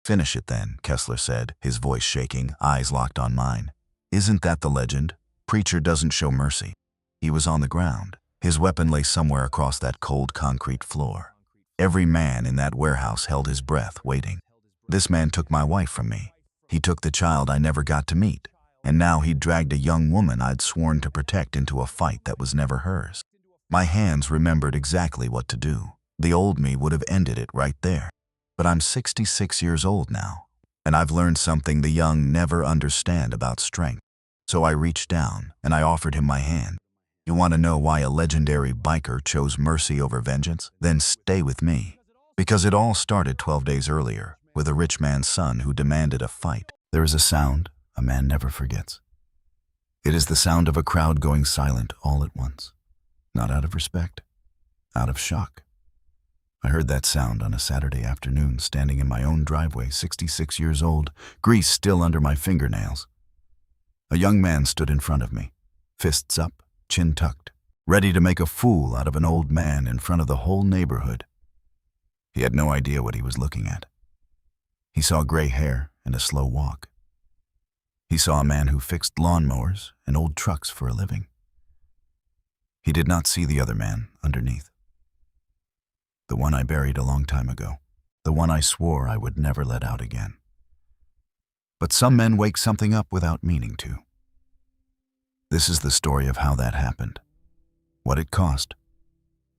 Finish it then, Kessler said, his voice shaking, eyes locked on mine. Isn't that the legend? Preacher doesn't show mercy. He was on the ground. His weapon lay somewhere across that cold concrete floor. Every man in that warehouse held his breath, waiting. This man took my wife from me. He took the child I never got to meet. And now he dragged a young woman I'd sworn to protect into a fight that was never hers. My hands remembered exactly what to do. The old me would have ended it right there. But I'm 66 years old now, and I've learned something the young never understand about strength. So I reached down, and I offered him my hand. You want to know why a legendary biker chose mercy over vengeance? Then stay with me. Because it all started 12 days earlier, with a rich man's son who demanded a fight. There is a sound a man never forgets. It is the sound of a crowd going silent all at once. Not out of respect, out of shock. I heard that sound on a Saturday afternoon, standing in my own driveway, 66 years old, grease still under my fingernails. A young man stood in front of me, fists up, chin tucked, ready to make a fool out of an old man in front of the whole neighborhood. He had no idea what he was looking at. He saw gray hair and a slow walk. He saw a man who fixed lawnmowers and old trucks for a living. He did not see the other man underneath. The one I buried a long time ago. The one I swore I would never let out again. But some men wake something up without meaning to. This is the story of how that happened, what it cost,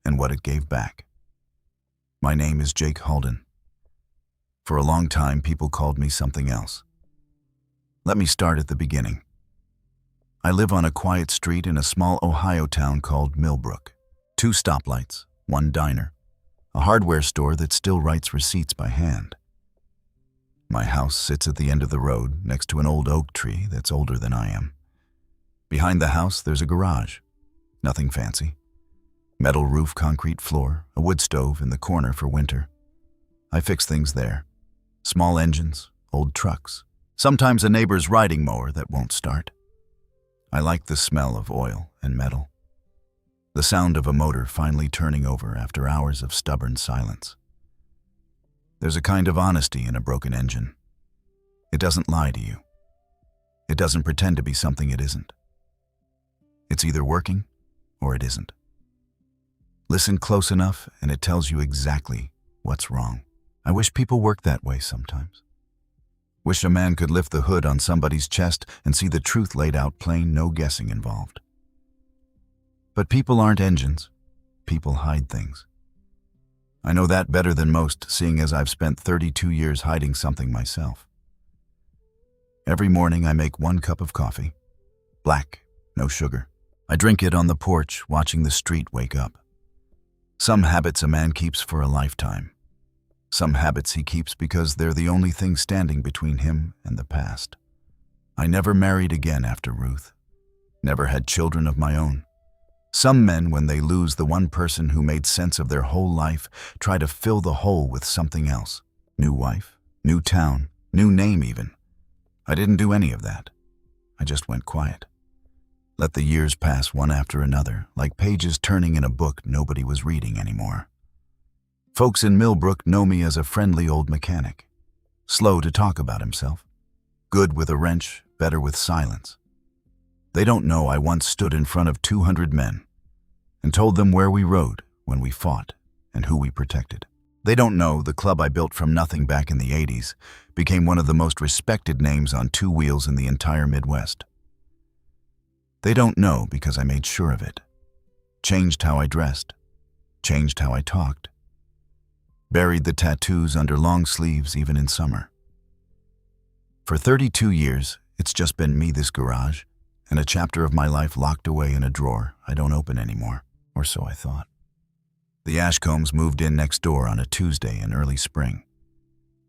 and what it gave back. My name is Jake Halden. For a long time, people called me something else. Let me start at the beginning. I live on a quiet street in a small Ohio town called Millbrook. 2 stoplights, 1 diner, a hardware store that still writes receipts by hand. My house sits at the end of the road next to an old oak tree that's older than I am. Behind the house, there's a garage. Nothing fancy. Metal roof, concrete floor, a wood stove in the corner for winter. I fix things there. Small engines, old trucks. Sometimes a neighbor's riding mower that won't start. I like the smell of oil and metal. The sound of a motor finally turning over after hours of stubborn silence. There's a kind of honesty in a broken engine. It doesn't lie to you. It doesn't pretend to be something it isn't. It's either working or it isn't. Listen close enough and it tells you exactly what's wrong. I wish people worked that way sometimes. Wish a man could lift the hood on somebody's chest and see the truth laid out plain, no guessing involved. But people aren't engines. People hide things. I know that better than most, seeing as I've spent 32 years hiding something myself. Every morning I make 1 cup of coffee. Black, no sugar. I drink it on the porch, watching the street wake up. Some habits a man keeps for a lifetime. Some habits he keeps because they're the only thing standing between him and the past. I never married again after Ruth. Never had children of my own. Some men, when they lose the one person who made sense of their whole life, try to fill the hole with something else. New wife, new town, new name even. I didn't do any of that. I just went quiet. Let the years pass one after another, like pages turning in a book nobody was reading anymore. Folks in Millbrook know me as a friendly old mechanic. Slow to talk about himself. Good with a wrench, better with silence. They don't know I once stood in front of 200 men and told them where we rode when we fought and who we protected. They don't know the club I built from nothing back in the 80s became one of the most respected names on 2 wheels in the entire Midwest. They don't know because I made sure of it. Changed how I dressed. Changed how I talked. Buried the tattoos under long sleeves even in summer. For 32 years, it's just been me, this garage, and a chapter of my life locked away in a drawer I don't open anymore, or so I thought. The Ashcombs moved in next door on a Tuesday in early spring.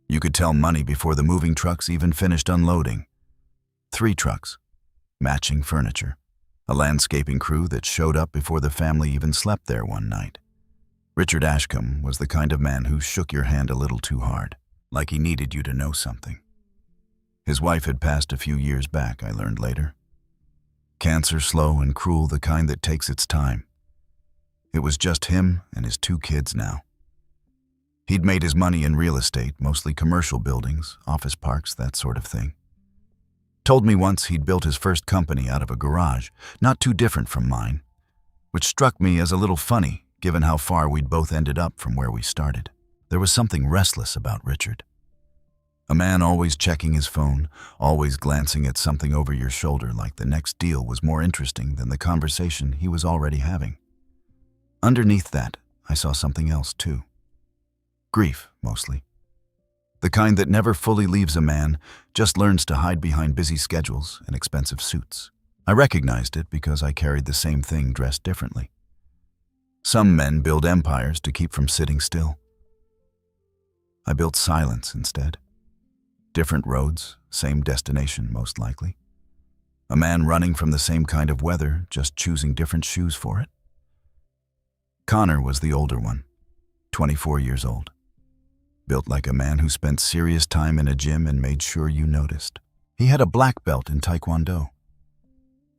You could tell money before the moving trucks even finished unloading. 3 trucks, matching furniture, a landscaping crew that showed up before the family even slept there one night. Richard Ashcombe was the kind of man who shook your hand a little too hard, like he needed you to know something. His wife had passed a few years back, I learned later. Cancer, slow and cruel, the kind that takes its time. It was just him and his 2 kids now. He'd made his money in real estate, mostly commercial buildings, office parks, that sort of thing. Told me once he'd built his first company out of a garage, not too different from mine, which struck me as a little funny, given how far we'd both ended up from where we started. There was something restless about Richard. A man always checking his phone, always glancing at something over your shoulder like the next deal was more interesting than the conversation he was already having. Underneath that, I saw something else too. Grief, mostly. The kind that never fully leaves a man, just learns to hide behind busy schedules and expensive suits. I recognized it because I carried the same thing dressed differently. Some men build empires to keep from sitting still. I built silence instead. Different roads, same destination most likely. A man running from the same kind of weather, just choosing different shoes for it. Connor was the older one, 24 years old. Built like a man who spent serious time in a gym and made sure you noticed. He had a black belt in Taekwondo.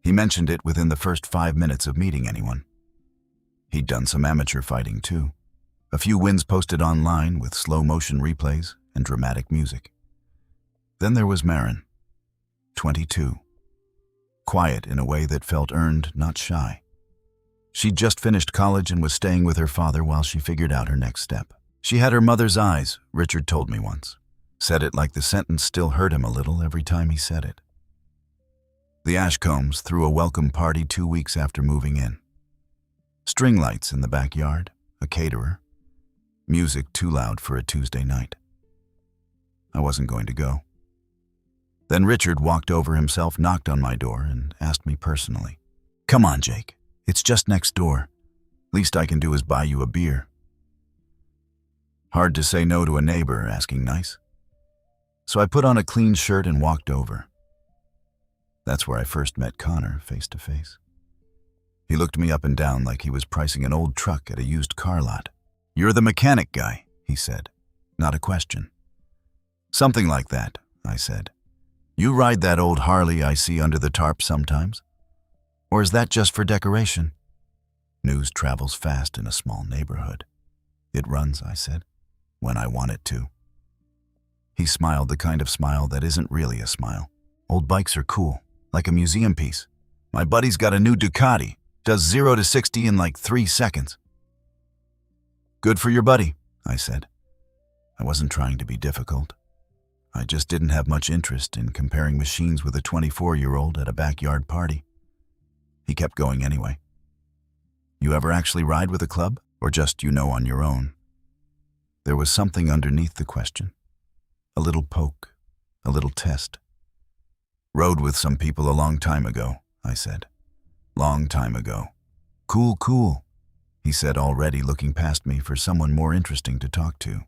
He mentioned it within the first 5 minutes of meeting anyone. He'd done some amateur fighting too. A few wins posted online with slow-motion replays and dramatic music. Then there was Marin, 22. Quiet in a way that felt earned, not shy. She'd just finished college and was staying with her father while she figured out her next step. She had her mother's eyes, Richard told me once. Said it like the sentence still hurt him a little every time he said it. The Ashcombs threw a welcome party 2 weeks after moving in. String lights in the backyard, a caterer, music too loud for a Tuesday night. I wasn't going to go. Then Richard walked over himself, knocked on my door, and asked me personally, "Come on, Jake. It's just next door. Least I can do is buy you a beer." Hard to say no to a neighbor asking nice. So I put on a clean shirt and walked over. That's where I first met Connor face to face. He looked me up and down like he was pricing an old truck at a used car lot. "You're the mechanic guy," he said. Not a question. "Something like that," I said. "You ride that old Harley I see under the tarp sometimes? Or is that just for decoration?" News travels fast in a small neighborhood. "It runs," I said, "when I want it to." He smiled, the kind of smile that isn't really a smile. "Old bikes are cool, like a museum piece. My buddy's got a new Ducati, does 0 to 60 in like 3 seconds. "Good for your buddy," I said. I wasn't trying to be difficult. I just didn't have much interest in comparing machines with a 24-year-old at a backyard party. He kept going anyway. "You ever actually ride with a club, or just on your own?" There was something underneath the question. A little poke, a little test. "Rode with some people a long time ago," I said. "Long time ago." "Cool, cool," he said, already looking past me for someone more interesting to talk to.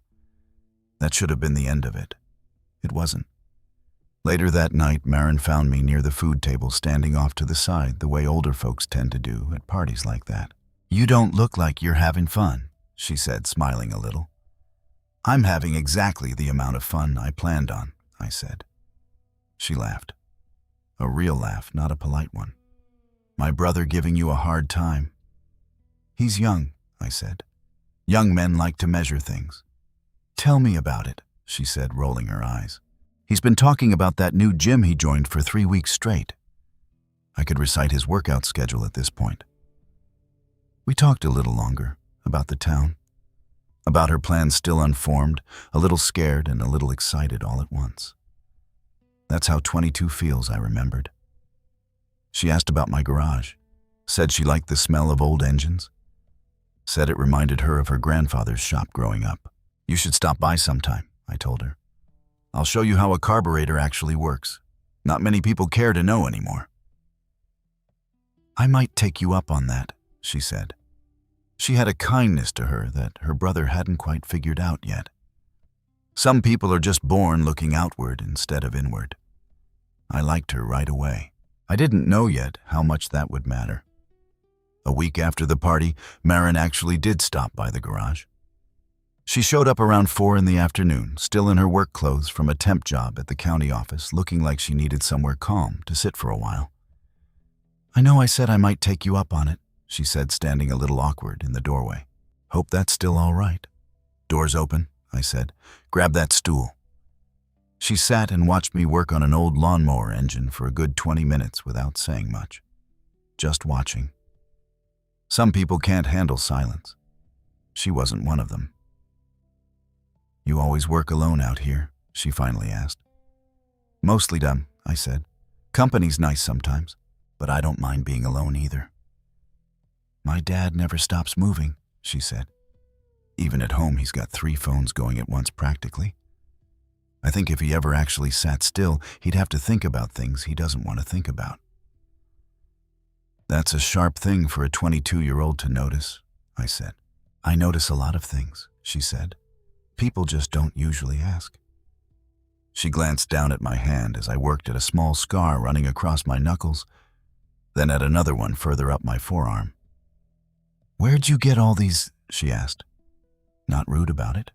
That should have been the end of it. It wasn't. Later that night, Marin found me near the food table, standing off to the side the way older folks tend to do at parties like that. "You don't look like you're having fun," she said, smiling a little. "I'm having exactly the amount of fun I planned on," I said. She laughed. A real laugh, not a polite one. "My brother giving you a hard time?" "He's young," I said. "Young men like to measure things." "Tell me about it," she said, rolling her eyes. "He's been talking about that new gym he joined for 3 weeks straight." I could recite his workout schedule at this point. We talked a little longer, about the town, about her plans still unformed, a little scared and a little excited all at once. That's how 22 feels, I remembered. She asked about my garage, said she liked the smell of old engines, said it reminded her of her grandfather's shop growing up. "You should stop by sometime," I told her. "I'll show you how a carburetor actually works. Not many people care to know anymore." "I might take you up on that," she said. She had a kindness to her that her brother hadn't quite figured out yet. Some people are just born looking outward instead of inward. I liked her right away. I didn't know yet how much that would matter. A week after the party, Marin actually did stop by the garage. She showed up around 4 in the afternoon, still in her work clothes from a temp job at the county office, looking like she needed somewhere calm to sit for a while. "I know I said I might take you up on it," she said, standing a little awkward in the doorway. "Hope that's still all right." "Doors open?" I said. Grab that stool. She sat and watched me work on an old lawnmower engine for a good 20 minutes without saying much. Just watching. Some people can't handle silence. She wasn't one of them. You always work alone out here? She finally asked. Mostly dumb, I said. Company's nice sometimes, but I don't mind being alone either. My dad never stops moving, she said. Even at home, he's got 3 phones going at once practically. I think if he ever actually sat still, he'd have to think about things he doesn't want to think about. That's a sharp thing for a 22-year-old to notice, I said. I notice a lot of things, she said. People just don't usually ask. She glanced down at my hand as I worked at a small scar running across my knuckles, then at another one further up my forearm. Where'd you get all these? She asked. Not rude about it.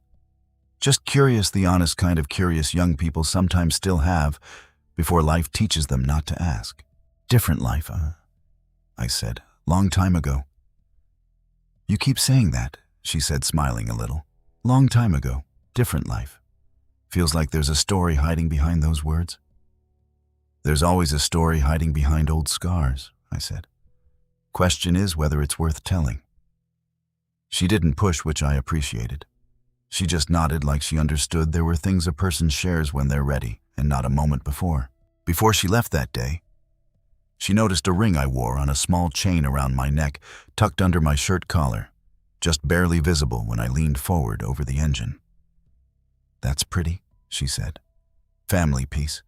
Just curious, the honest kind of curious young people sometimes still have before life teaches them not to ask. Different life, I said, long time ago. You keep saying that, she said, smiling a little. Long time ago, different life. Feels like there's a story hiding behind those words. There's always a story hiding behind old scars, I said. Question is whether it's worth telling. She didn't push, which I appreciated. She just nodded like she understood there were things a person shares when they're ready, and not a moment before. Before she left that day, she noticed a ring I wore on a small chain around my neck, tucked under my shirt collar, just barely visible when I leaned forward over the engine. That's pretty, she said. Family piece.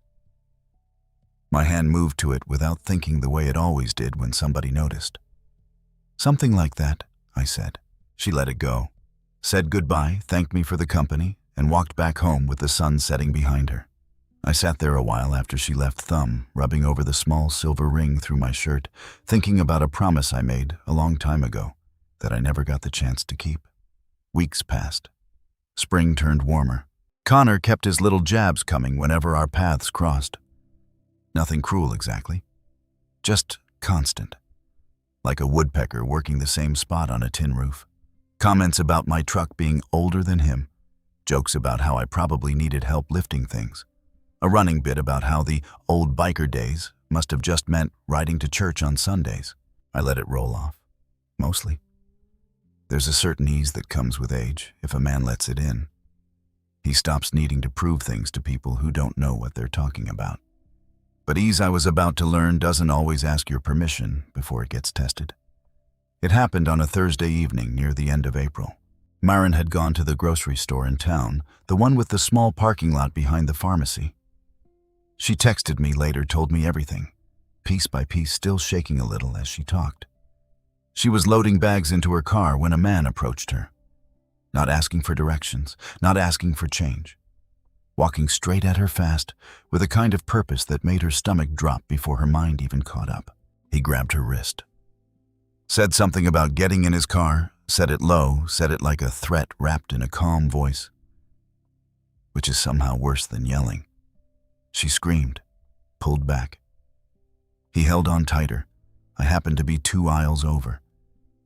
My hand moved to it without thinking, the way it always did when somebody noticed. Something like that, I said. She let it go, said goodbye, thanked me for the company, and walked back home with the sun setting behind her. I sat there a while after she left, thumb rubbing over the small silver ring through my shirt, thinking about a promise I made a long time ago that I never got the chance to keep. Weeks passed. Spring turned warmer. Connor kept his little jabs coming whenever our paths crossed. Nothing cruel exactly, just constant, like a woodpecker working the same spot on a tin roof. Comments about my truck being older than him, jokes about how I probably needed help lifting things, a running bit about how the old biker days must have just meant riding to church on Sundays. I let it roll off, mostly. There's a certain ease that comes with age if a man lets it in. He stops needing to prove things to people who don't know what they're talking about. But ease I was about to learn doesn't always ask your permission before it gets tested. It happened on a Thursday evening near the end of April. Myron had gone to the grocery store in town, the one with the small parking lot behind the pharmacy. She texted me later, told me everything, piece by piece, still shaking a little as she talked. She was loading bags into her car when a man approached her. Not asking for directions, not asking for change. Walking straight at her fast, with a kind of purpose that made her stomach drop before her mind even caught up. He grabbed her wrist. Said something about getting in his car, said it low, said it like a threat wrapped in a calm voice, which is somehow worse than yelling. She screamed, pulled back. He held on tighter. I happened to be 2 aisles over,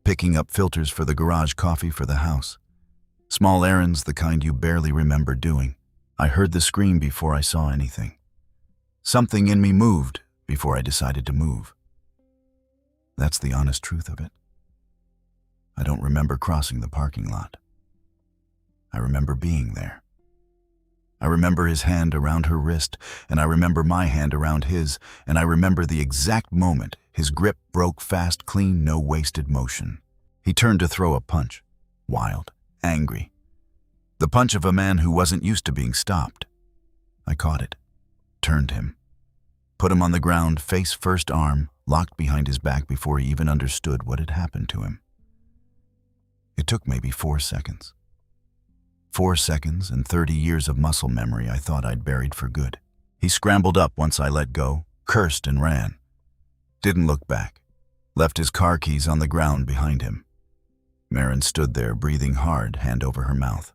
picking up filters for the garage coffee for the house. Small errands, the kind you barely remember doing. I heard the scream before I saw anything. Something in me moved before I decided to move. That's the honest truth of it. I don't remember crossing the parking lot. I remember being there. I remember his hand around her wrist, and I remember my hand around his, and I remember the exact moment his grip broke fast, clean, no wasted motion. He turned to throw a punch, wild, angry. The punch of a man who wasn't used to being stopped. I caught it, turned him, put him on the ground, face first, arm locked behind his back before he even understood what had happened to him. It took maybe 4 seconds. 4 seconds and 30 years of muscle memory I thought I'd buried for good. He scrambled up once I let go, cursed and ran. Didn't look back. Left his car keys on the ground behind him. Maren stood there, breathing hard, hand over her mouth.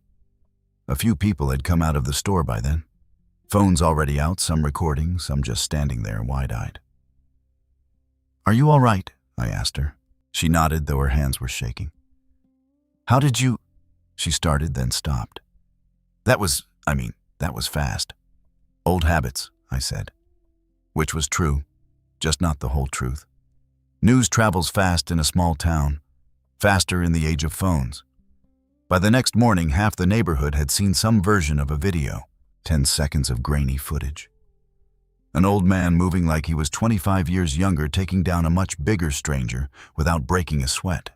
A few people had come out of the store by then. Phones already out, some recording, some just standing there wide-eyed. "Are you all right?" I asked her. She nodded, though her hands were shaking. "How did you—" she started, then stopped. That was fast. Old habits, I said. Which was true, just not the whole truth. News travels fast in a small town, faster in the age of phones. By the next morning, half the neighborhood had seen some version of a video, 10 seconds of grainy footage. An old man moving like he was 25 years younger, taking down a much bigger stranger without breaking a sweat.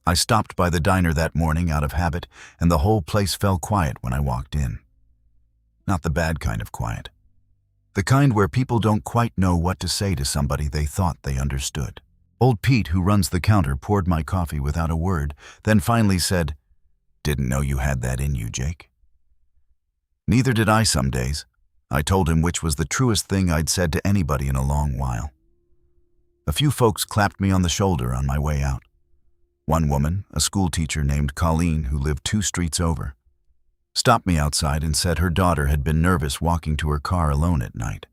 I stopped by the diner that morning out of habit, and the whole place fell quiet when I walked in. Not the bad kind of quiet. The kind where people don't quite know what to say to somebody they thought they understood. Old Pete, who runs the counter, poured my coffee without a word, then finally said, "Didn't know you had that in you, Jake." Neither did I some days, I told him, which was the truest thing I'd said to anybody in a long while. A few folks clapped me on the shoulder on my way out. One woman, a school teacher named Colleen, who lived 2 streets over, stopped me outside and said her daughter had been nervous walking to her car alone at night.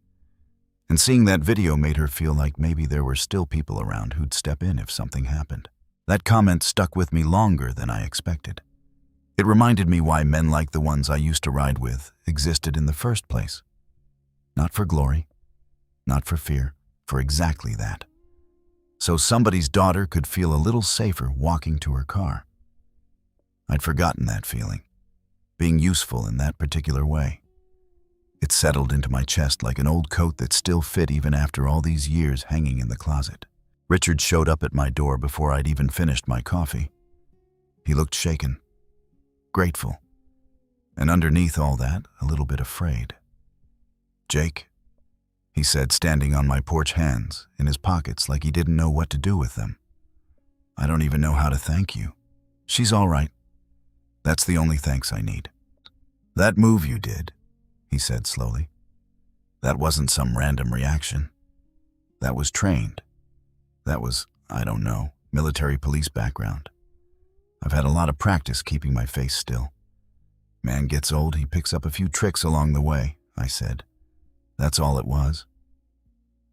And seeing that video made her feel like maybe there were still people around who'd step in if something happened. That comment stuck with me longer than I expected. It reminded me why men like the ones I used to ride with existed in the first place. Not for glory, not for fear, for exactly that. So somebody's daughter could feel a little safer walking to her car. I'd forgotten that feeling, being useful in that particular way. It settled into my chest like an old coat that still fit even after all these years hanging in the closet. Richard showed up at my door before I'd even finished my coffee. He looked shaken, grateful, and underneath all that, a little bit afraid. "Jake," he said, standing on my porch, hands in his pockets like he didn't know what to do with them. "I don't even know how to thank you." "She's all right. That's the only thanks I need." "That move you did," he said slowly, "that wasn't some random reaction. That was trained. That was, I don't know, military police background. I've had a lot of practice keeping my face still. Man gets old, he picks up a few tricks along the way," I said. "That's all it was."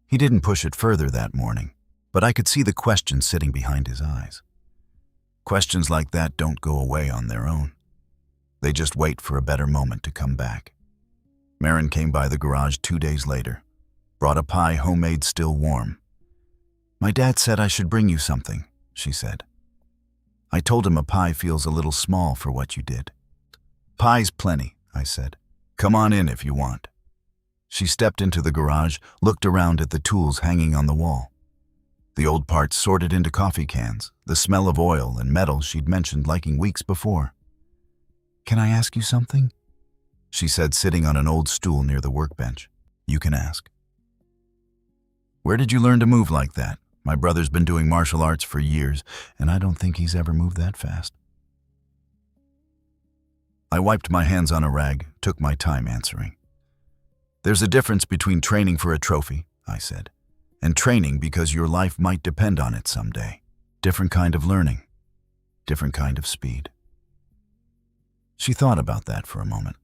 He didn't push it further that morning, but I could see the question sitting behind his eyes. Questions like that don't go away on their own. They just wait for a better moment to come back. Marin came by the garage 2 days later, brought a pie, homemade, still warm. "My dad said I should bring you something," she said. I told him a pie feels a little small for what you did. "Pie's plenty," I said. "Come on in if you want." She stepped into the garage, looked around at the tools hanging on the wall. The old parts sorted into coffee cans, the smell of oil and metal she'd mentioned liking weeks before. "Can I ask you something?" she said, sitting on an old stool near the workbench. "You can ask." "Where did you learn to move like that? My brother's been doing martial arts for years, and I don't think he's ever moved that fast." I wiped my hands on a rag, took my time answering. "There's a difference between training for a trophy," I said, "and training because your life might depend on it someday. Different kind of learning, different kind of speed." She thought about that for a moment.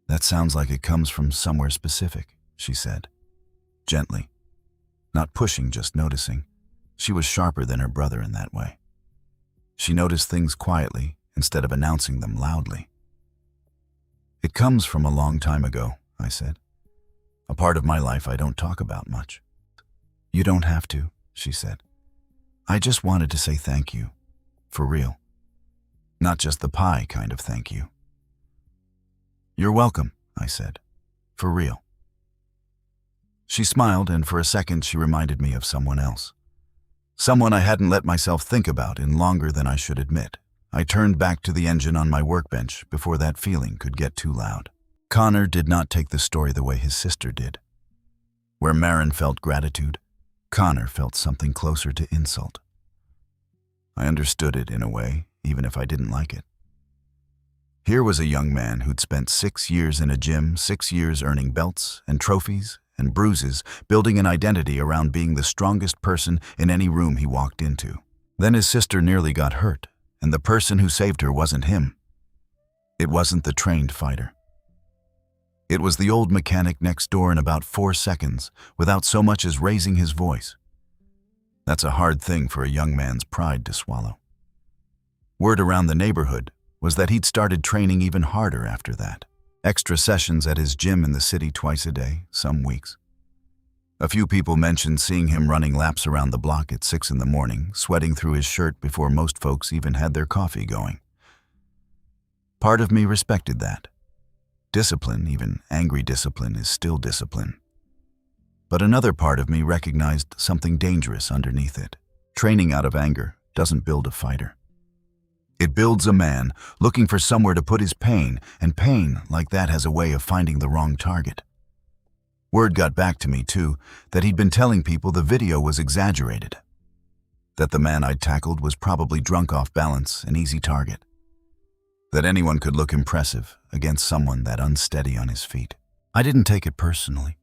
"That sounds like it comes from somewhere specific," she said, gently. Not pushing, just noticing. She was sharper than her brother in that way. She noticed things quietly instead of announcing them loudly. "It comes from a long time ago," I said. "A part of my life I don't talk about much." "You don't have to," she said. "I just wanted to say thank you. For real. Not just the pie kind of thank you." "You're welcome," I said. "For real." She smiled, and for a second she reminded me of someone else. Someone I hadn't let myself think about in longer than I should admit. I turned back to the engine on my workbench before that feeling could get too loud. Connor did not take the story the way his sister did. Where Marin felt gratitude, Connor felt something closer to insult. I understood it in a way, even if I didn't like it. Here was a young man who'd spent 6 years in a gym, 6 years earning belts and trophies and bruises, building an identity around being the strongest person in any room he walked into. Then his sister nearly got hurt, and the person who saved her wasn't him. It wasn't the trained fighter. It was the old mechanic next door in about 4 seconds, without so much as raising his voice. That's a hard thing for a young man's pride to swallow. Word around the neighborhood, was that he'd started training even harder after that. Extra sessions at his gym in the city twice a day, some weeks. A few people mentioned seeing him running laps around the block at 6 in the morning, sweating through his shirt before most folks even had their coffee going. Part of me respected that. Discipline, even angry discipline, is still discipline. But another part of me recognized something dangerous underneath it. Training out of anger doesn't build a fighter. It builds a man looking for somewhere to put his pain, and pain like that has a way of finding the wrong target. Word got back to me, too, that he'd been telling people the video was exaggerated. That the man I'd tackled was probably drunk off balance, an easy target. That anyone could look impressive against someone that unsteady on his feet. I didn't take it personally.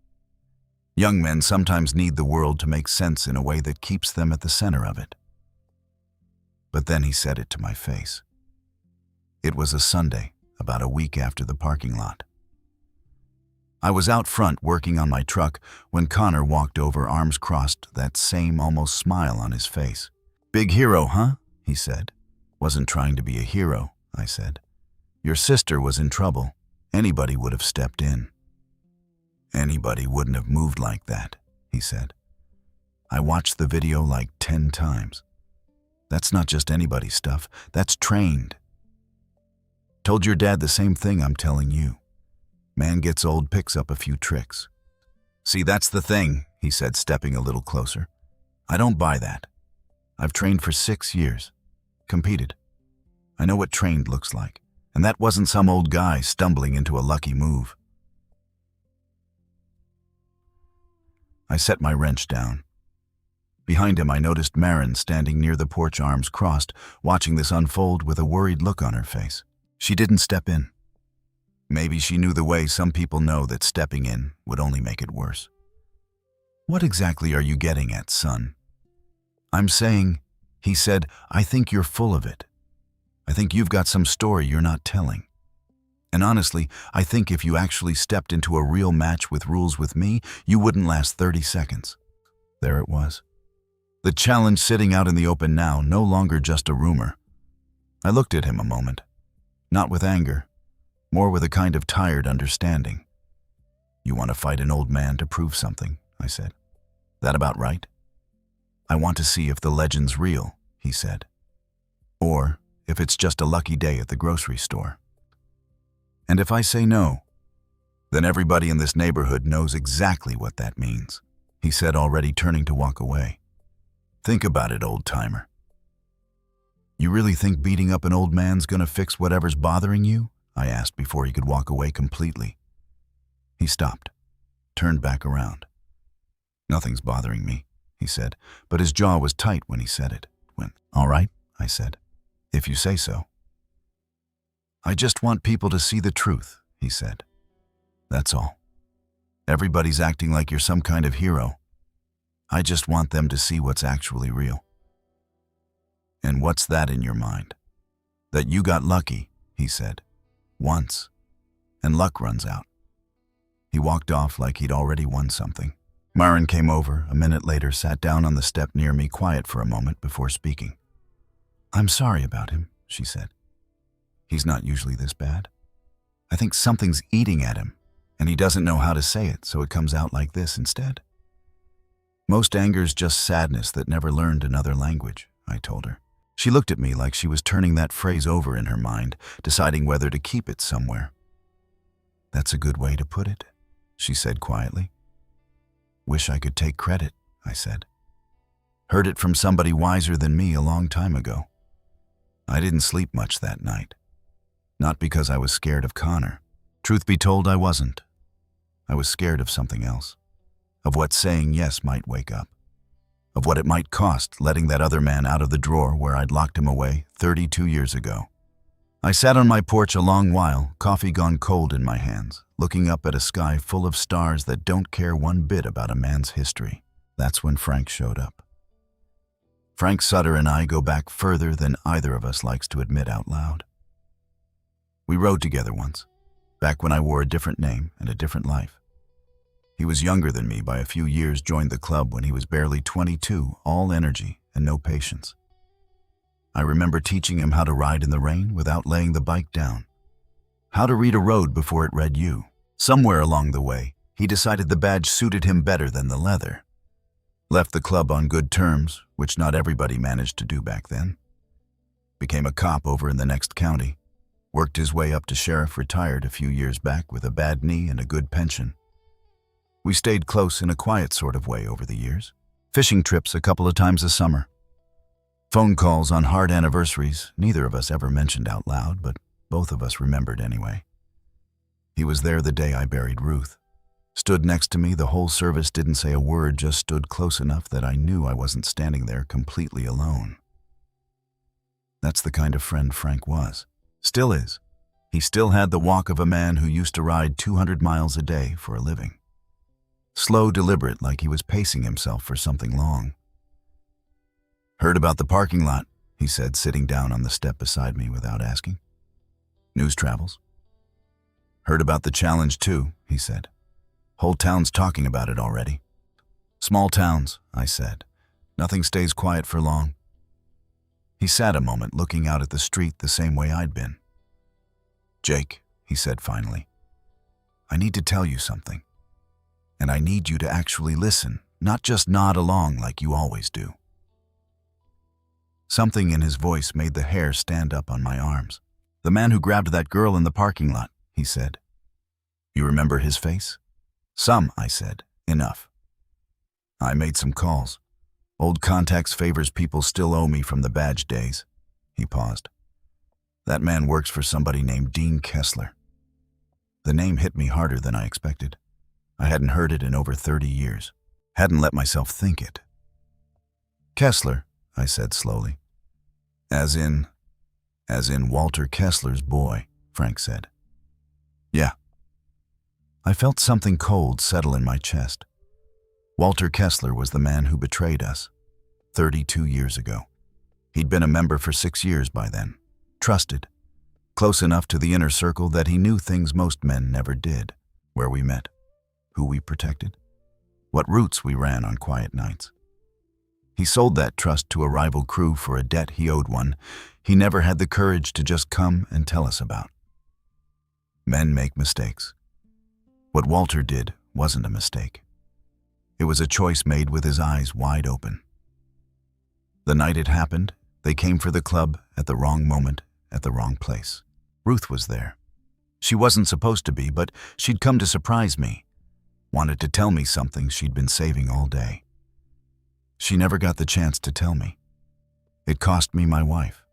Young men sometimes need the world to make sense in a way that keeps them at the center of it. But then he said it to my face. It was a Sunday, about a week after the parking lot. I was out front working on my truck when Connor walked over, arms crossed, that same almost smile on his face. "Big hero, huh?" he said. "Wasn't trying to be a hero," I said. "Your sister was in trouble. Anybody would have stepped in." "Anybody wouldn't have moved like that," he said. "I watched the video like 10 times. That's not just anybody's stuff, that's trained. Told your dad the same thing I'm telling you. Man gets old, picks up a few tricks." "See, that's the thing," he said, stepping a little closer. "I don't buy that. I've trained for 6 years. Competed. I know what trained looks like. And that wasn't some old guy stumbling into a lucky move." I set my wrench down. Behind him, I noticed Marin standing near the porch, arms crossed, watching this unfold with a worried look on her face. She didn't step in. Maybe she knew the way some people know that stepping in would only make it worse. "What exactly are you getting at, son?" "I'm saying," he said, "I think you're full of it. I think you've got some story you're not telling. And honestly, I think if you actually stepped into a real match with rules with me, you wouldn't last 30 seconds. There it was. The challenge sitting out in the open now, no longer just a rumor. I looked at him a moment, not with anger, more with a kind of tired understanding. "You want to fight an old man to prove something," I said. "That about right?" "I want to see if the legend's real," he said. "Or if it's just a lucky day at the grocery store. And if I say no, then everybody in this neighborhood knows exactly what that means," he said, already turning to walk away. "Think about it, old-timer. You really think beating up an old man's gonna fix whatever's bothering you?" I asked before he could walk away completely. He stopped, turned back around. "Nothing's bothering me," he said, but his jaw was tight when he said it. "All right," I said, "if you say so." "I just want people to see the truth," he said. "That's all. Everybody's acting like you're some kind of hero. I just want them to see what's actually real." "And what's that in your mind?" "That you got lucky," he said. "Once. And luck runs out." He walked off like he'd already won something. Marin came over, a minute later, sat down on the step near me, quiet for a moment before speaking. "I'm sorry about him," she said. "He's not usually this bad. I think something's eating at him, and he doesn't know how to say it, so it comes out like this instead. Most anger's just sadness that never learned another language," I told her. She looked at me like she was turning that phrase over in her mind, deciding whether to keep it somewhere. "That's a good way to put it," she said quietly. "Wish I could take credit," I said. "Heard it from somebody wiser than me a long time ago." I didn't sleep much that night. Not because I was scared of Connor. Truth be told, I wasn't. I was scared of something else. Of what saying yes might wake up. Of what it might cost letting that other man out of the drawer where I'd locked him away 32 years ago. I sat on my porch a long while, coffee gone cold in my hands, looking up at a sky full of stars that don't care one bit about a man's history. That's when Frank showed up. Frank Sutter and I go back further than either of us likes to admit out loud. We rode together once, back when I wore a different name and a different life. He was younger than me by a few years, joined the club when he was barely 22, all energy and no patience. I remember teaching him how to ride in the rain without laying the bike down. How to read a road before it read you. Somewhere along the way, he decided the badge suited him better than the leather. Left the club on good terms, which not everybody managed to do back then. Became a cop over in the next county. Worked his way up to sheriff, retired a few years back with a bad knee and a good pension. We stayed close in a quiet sort of way over the years. Fishing trips a couple of times a summer. Phone calls on hard anniversaries neither of us ever mentioned out loud, but both of us remembered anyway. He was there the day I buried Ruth. Stood next to me the whole service, didn't say a word, just stood close enough that I knew I wasn't standing there completely alone. That's the kind of friend Frank was. Still is. He still had the walk of a man who used to ride 200 miles a day for a living. Slow, deliberate, like he was pacing himself for something long. "Heard about the parking lot," he said, sitting down on the step beside me without asking. "News travels." "Heard about the challenge too," he said. "Whole town's talking about it already." "Small towns," I said. "Nothing stays quiet for long." He sat a moment looking out at the street the same way I'd been. "Jake," he said finally, "I need to tell you something. And I need you to actually listen, not just nod along like you always do." Something in his voice made the hair stand up on my arms. "The man who grabbed that girl in the parking lot," he said. "You remember his face?" "Some," I said. "Enough." "I made some calls. Old contacts, favors people still owe me from the badge days." He paused. "That man works for somebody named Dean Kessler." The name hit me harder than I expected. I hadn't heard it in over 30 years. Hadn't let myself think it. "Kessler," I said slowly. As in Walter Kessler's boy," Frank said. "Yeah." I felt something cold settle in my chest. Walter Kessler was the man who betrayed us 32 years ago. He'd been a member for 6 years by then. Trusted. Close enough to the inner circle that he knew things most men never did. Where we met. Who we protected. What routes we ran on quiet nights. He sold that trust to a rival crew for a debt he owed one he never had the courage to just come and tell us about. Men make mistakes. What Walter did wasn't a mistake. It was a choice made with his eyes wide open. The night it happened, they came for the club at the wrong moment, at the wrong place. Ruth was there. She wasn't supposed to be, but she'd come to surprise me. Wanted to tell me something she'd been saving all day. She never got the chance to tell me. It cost me my wife.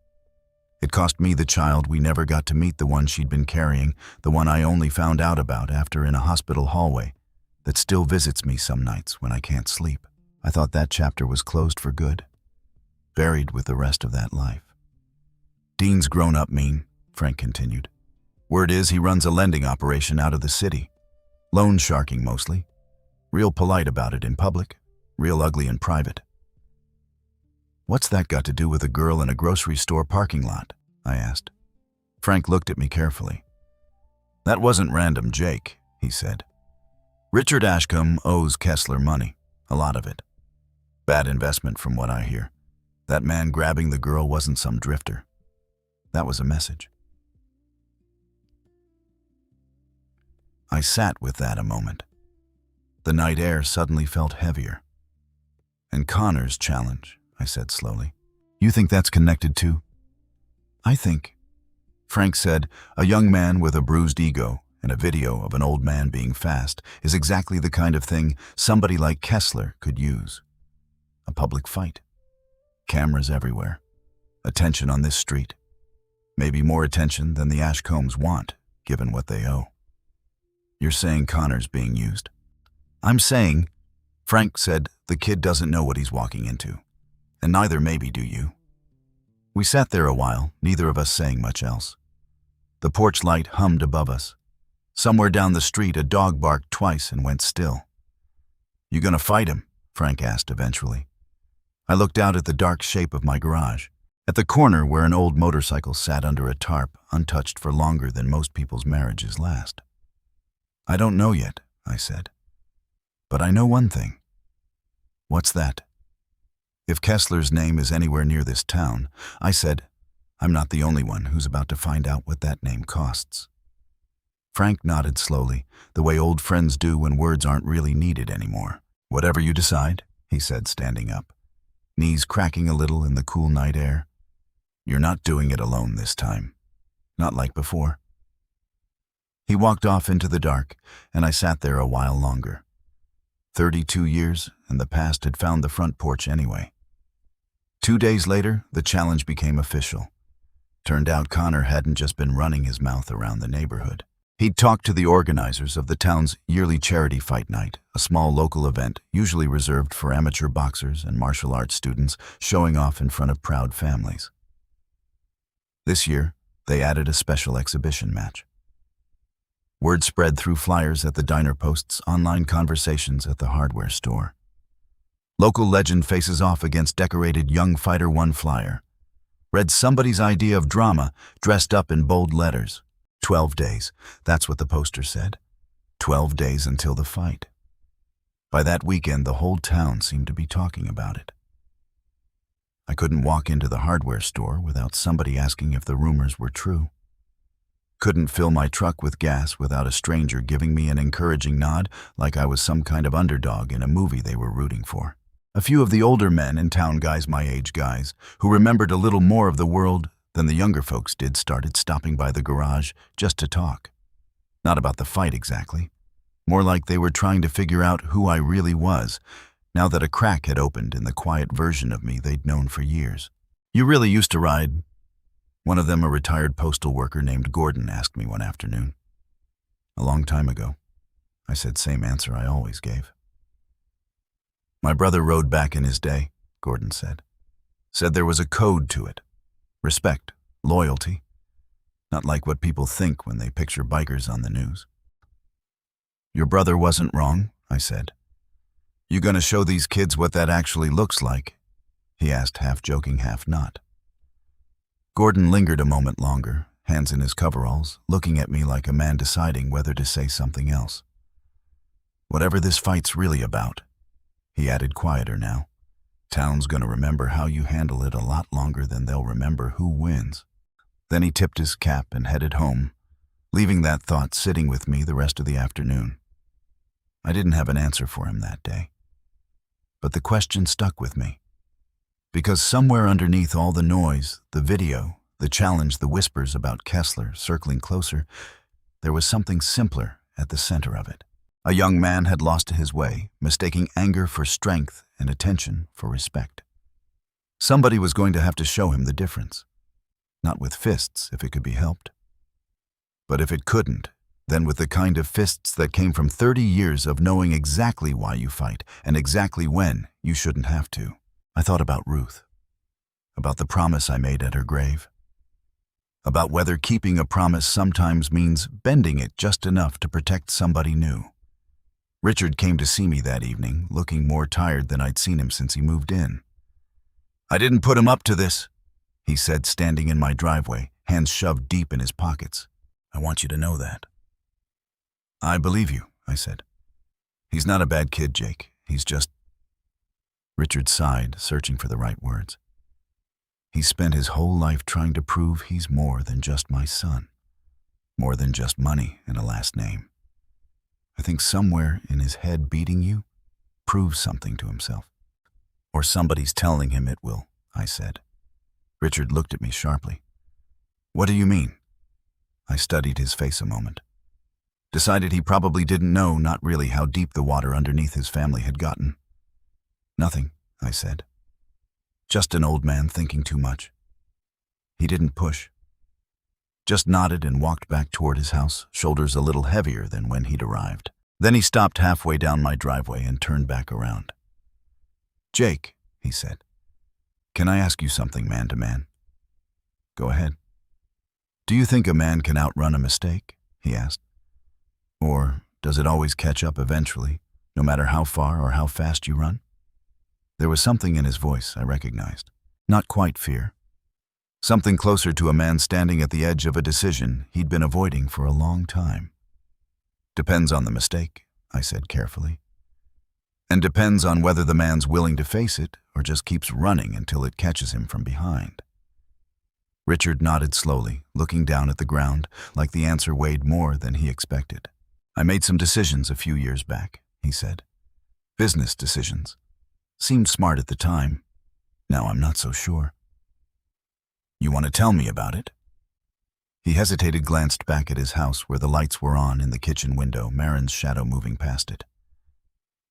It cost me the child we never got to meet, the one she'd been carrying, the one I only found out about after in a hospital hallway, that still visits me some nights when I can't sleep. I thought that chapter was closed for good, buried with the rest of that life. "Dean's grown up mean," Frank continued. "Word is he runs a lending operation out of the city. Loan sharking mostly. Real polite about it in public, real ugly in private." "What's that got to do with a girl in a grocery store parking lot?" I asked. Frank looked at me carefully. "That wasn't random, Jake," he said. "Richard Ashcombe owes Kessler money, a lot of it. Bad investment from what I hear. That man grabbing the girl wasn't some drifter. That was a message." I sat with that a moment. The night air suddenly felt heavier. "And Connor's challenge," I said slowly. "You think that's connected too?" "I think," Frank said, "a young man with a bruised ego and a video of an old man being fast is exactly the kind of thing somebody like Kessler could use. A public fight. Cameras everywhere. Attention on this street. Maybe more attention than the Ashcombes want, given what they owe." "You're saying Connor's being used?" "I'm saying," Frank said, "the kid doesn't know what he's walking into. And neither maybe do you." We sat there a while, neither of us saying much else. The porch light hummed above us. Somewhere down the street, a dog barked twice and went still. "You gonna fight him?" Frank asked eventually. I looked out at the dark shape of my garage, at the corner where an old motorcycle sat under a tarp, untouched for longer than most people's marriages last. "I don't know yet," I said. "But I know one thing." "What's that?" If Kessler's name is anywhere near this town, I said, I'm not the only one who's about to find out what that name costs. Frank nodded slowly, the way old friends do when words aren't really needed anymore. Whatever you decide, he said, standing up, knees cracking a little in the cool night air. You're not doing it alone this time. Not like before. He walked off into the dark, and I sat there a while longer. 32 years, and the past had found the front porch anyway. 2 days later, the challenge became official. Turned out Connor hadn't just been running his mouth around the neighborhood. He'd talked to the organizers of the town's yearly charity fight night, a small local event usually reserved for amateur boxers and martial arts students showing off in front of proud families. This year, they added a special exhibition match. Word spread through flyers at the diner posts, online conversations at the hardware store. Local legend faces off against decorated young fighter. One flyer read somebody's idea of drama dressed up in bold letters. 12 days, that's what the poster said. 12 days until the fight. By that weekend, the whole town seemed to be talking about it. I couldn't walk into the hardware store without somebody asking if the rumors were true. Couldn't fill my truck with gas without a stranger giving me an encouraging nod like I was some kind of underdog in a movie they were rooting for. A few of the older men and town guys, my age guys, who remembered a little more of the world than the younger folks did, started stopping by the garage just to talk. Not about the fight exactly. More like they were trying to figure out who I really was, now that a crack had opened in the quiet version of me they'd known for years. You really used to ride? One of them, a retired postal worker named Gordon, asked me one afternoon. A long time ago. I said same answer I always gave. My brother rode back in his day, Gordon said. Said there was a code to it. Respect, loyalty. Not like what people think when they picture bikers on the news. Your brother wasn't wrong, I said. You gonna show these kids what that actually looks like? He asked, half joking, half not. Gordon lingered a moment longer, hands in his coveralls, looking at me like a man deciding whether to say something else. Whatever this fight's really about, he added quieter now. Town's gonna remember how you handle it a lot longer than they'll remember who wins. Then he tipped his cap and headed home, leaving that thought sitting with me the rest of the afternoon. I didn't have an answer for him that day. But the question stuck with me. Because somewhere underneath all the noise, the video, the challenge, the whispers about Kessler circling closer, there was something simpler at the center of it. A young man had lost his way, mistaking anger for strength and attention for respect. Somebody was going to have to show him the difference. Not with fists, if it could be helped. But if it couldn't, then with the kind of fists that came from 30 years of knowing exactly why you fight and exactly when you shouldn't have to. I thought about Ruth, about the promise I made at her grave, about whether keeping a promise sometimes means bending it just enough to protect somebody new. Richard came to see me that evening, looking more tired than I'd seen him since he moved in. I didn't put him up to this, he said, standing in my driveway, hands shoved deep in his pockets. I want you to know that. I believe you, I said. He's not a bad kid, Jake. He's just... Richard sighed, searching for the right words. He spent his whole life trying to prove he's more than just my son. More than just money and a last name. I think somewhere in his head beating you proves something to himself. Or somebody's telling him it will, I said. Richard looked at me sharply. What do you mean? I studied his face a moment. Decided he probably didn't know, not really, how deep the water underneath his family had gotten. Nothing, I said. Just an old man thinking too much. He didn't push. Just nodded and walked back toward his house, shoulders a little heavier than when he'd arrived. Then he stopped halfway down my driveway and turned back around. Jake, he said, can I ask you something man to man? Go ahead. Do you think a man can outrun a mistake? He asked. Or does it always catch up eventually, no matter how far or how fast you run? There was something in his voice I recognized. Not quite fear. Something closer to a man standing at the edge of a decision he'd been avoiding for a long time. Depends on the mistake, I said carefully. and depends on whether the man's willing to face it or just keeps running until it catches him from behind. Richard nodded slowly, looking down at the ground, like the answer weighed more than he expected. I made some decisions a few years back, he said. Business decisions. Seemed smart at the time. Now I'm not so sure. You want to tell me about it? He hesitated, glanced back at his house where the lights were on in the kitchen window, Marin's shadow moving past it.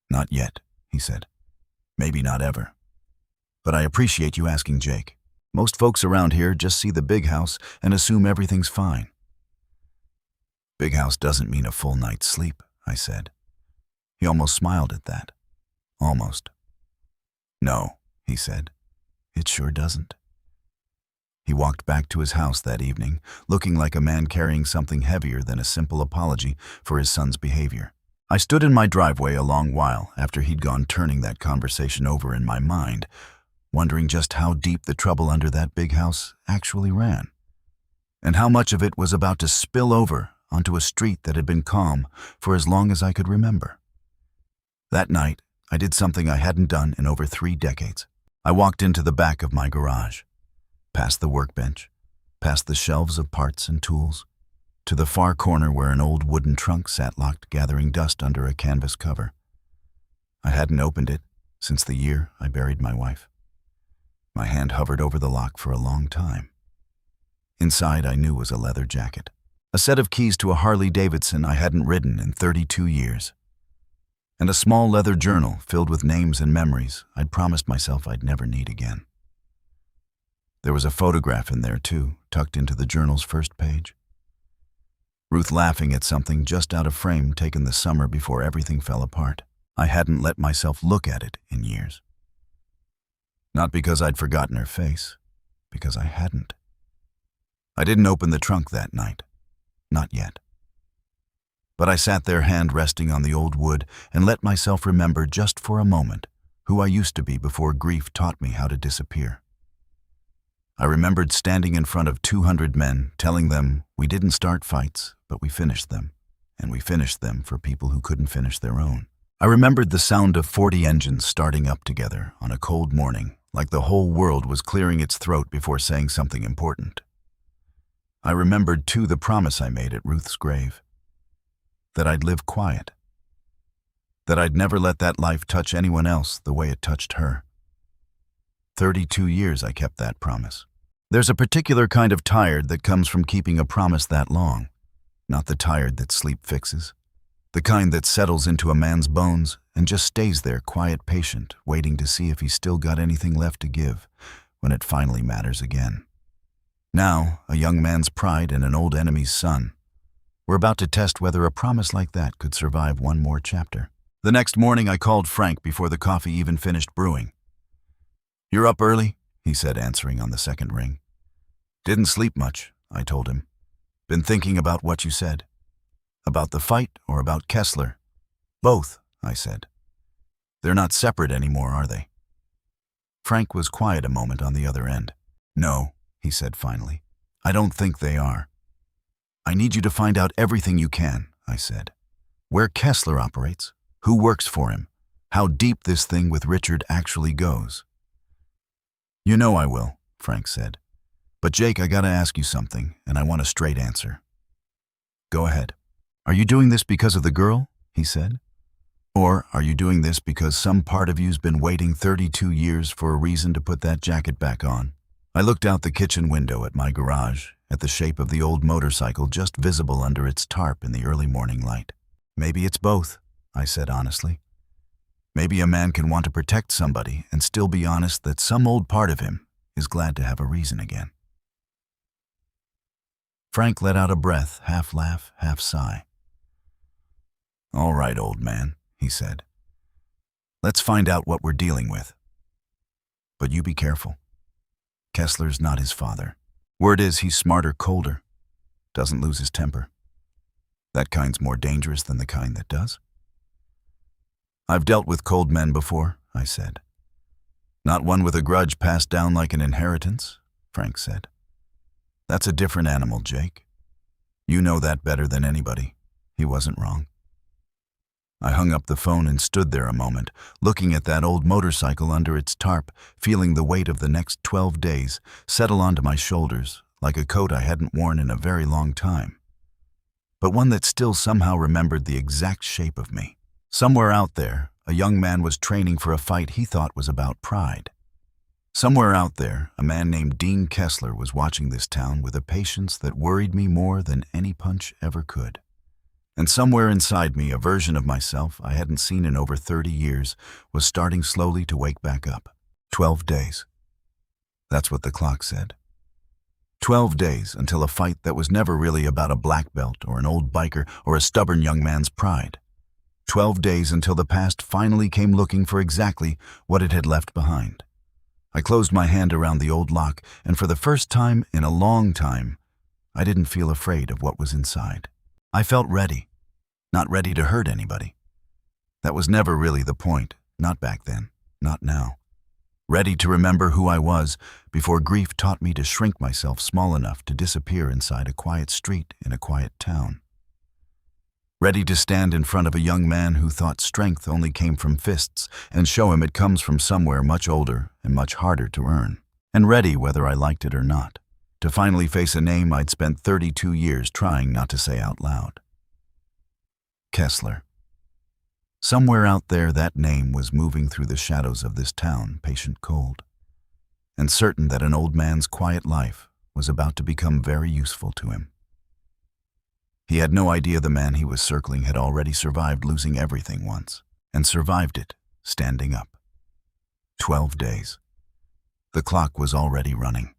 Not yet, he said. Maybe not ever. But I appreciate you asking, Jake. Most folks around here just see the big house and assume everything's fine. Big house doesn't mean a full night's sleep, I said. He almost smiled at that. Almost. No, he said. It sure doesn't. He walked back to his house that evening, looking like a man carrying something heavier than a simple apology for his son's behavior. I stood in my driveway a long while after he'd gone, turning that conversation over in my mind, wondering just how deep the trouble under that big house actually ran, and how much of it was about to spill over onto a street that had been calm for as long as I could remember. That night, I did something I hadn't done in over 3 decades. I walked into the back of my garage, past the workbench, past the shelves of parts and tools, to the far corner where an old wooden trunk sat locked, gathering dust under a canvas cover. I hadn't opened it since the year I buried my wife. My hand hovered over the lock for a long time. Inside, I knew, was a leather jacket, a set of keys to a Harley-Davidson I hadn't ridden in 32 years, and a small leather journal filled with names and memories I'd promised myself I'd never need again. There was a photograph in there, too, tucked into the journal's first page. Ruth laughing at something just out of frame, taken the summer before everything fell apart. I hadn't let myself look at it in years. Not because I'd forgotten her face, because I hadn't. I didn't open the trunk that night. Not yet. But I sat there, hand resting on the old wood, and let myself remember just for a moment who I used to be before grief taught me how to disappear. I remembered standing in front of 200 men, telling them we didn't start fights, but we finished them, and we finished them for people who couldn't finish their own. I remembered the sound of 40 engines starting up together on a cold morning, like the whole world was clearing its throat before saying something important. I remembered, too, the promise I made at Ruth's grave, that I'd live quiet, that I'd never let that life touch anyone else the way it touched her. 32 years I kept that promise. There's a particular kind of tired that comes from keeping a promise that long, not the tired that sleep fixes, the kind that settles into a man's bones and just stays there, quiet, patient, waiting to see if he's still got anything left to give when it finally matters again. Now, a young man's pride and an old enemy's son. We're about to test whether a promise like that could survive one more chapter. The next morning, I called Frank before the coffee even finished brewing. "You're up early?" he said, answering on the second ring. "Didn't sleep much," I told him. "Been thinking about what you said." "About the fight or about Kessler?" "Both," I said. "They're not separate anymore, are they?" Frank was quiet a moment on the other end. "No," he said finally. "I don't think they are." "I need you to find out everything you can," I said. "Where Kessler operates, who works for him, how deep this thing with Richard actually goes." "You know I will," Frank said. "But Jake, I gotta ask you something, and I want a straight answer." "Go ahead." "Are you doing this because of the girl?" he said. "Or are you doing this because some part of you's been waiting 32 years for a reason to put that jacket back on?" I looked out the kitchen window at my garage, at the shape of the old motorcycle just visible under its tarp in the early morning light. "Maybe it's both," I said honestly. "Maybe a man can want to protect somebody and still be honest that some old part of him is glad to have a reason again." Frank let out a breath, half laugh, half sigh. "All right, old man," he said. "Let's find out what we're dealing with. But you be careful. Kessler's not his father. Word is he's smarter, colder, doesn't lose his temper. That kind's more dangerous than the kind that does." "I've dealt with cold men before," I said. "Not one with a grudge passed down like an inheritance," Frank said. "That's a different animal, Jake. You know that better than anybody." He wasn't wrong. I hung up the phone and stood there a moment, looking at that old motorcycle under its tarp, feeling the weight of the next 12 days settle onto my shoulders like a coat I hadn't worn in a very long time, but one that still somehow remembered the exact shape of me. Somewhere out there, a young man was training for a fight he thought was about pride. Somewhere out there, a man named Dean Kessler was watching this town with a patience that worried me more than any punch ever could. And somewhere inside me, a version of myself I hadn't seen in over 30 years was starting slowly to wake back up. 12 days. That's what the clock said. 12 days until a fight that was never really about a black belt or an old biker or a stubborn young man's pride. 12 days until the past finally came looking for exactly what it had left behind. I closed my hand around the old lock, and for the first time in a long time, I didn't feel afraid of what was inside. I felt ready, not ready to hurt anybody. That was never really the point, not back then, not now. Ready to remember who I was before grief taught me to shrink myself small enough to disappear inside a quiet street in a quiet town. Ready to stand in front of a young man who thought strength only came from fists and show him it comes from somewhere much older and much harder to earn. And ready, whether I liked it or not, to finally face a name I'd spent 32 years trying not to say out loud. Kessler. Somewhere out there, that name was moving through the shadows of this town, patient cold, and certain that an old man's quiet life was about to become very useful to him. He had no idea the man he was circling had already survived losing everything once, and survived it, standing up. 12 days. The clock was already running.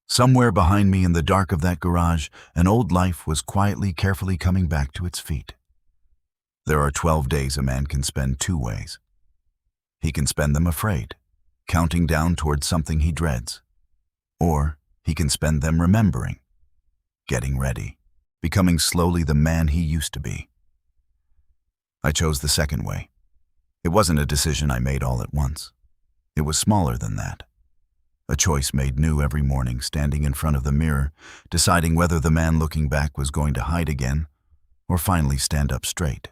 Somewhere behind me in the dark of that garage, an old life was quietly, carefully coming back to its feet. There are 12 days a man can spend two ways. He can spend them afraid, counting down towards something he dreads. Or he can spend them remembering, getting ready, becoming slowly the man he used to be. I chose the second way. It wasn't a decision I made all at once. It was smaller than that. A choice made new every morning, standing in front of the mirror, deciding whether the man looking back was going to hide again or finally stand up straight.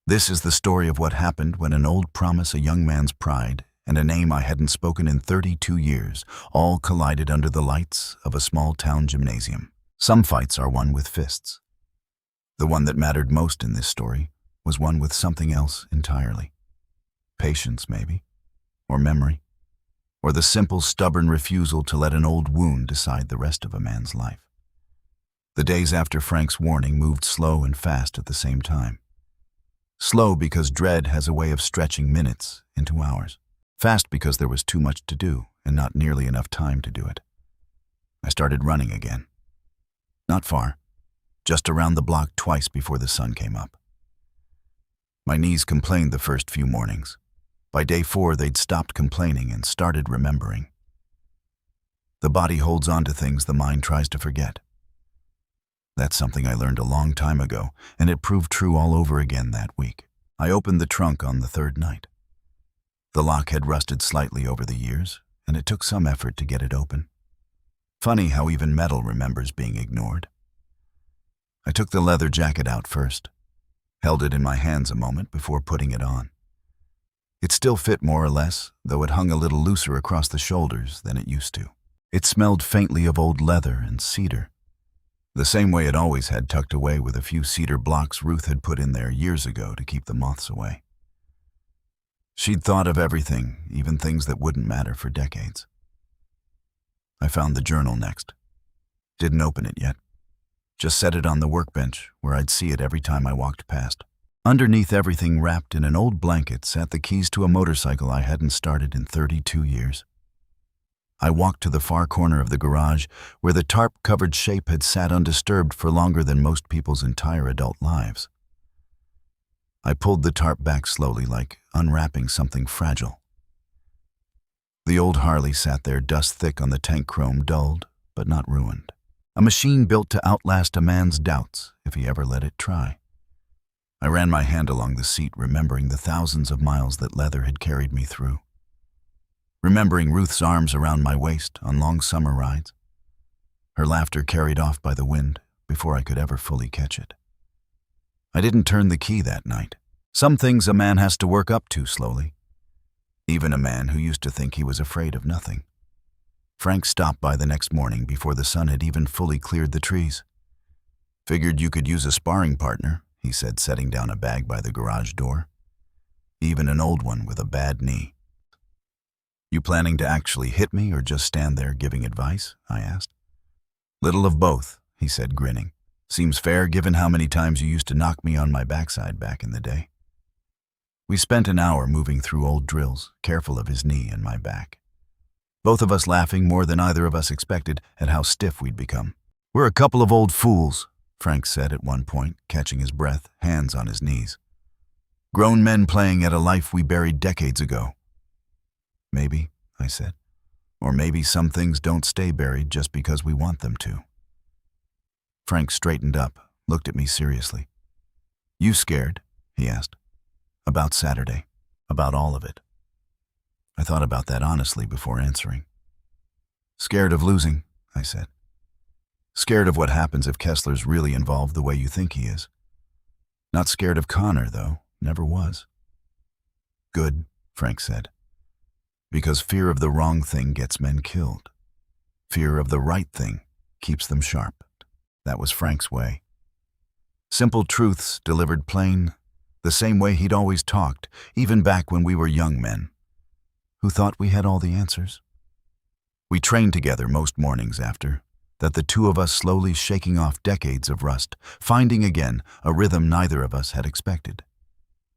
This is the story of what happened when an old promise, a young man's pride, and a name I hadn't spoken in 32 years all collided under the lights of a small town gymnasium. Some fights are won with fists. The one that mattered most in this story was one with something else entirely. Patience, maybe, or memory, or the simple, stubborn refusal to let an old wound decide the rest of a man's life. The days after Frank's warning moved slow and fast at the same time. Slow because dread has a way of stretching minutes into hours. Fast because there was too much to do and not nearly enough time to do it. I started running again. Not far, just around the block twice before the sun came up. My knees complained the first few mornings. By day 4, they'd stopped complaining and started remembering. The body holds on to things the mind tries to forget. That's something I learned a long time ago, and it proved true all over again that week. I opened the trunk on the third night. The lock had rusted slightly over the years, and it took some effort to get it open. Funny how even metal remembers being ignored. I took the leather jacket out first, held it in my hands a moment before putting it on. It still fit more or less, though it hung a little looser across the shoulders than it used to. It smelled faintly of old leather and cedar, the same way it always had, tucked away with a few cedar blocks Ruth had put in there years ago to keep the moths away. She'd thought of everything, even things that wouldn't matter, for decades. I found the journal next. Didn't open it yet. Just set it on the workbench where I'd see it every time I walked past. Underneath everything, wrapped in an old blanket, sat the keys to a motorcycle I hadn't started in 32 years. I walked to the far corner of the garage where the tarp-covered shape had sat undisturbed for longer than most people's entire adult lives. I pulled the tarp back slowly, like unwrapping something fragile. The old Harley sat there, dust thick on the tank chrome, dulled but not ruined. A machine built to outlast a man's doubts if he ever let it try. I ran my hand along the seat, remembering the thousands of miles that leather had carried me through. Remembering Ruth's arms around my waist on long summer rides. Her laughter carried off by the wind before I could ever fully catch it. I didn't turn the key that night. Some things a man has to work up to slowly. Even a man who used to think he was afraid of nothing. Frank stopped by the next morning before the sun had even fully cleared the trees. "Figured you could use a sparring partner," he said, setting down a bag by the garage door. "Even an old one with a bad knee." "You planning to actually hit me or just stand there giving advice?" I asked. "Little of both," he said, grinning. "Seems fair given how many times you used to knock me on my backside back in the day." We spent an hour moving through old drills, careful of his knee and my back. Both of us laughing more than either of us expected at how stiff we'd become. "We're a couple of old fools," Frank said at one point, catching his breath, hands on his knees. "Grown men playing at a life we buried decades ago." "Maybe," I said. "Or maybe some things don't stay buried just because we want them to." Frank straightened up, looked at me seriously. "You scared?" he asked. "About Saturday. About all of it." I thought about that honestly before answering. "Scared of losing," I said. "Scared of what happens if Kessler's really involved the way you think he is. Not scared of Connor, though. Never was." "Good," Frank said. "Because fear of the wrong thing gets men killed. Fear of the right thing keeps them sharp." That was Frank's way. Simple truths delivered plain, the same way he'd always talked, even back when we were young men, who thought we had all the answers. We trained together most mornings after, that the two of us slowly shaking off decades of rust, finding again a rhythm neither of us had expected.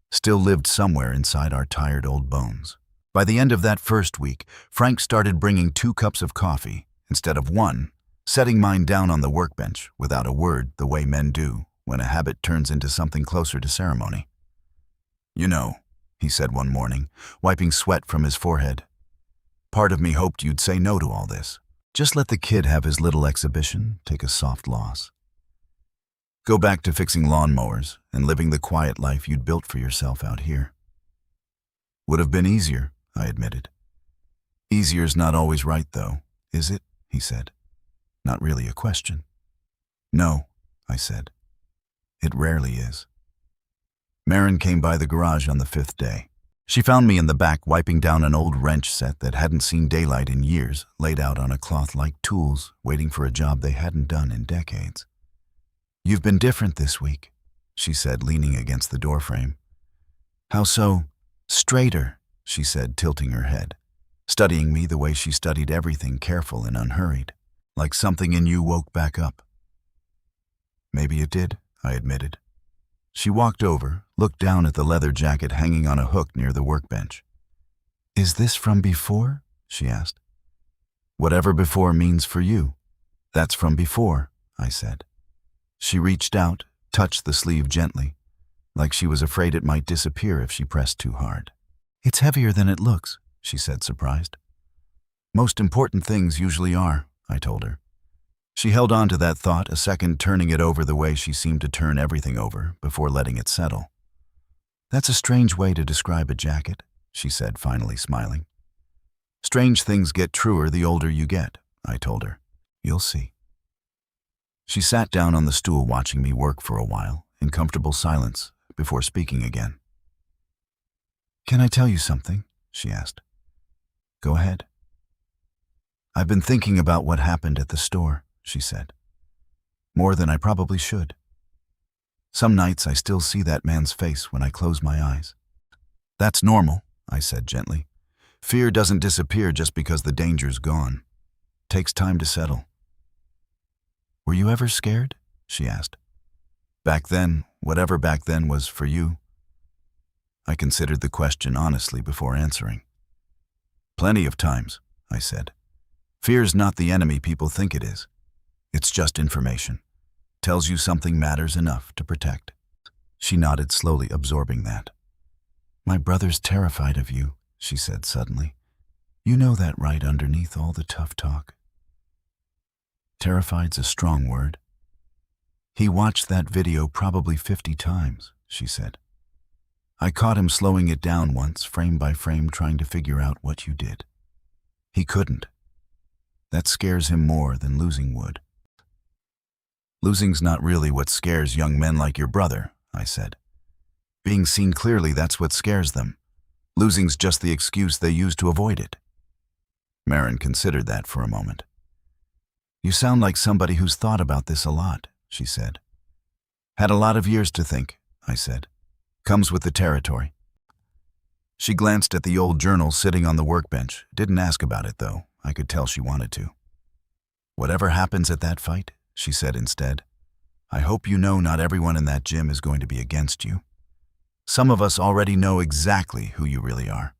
Still lived somewhere inside our tired old bones. By the end of that first week, Frank started bringing 2 cups of coffee instead of 1, setting mine down on the workbench without a word, the way men do when a habit turns into something closer to ceremony. "You know," he said one morning, wiping sweat from his forehead, "part of me hoped you'd say no to all this. Just let the kid have his little exhibition, take a soft loss. Go back to fixing lawnmowers and living the quiet life you'd built for yourself out here." "Would have been easier," I admitted. "Easier's not always right, though, is it?" he said. Not really a question. "No," I said. "It rarely is." Marin came by the garage on the 5th day. She found me in the back wiping down an old wrench set that hadn't seen daylight in years, laid out on a cloth like tools, waiting for a job they hadn't done in decades. "You've been different this week," she said, leaning against the doorframe. "How so?" "Straighter," she said, tilting her head, studying me the way she studied everything, careful and unhurried, like something in you woke back up. "Maybe it did," I admitted. She walked over, looked down at the leather jacket hanging on a hook near the workbench. "Is this from before?" she asked. "Whatever before means for you. That's from before," I said. She reached out, touched the sleeve gently, like she was afraid it might disappear if she pressed too hard. "It's heavier than it looks," she said, surprised. "Most important things usually are," I told her. She held on to that thought a second, turning it over the way she seemed to turn everything over before letting it settle. "That's a strange way to describe a jacket," she said, finally smiling. "Strange things get truer the older you get," I told her. "You'll see." She sat down on the stool watching me work for a while, in comfortable silence, before speaking again. "Can I tell you something?" she asked. "Go ahead." "I've been thinking about what happened at the store," she said. "More than I probably should. Some nights I still see that man's face when I close my eyes." "That's normal," I said gently. "Fear doesn't disappear just because the danger's gone. Takes time to settle." "Were you ever scared?" she asked. "Back then, whatever back then was for you." I considered the question honestly before answering. "Plenty of times," I said. "Fear's not the enemy people think it is. It's just information. Tells you something matters enough to protect." She nodded slowly, absorbing that. "My brother's terrified of you," she said suddenly. "You know that right underneath all the tough talk." "Terrified's a strong word." "He watched that video probably 50 times, she said. "I caught him slowing it down once, frame by frame, trying to figure out what you did. He couldn't. That scares him more than losing would." "Losing's not really what scares young men like your brother," I said. Being seen clearly, that's what scares them. Losing's just the excuse they use to avoid it. Marin considered that for a moment. You sound like somebody who's thought about this a lot, she said. Had a lot of years to think, I said. Comes with the territory. She glanced at the old journal sitting on the workbench. Didn't ask about it, though. I could tell she wanted to. Whatever happens at that fight, she said instead, I hope you know not everyone in that gym is going to be against you. Some of us already know exactly who you really are.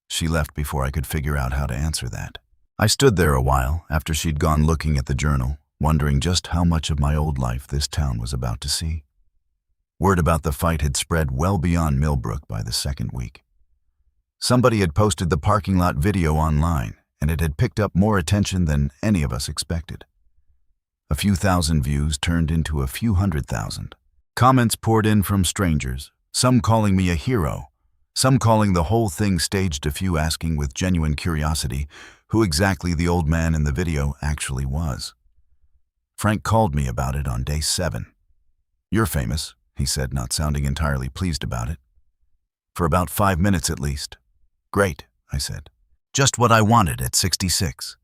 She left before I could figure out how to answer that. I stood there a while after she'd gone, looking at the journal, wondering just how much of my old life this town was about to see. Word about the fight had spread well beyond Millbrook by the second week. Somebody had posted the parking lot video online, and it had picked up more attention than any of us expected. A few thousand views turned into a few 100,000. Comments poured in from strangers, some calling me a hero, some calling the whole thing staged, a few asking with genuine curiosity who exactly the old man in the video actually was. Frank called me about it on day 7. You're famous, he said, not sounding entirely pleased about it. For about 5 minutes at least. Great, I said. Just what I wanted at 66.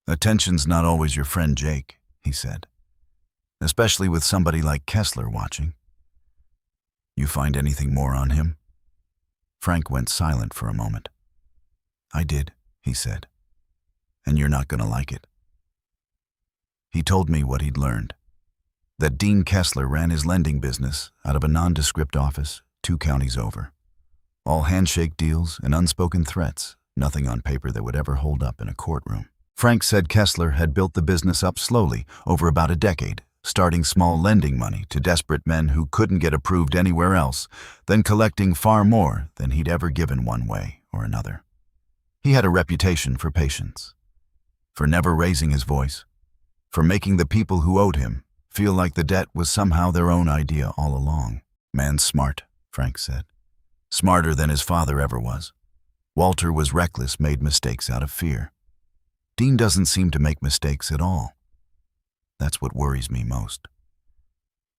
Attention's not always your friend, Jake, he said. Especially with somebody like Kessler watching. You find anything more on him? Frank went silent for a moment. I did, he said. And you're not going to like it. He told me what he'd learned. That Dean Kessler ran his lending business out of a nondescript office 2 counties over. All handshake deals and unspoken threats, nothing on paper that would ever hold up in a courtroom. Frank said Kessler had built the business up slowly over about a decade, starting small lending money to desperate men who couldn't get approved anywhere else, then collecting far more than he'd ever given one way or another. He had a reputation for patience, for never raising his voice, for making the people who owed him feel like the debt was somehow their own idea all along. Man's smart, Frank said. Smarter than his father ever was. Walter was reckless, made mistakes out of fear. Dean doesn't seem to make mistakes at all. That's what worries me most.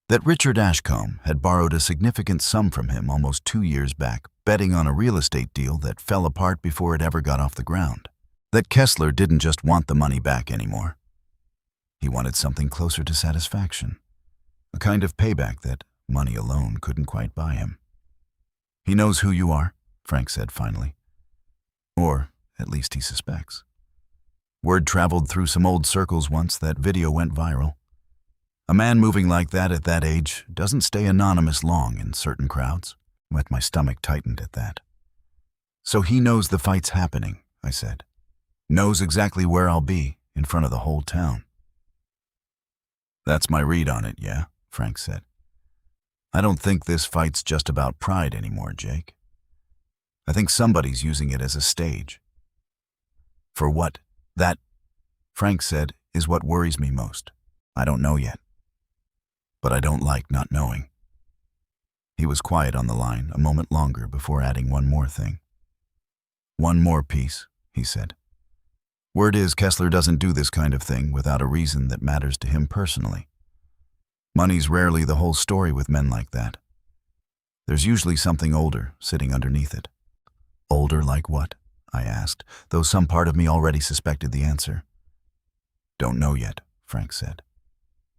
That Richard Ashcombe had borrowed a significant sum from him almost 2 years back, betting on a real estate deal that fell apart before it ever got off the ground. That Kessler didn't just want the money back anymore. He wanted something closer to satisfaction, a kind of payback that money alone couldn't quite buy him. He knows who you are, Frank said finally. Or at least he suspects. Word traveled through some old circles once that video went viral. A man moving like that at that age doesn't stay anonymous long in certain crowds. My stomach tightened at that. So he knows the fight's happening, I said. Knows exactly where I'll be in front of the whole town. That's my read on it, yeah, Frank said. I don't think this fight's just about pride anymore, Jake. I think somebody's using it as a stage. For what? That, Frank said, is what worries me most. I don't know yet. But I don't like not knowing. He was quiet on the line a moment longer before adding one more thing. One more piece, he said. Word is Kessler doesn't do this kind of thing without a reason that matters to him personally. Money's rarely the whole story with men like that. There's usually something older sitting underneath it. Older like what? I asked, though some part of me already suspected the answer. Don't know yet, Frank said.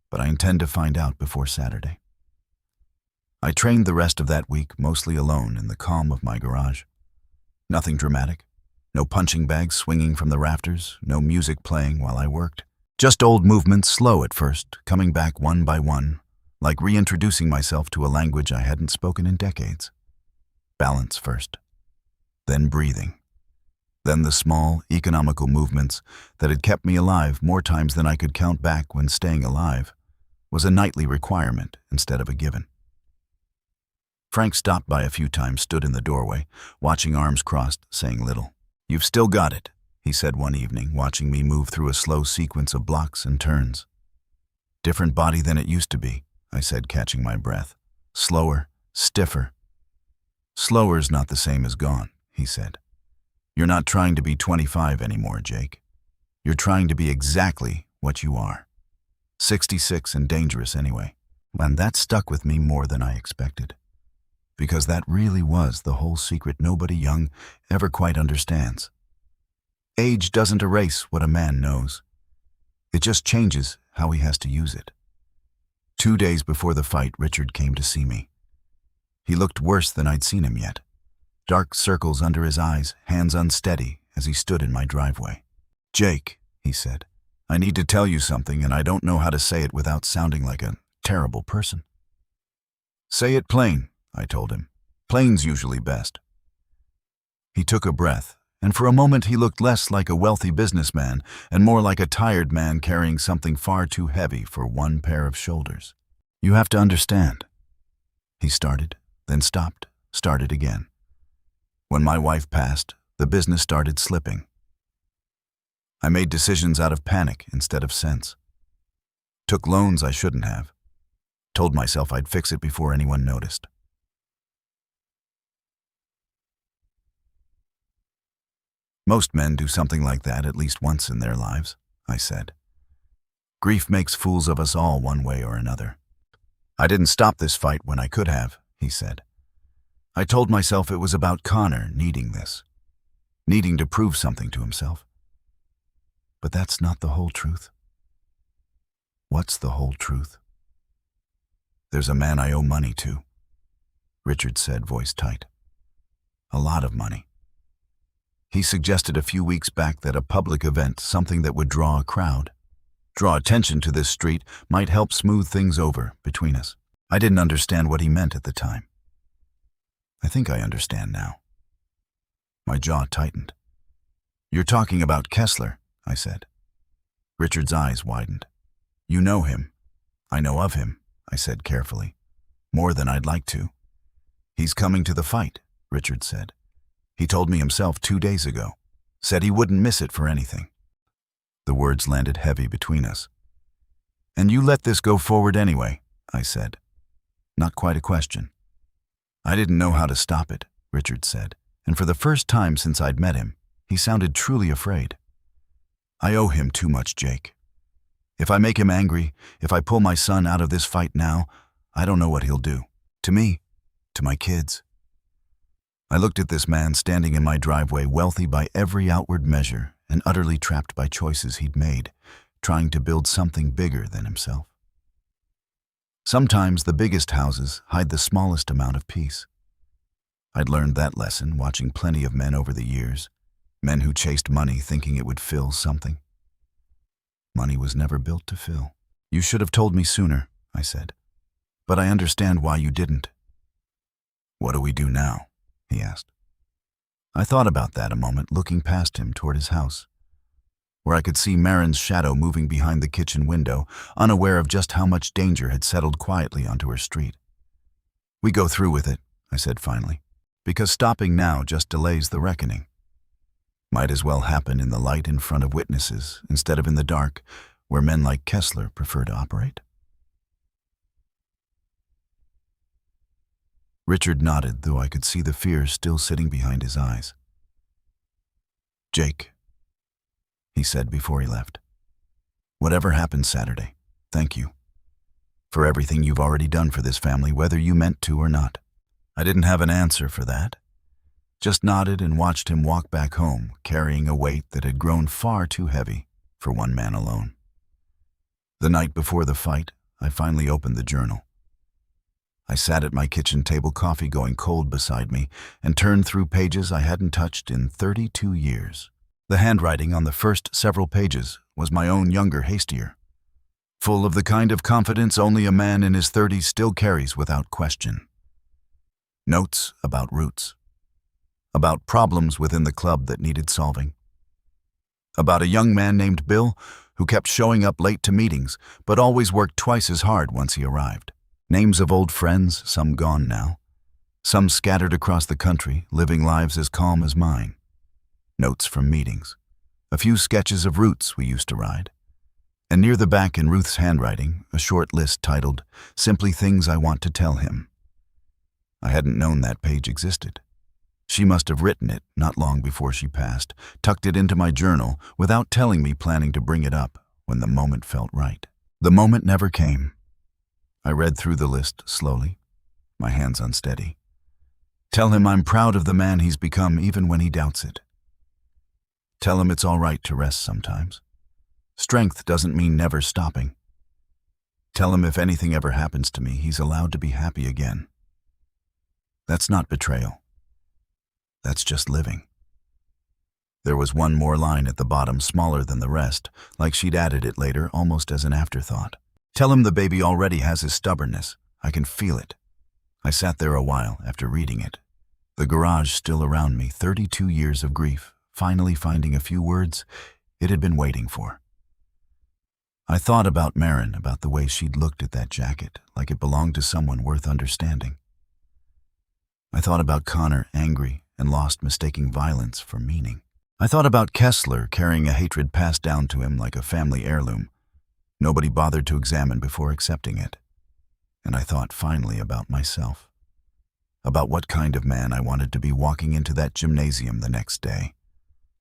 But I intend to find out before Saturday. I trained the rest of that week mostly alone in the calm of my garage. Nothing dramatic. No punching bags swinging from the rafters, no music playing while I worked. Just old movements, slow at first, coming back one by one, like reintroducing myself to a language I hadn't spoken in decades. Balance first. Then breathing. Then the small, economical movements that had kept me alive more times than I could count back when staying alive was a nightly requirement instead of a given. Frank stopped by a few times, stood in the doorway, watching, arms crossed, saying little. You've still got it, he said one evening, watching me move through a slow sequence of blocks and turns. Different body than it used to be, I said, catching my breath. Slower, stiffer. Slower's not the same as gone, he said. You're not trying to be 25 anymore, Jake. You're trying to be exactly what you are. 66 and dangerous anyway. And that stuck with me more than I expected. Because that really was the whole secret nobody young ever quite understands. Age doesn't erase what a man knows. It just changes how he has to use it. 2 days before the fight, Richard came to see me. He looked worse than I'd seen him yet. Dark circles under his eyes, hands unsteady as he stood in my driveway. "Jake," he said, "I need to tell you something, and I don't know how to say it without sounding like a terrible person." "Say it plain," I told him. "Plain's usually best." He took a breath, and for a moment he looked less like a wealthy businessman and more like a tired man carrying something far too heavy for one pair of shoulders. "You have to understand." He started, then stopped, started again. "When my wife passed, the business started slipping. I made decisions out of panic instead of sense. Took loans I shouldn't have. Told myself I'd fix it before anyone noticed. Most men do something like that at least once in their lives," I said. "Grief makes fools of us all one way or another." "I didn't stop this fight when I could have," he said. "I told myself it was about Connor needing this, needing to prove something to himself. But that's not the whole truth." "What's the whole truth?" "There's a man I owe money to," Richard said, voice tight. "A lot of money. He suggested a few weeks back that a public event, something that would draw a crowd, draw attention to this street, might help smooth things over between us. I didn't understand what he meant at the time. I think I understand now." My jaw tightened. "You're talking about Kessler," I said. Richard's eyes widened. "You know him." "I know of him," I said carefully. "More than I'd like to." "He's coming to the fight," Richard said. "He told me himself 2 days ago. Said he wouldn't miss it for anything." The words landed heavy between us. "And you let this go forward anyway," I said. Not quite a question. "I didn't know how to stop it," Richard said, and for the first time since I'd met him, he sounded truly afraid. "I owe him too much, Jake. If I make him angry, if I pull my son out of this fight now, I don't know what he'll do. To me, to my kids." I looked at this man standing in my driveway, wealthy by every outward measure and utterly trapped by choices he'd made, trying to build something bigger than himself. Sometimes the biggest houses hide the smallest amount of peace. I'd learned that lesson watching plenty of men over the years, men who chased money thinking it would fill something. Money was never built to fill. "You should have told me sooner," I said. "But I understand why you didn't." "What do we do now?" he asked. I thought about that a moment, looking past him toward his house, where I could see Marin's shadow moving behind the kitchen window, unaware of just how much danger had settled quietly onto her street. "We go through with it," I said finally, "because stopping now just delays the reckoning. Might as well happen in the light in front of witnesses instead of in the dark, where men like Kessler prefer to operate." Richard nodded, though I could see the fear still sitting behind his eyes. "Jake," he said before he left, "whatever happens Saturday, thank you for everything you've already done for this family, whether you meant to or not." I didn't have an answer for that. Just nodded and watched him walk back home, carrying a weight that had grown far too heavy for one man alone. The night before the fight, I finally opened the journal. I sat at my kitchen table, coffee going cold beside me, and turned through pages I hadn't touched in 32 years. The handwriting on the first several pages was my own younger, hastier, full of the kind of confidence only a man in his 30s still carries without question. Notes about roots, about problems within the club that needed solving, about a young man named Bill who kept showing up late to meetings but always worked twice as hard once he arrived. Names of old friends, some gone now, some scattered across the country, living lives as calm as mine. Notes from meetings, a few sketches of routes we used to ride, and near the back in Ruth's handwriting, a short list titled, "Simply Things I Want to Tell Him." I hadn't known that page existed. She must have written it not long before she passed, tucked it into my journal without telling me, planning to bring it up when the moment felt right. The moment never came. I read through the list slowly, my hands unsteady. Tell him I'm proud of the man he's become even when he doubts it. Tell him it's all right to rest sometimes. Strength doesn't mean never stopping. Tell him if anything ever happens to me, he's allowed to be happy again. That's not betrayal. That's just living. There was one more line at the bottom, smaller than the rest, like she'd added it later, almost as an afterthought. Tell him the baby already has his stubbornness. I can feel it. I sat there a while after reading it. The garage still around me, 32 years of grief, finally finding a few words it had been waiting for. I thought about Marin, about the way she'd looked at that jacket, like it belonged to someone worth understanding. I thought about Connor, angry and lost, mistaking violence for meaning. I thought about Kessler, carrying a hatred passed down to him like a family heirloom. Nobody bothered to examine before accepting it. And I thought finally about myself, about what kind of man I wanted to be walking into that gymnasium the next day.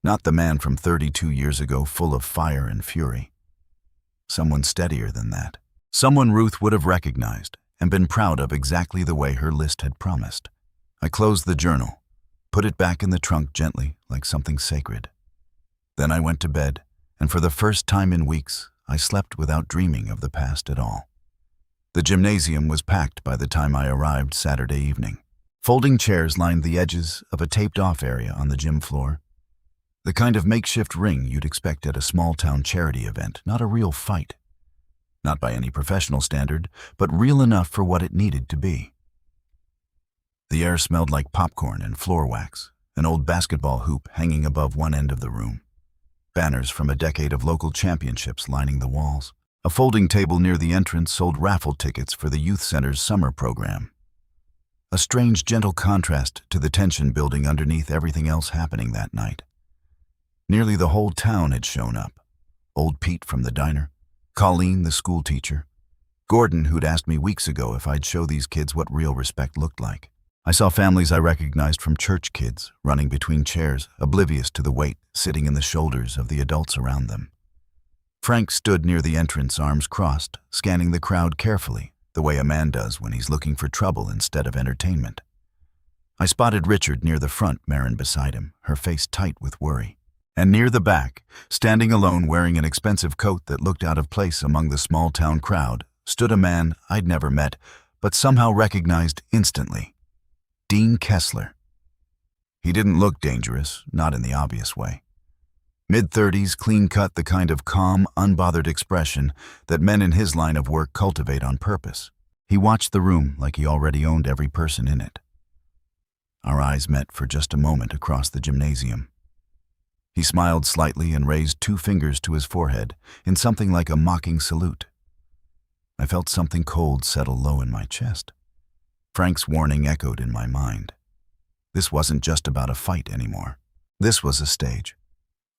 Not the man from 32 years ago, full of fire and fury. Someone steadier than that. Someone Ruth would have recognized and been proud of exactly the way her list had promised. I closed the journal, put it back in the trunk gently, like something sacred. Then I went to bed, and for the first time in weeks, I slept without dreaming of the past at all. The gymnasium was packed by the time I arrived Saturday evening. Folding chairs lined the edges of a taped-off area on the gym floor. The kind of makeshift ring you'd expect at a small-town charity event, not a real fight. Not by any professional standard, but real enough for what it needed to be. The air smelled like popcorn and floor wax, an old basketball hoop hanging above one end of the room. Banners from a decade of local championships lining the walls. A folding table near the entrance sold raffle tickets for the youth center's summer program. A strange, gentle contrast to the tension building underneath everything else happening that night. Nearly the whole town had shown up. Old Pete from the diner, Colleen, the school teacher, Gordon, who'd asked me weeks ago if I'd show these kids what real respect looked like. I saw families I recognized from church kids running between chairs, oblivious to the weight sitting in the shoulders of the adults around them. Frank stood near the entrance, arms crossed, scanning the crowd carefully, the way a man does when he's looking for trouble instead of entertainment. I spotted Richard near the front, Marin beside him, her face tight with worry. And near the back, standing alone wearing an expensive coat that looked out of place among the small-town crowd, stood a man I'd never met, but somehow recognized instantly. Dean Kessler. He didn't look dangerous, not in the obvious way. Mid-30s, clean-cut, the kind of calm, unbothered expression that men in his line of work cultivate on purpose. He watched the room like he already owned every person in it. Our eyes met for just a moment across the gymnasium. He smiled slightly and raised 2 fingers to his forehead in something like a mocking salute. I felt something cold settle low in my chest. Frank's warning echoed in my mind. This wasn't just about a fight anymore. This was a stage.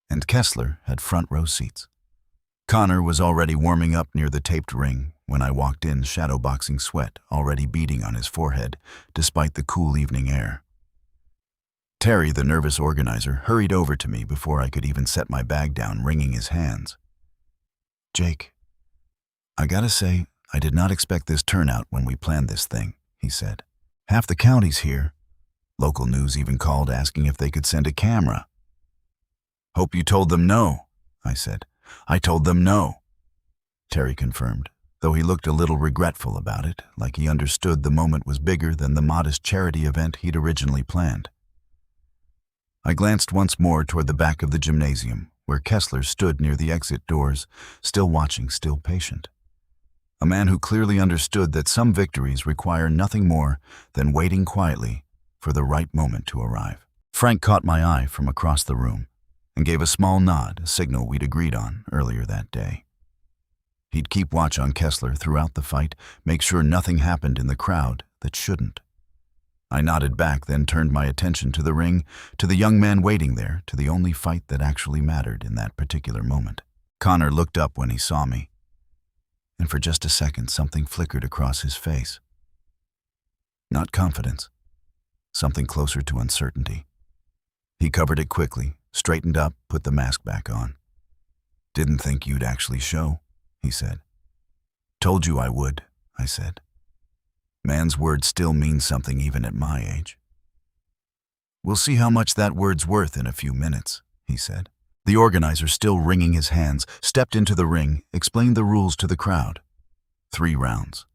And Kessler had front row seats. Connor was already warming up near the taped ring when I walked in, shadowboxing sweat already beading on his forehead despite the cool evening air. Terry, the nervous organizer, hurried over to me before I could even set my bag down, wringing his hands. "Jake, I gotta say, I did not expect this turnout when we planned this thing," he said. "Half the county's here. Local news even called asking if they could send a camera." "Hope you told them no," I said. "I told them no," Terry confirmed, though he looked a little regretful about it, like he understood the moment was bigger than the modest charity event he'd originally planned. I glanced once more toward the back of the gymnasium, where Kessler stood near the exit doors, still watching, still patient. A man who clearly understood that some victories require nothing more than waiting quietly for the right moment to arrive. Frank caught my eye from across the room and gave a small nod, a signal we'd agreed on earlier that day. He'd keep watch on Kessler throughout the fight, make sure nothing happened in the crowd that shouldn't. I nodded back, then turned my attention to the ring, to the young man waiting there, to the only fight that actually mattered in that particular moment. Connor looked up when he saw me, and for just a second something flickered across his face. Not confidence, something closer to uncertainty. He covered it quickly, straightened up, put the mask back on. "Didn't think you'd actually show," he said. "Told you I would," I said. Man's word still means something even at my age. We'll see how much that word's worth in a few minutes, he said. The organizer, still wringing his hands, stepped into the ring, explained the rules to the crowd. 3 rounds.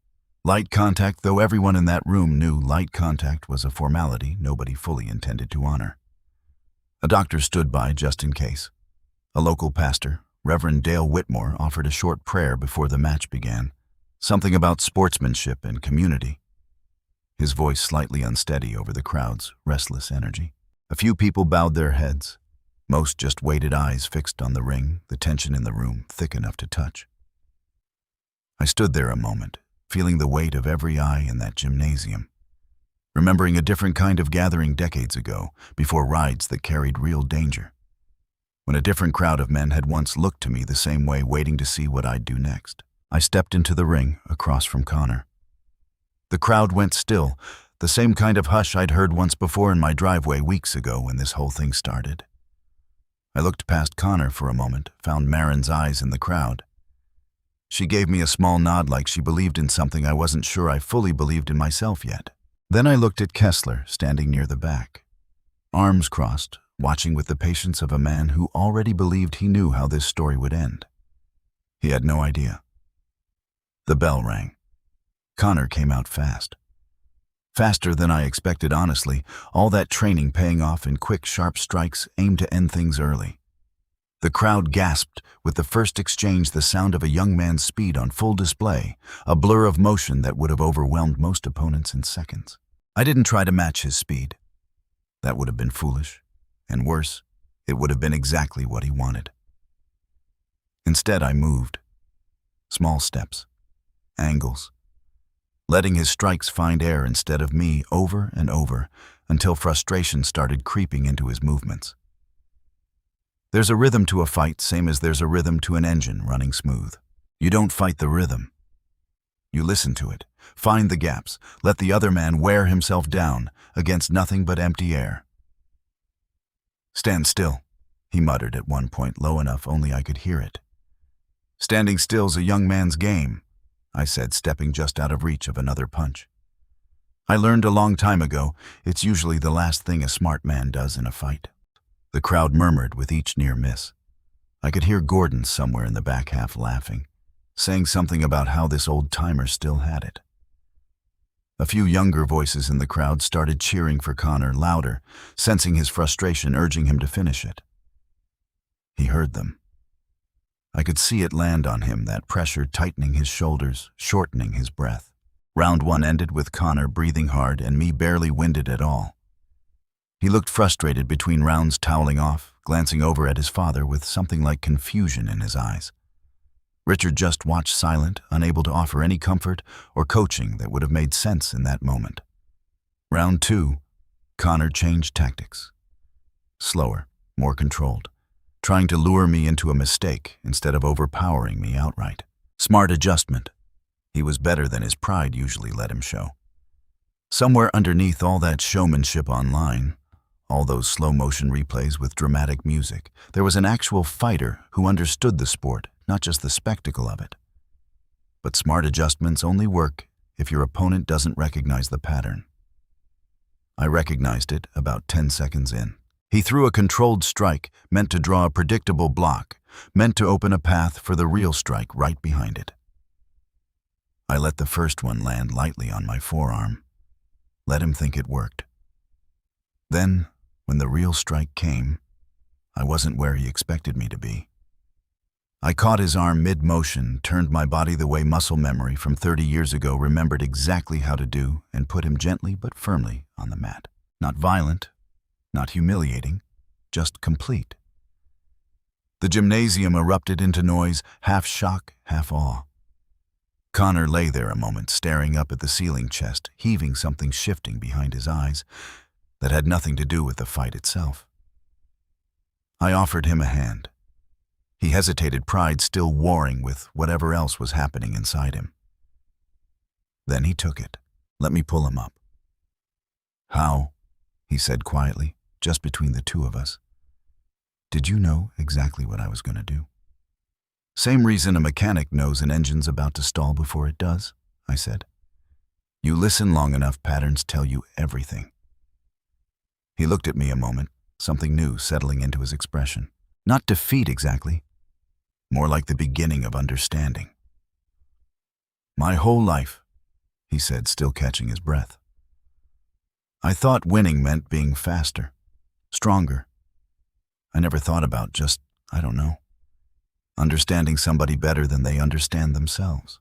Light contact, though everyone in that room knew light contact was a formality nobody fully intended to honor. A doctor stood by just in case. A local pastor, Reverend Dale Whitmore, offered a short prayer before the match began, something about sportsmanship and community. His voice slightly unsteady over the crowd's restless energy. A few people bowed their heads. Most just waited, eyes fixed on the ring, the tension in the room thick enough to touch. I stood there a moment, feeling the weight of every eye in that gymnasium, remembering a different kind of gathering decades ago, before rides that carried real danger, when a different crowd of men had once looked to me the same way, waiting to see what I'd do next. I stepped into the ring across from Connor. The crowd went still, the same kind of hush I'd heard once before in my driveway weeks ago when this whole thing started. I looked past Connor for a moment, found Marin's eyes in the crowd. She gave me a small nod, like she believed in something I wasn't sure I fully believed in myself yet. Then I looked at Kessler, standing near the back, arms crossed, watching with the patience of a man who already believed he knew how this story would end. He had no idea. The bell rang. Connor came out fast. Faster than I expected, honestly, all that training paying off in quick, sharp strikes aimed to end things early. The crowd gasped with the first exchange, the sound of a young man's speed on full display, a blur of motion that would have overwhelmed most opponents in seconds. I didn't try to match his speed. That would have been foolish, and worse, it would have been exactly what he wanted. Instead, I moved. Small steps, angles, letting his strikes find air instead of me over and over until frustration started creeping into his movements. There's a rhythm to a fight, same as there's a rhythm to an engine running smooth. You don't fight the rhythm. You listen to it, find the gaps, let the other man wear himself down against nothing but empty air. "Stand still," he muttered at one point, low enough only I could hear it. "Standing still's a young man's game," I said, stepping just out of reach of another punch. I learned a long time ago, it's usually the last thing a smart man does in a fight. The crowd murmured with each near miss. I could hear Gordon somewhere in the back half laughing, saying something about how this old-timer still had it. A few younger voices in the crowd started cheering for Connor, louder, sensing his frustration, urging him to finish it. He heard them. I could see it land on him, that pressure tightening his shoulders, shortening his breath. Round 1 ended with Connor breathing hard and me barely winded at all. He looked frustrated between rounds, toweling off, glancing over at his father with something like confusion in his eyes. Richard just watched, silent, unable to offer any comfort or coaching that would have made sense in that moment. Round 2, Connor changed tactics. Slower, more controlled, trying to lure me into a mistake instead of overpowering me outright. Smart adjustment. He was better than his pride usually let him show. Somewhere underneath all that showmanship online, all those slow-motion replays with dramatic music, there was an actual fighter who understood the sport, not just the spectacle of it. But smart adjustments only work if your opponent doesn't recognize the pattern. I recognized it about 10 seconds in. He threw a controlled strike, meant to draw a predictable block, meant to open a path for the real strike right behind it. I let the first one land lightly on my forearm. Let him think it worked. Then, when the real strike came, I wasn't where he expected me to be. I caught his arm mid-motion, turned my body the way muscle memory from 30 years ago remembered exactly how to do, and put him gently but firmly on the mat. Not violent, not humiliating, just complete. The gymnasium erupted into noise, half shock, half awe. Connor lay there a moment, staring up at the ceiling chest, heaving something shifting behind his eyes that had nothing to do with the fight itself. I offered him a hand. He hesitated, pride still warring with whatever else was happening inside him. Then he took it. Let me pull him up. "How?" he said quietly, just between the two of us. "Did you know exactly what I was going to do?" "Same reason a mechanic knows an engine's about to stall before it does," I said. You listen long enough, patterns tell you everything. He looked at me a moment, something new settling into his expression. Not defeat exactly, more like the beginning of understanding. My whole life, he said, still catching his breath, I thought winning meant being faster, stronger. I never thought about just, I don't know, understanding somebody better than they understand themselves.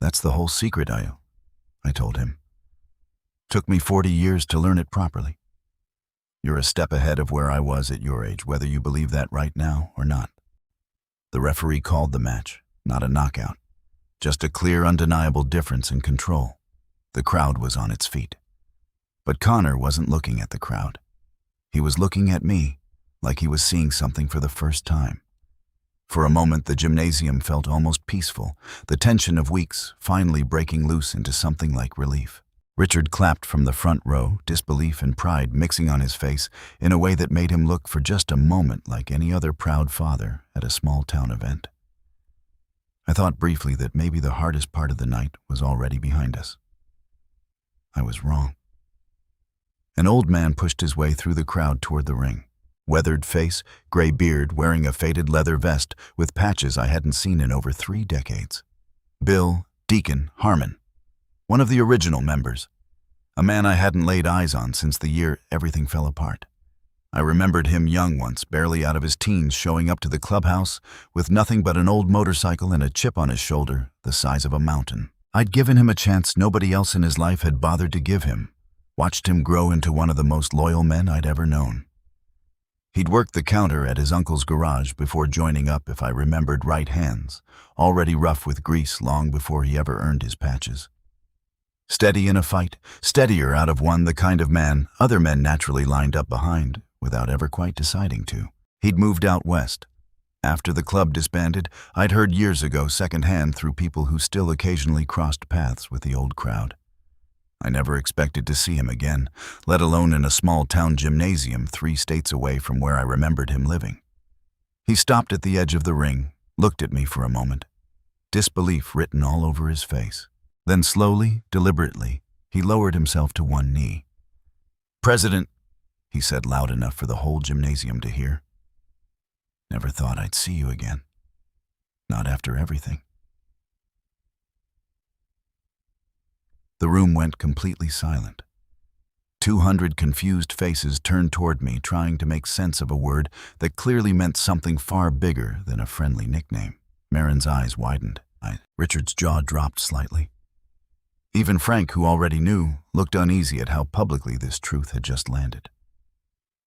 That's the whole secret, I told him. Took me 40 years to learn it properly. You're a step ahead of where I was at your age, whether you believe that right now or not. The referee called the match, not a knockout, just a clear, undeniable difference in control. The crowd was on its feet. But Connor wasn't looking at the crowd. He was looking at me, like he was seeing something for the first time. For a moment, the gymnasium felt almost peaceful, the tension of weeks finally breaking loose into something like relief. Richard clapped from the front row, disbelief and pride mixing on his face in a way that made him look for just a moment like any other proud father at a small-town event. I thought briefly that maybe the hardest part of the night was already behind us. I was wrong. An old man pushed his way through the crowd toward the ring. Weathered face, gray beard, wearing a faded leather vest with patches I hadn't seen in over 3 decades. Bill Deacon Harmon, one of the original members. A man I hadn't laid eyes on since the year everything fell apart. I remembered him young once, barely out of his teens, showing up to the clubhouse with nothing but an old motorcycle and a chip on his shoulder the size of a mountain. I'd given him a chance nobody else in his life had bothered to give him. Watched him grow into one of the most loyal men I'd ever known. He'd worked the counter at his uncle's garage before joining up, if I remembered right, hands, already rough with grease long before he ever earned his patches. Steady in a fight, steadier out of one, the kind of man other men naturally lined up behind without ever quite deciding to. He'd moved out west. After the club disbanded, I'd heard years ago secondhand through people who still occasionally crossed paths with the old crowd. I never expected to see him again, let alone in a small-town gymnasium 3 states away from where I remembered him living. He stopped at the edge of the ring, looked at me for a moment, disbelief written all over his face. Then slowly, deliberately, he lowered himself to one knee. "President," he said loud enough for the whole gymnasium to hear. "Never thought I'd see you again. Not after everything." The room went completely silent. 200 confused faces turned toward me, trying to make sense of a word that clearly meant something far bigger than a friendly nickname. Marin's eyes widened. Richard's jaw dropped slightly. Even Frank, who already knew, looked uneasy at how publicly this truth had just landed.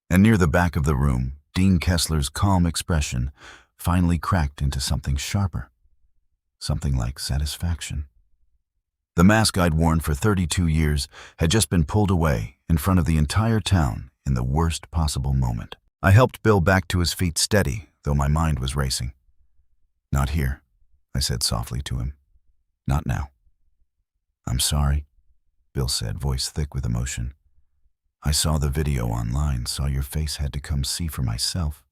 And near the back of the room, Dean Kessler's calm expression finally cracked into something sharper, something like satisfaction. The mask I'd worn for 32 years had just been pulled away in front of the entire town in the worst possible moment. I helped Bill back to his feet, steady, though my mind was racing. "Not here," I said softly to him. "Not now." "I'm sorry," Bill said, voice thick with emotion. "I saw the video online, saw your face, had to come see for myself.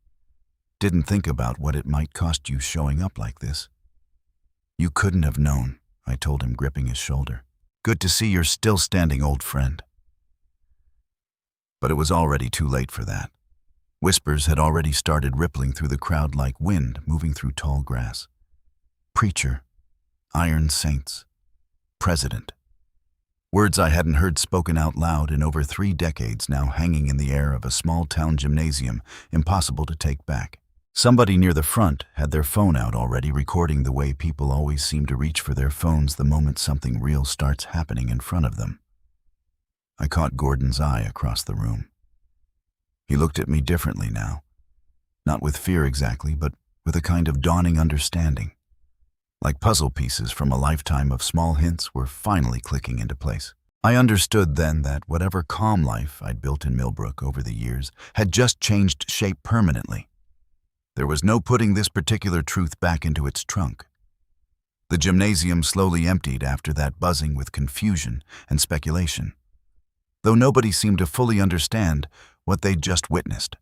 Didn't think about what it might cost you showing up like this." "You couldn't have known," I told him, gripping his shoulder. "Good to see you're still standing, old friend." But it was already too late for that. Whispers had already started rippling through the crowd like wind moving through tall grass. Preacher, iron saints, president. Words I hadn't heard spoken out loud in over 3 decades, now hanging in the air of a small-town gymnasium, impossible to take back. Somebody near the front had their phone out already, recording the way people always seem to reach for their phones the moment something real starts happening in front of them. I caught Gordon's eye across the room. He looked at me differently now. Not with fear exactly, but with a kind of dawning understanding. Like puzzle pieces from a lifetime of small hints were finally clicking into place. I understood then that whatever calm life I'd built in Millbrook over the years had just changed shape permanently. There was no putting this particular truth back into its trunk. The gymnasium slowly emptied after that, buzzing with confusion and speculation, though nobody seemed to fully understand what they'd just witnessed.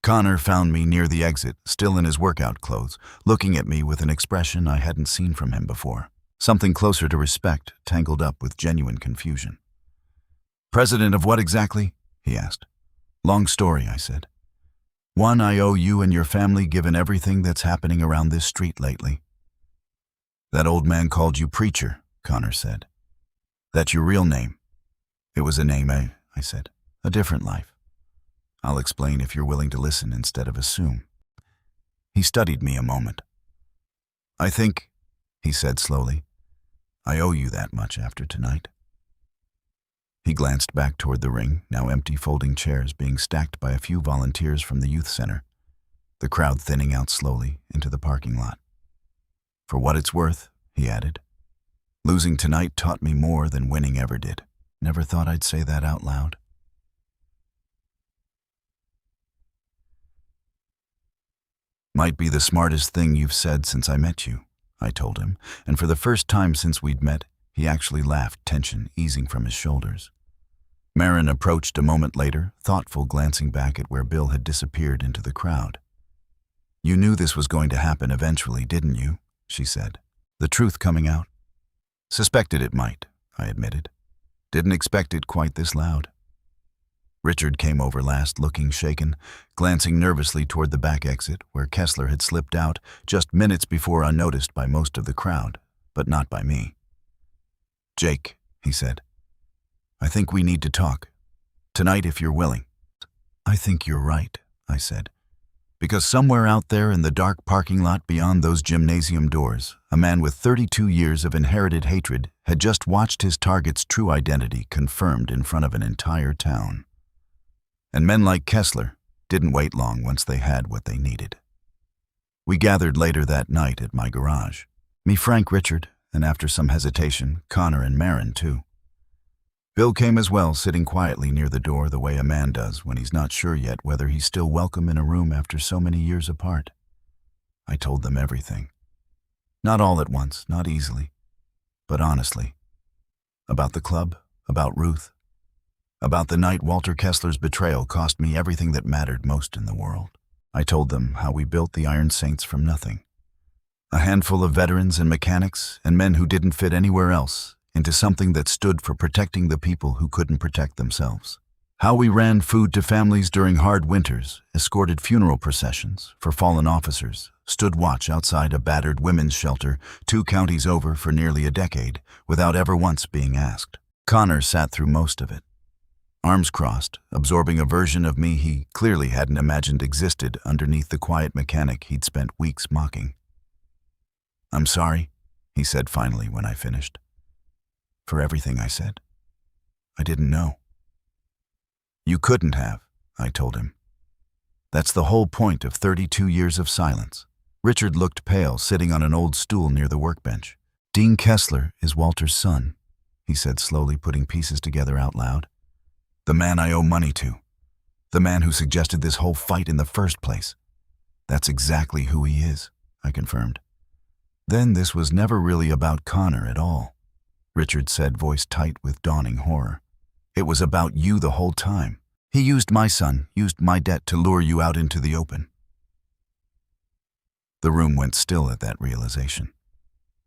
Connor found me near the exit, still in his workout clothes, looking at me with an expression I hadn't seen from him before. something closer to respect tangled up with genuine confusion. "President of what exactly?" he asked. "Long story," I said. "One I owe you and your family given everything that's happening around this street lately." "That old man called you preacher," Connor said. "That's your real name?" "It was a name, I said. "A different life. I'll explain if you're willing to listen instead of assume." He studied me a moment. "I think," he said slowly, "I owe you that much after tonight." He glanced back toward the ring, now empty folding chairs being stacked by a few volunteers from the youth center, the crowd thinning out slowly into the parking lot. "For what it's worth," he added, "losing tonight taught me more than winning ever did." Never thought I'd say that out loud. "Might be the smartest thing you've said since I met you," I told him, and for the first time since we'd met, he actually laughed, tension easing from his shoulders. Marin approached a moment later, thoughtful, glancing back at where Bill had disappeared into the crowd. "You knew this was going to happen eventually, didn't you?" she said, the truth coming out. "Suspected it might," I admitted. "Didn't expect it quite this loud." Richard came over last, looking shaken, glancing nervously toward the back exit where Kessler had slipped out just minutes before, unnoticed by most of the crowd, but not by me. "Jake," he said, "I think we need to talk. Tonight, if you're willing." "I think you're right," I said. Because somewhere out there in the dark parking lot beyond those gymnasium doors, a man with 32 years of inherited hatred had just watched his target's true identity confirmed in front of an entire town. And men like Kessler didn't wait long once they had what they needed. We gathered later that night at my garage. Me, Frank, Richard, and after some hesitation, Connor and Marin too. Bill came as well, sitting quietly near the door the way a man does when he's not sure yet whether he's still welcome in a room after so many years apart. I told them everything. Not all at once, not easily, but honestly. About the club, about Ruth, about the night Walter Kessler's betrayal cost me everything that mattered most in the world. I told them how we built the Iron Saints from nothing. A handful of veterans and mechanics and men who didn't fit anywhere else, into something that stood for protecting the people who couldn't protect themselves. How we ran food to families during hard winters, escorted funeral processions for fallen officers, stood watch outside a battered women's shelter 2 counties over for nearly a decade without ever once being asked. Connor sat through most of it, arms crossed, absorbing a version of me he clearly hadn't imagined existed underneath the quiet mechanic he'd spent weeks mocking. "I'm sorry," he said finally when I finished. "For everything I said. I didn't know." "You couldn't have," I told him. "That's the whole point of 32 years of silence." Richard looked pale, sitting on an old stool near the workbench. "Dean Kessler is Walter's son," he said slowly, putting pieces together out loud. "The man I owe money to. The man who suggested this whole fight in the first place. That's exactly who he is," I confirmed. "Then this was never really about Connor at all," Richard said, voice tight with dawning horror. "It was about you the whole time. He used my son, used my debt to lure you out into the open." The room went still at that realization.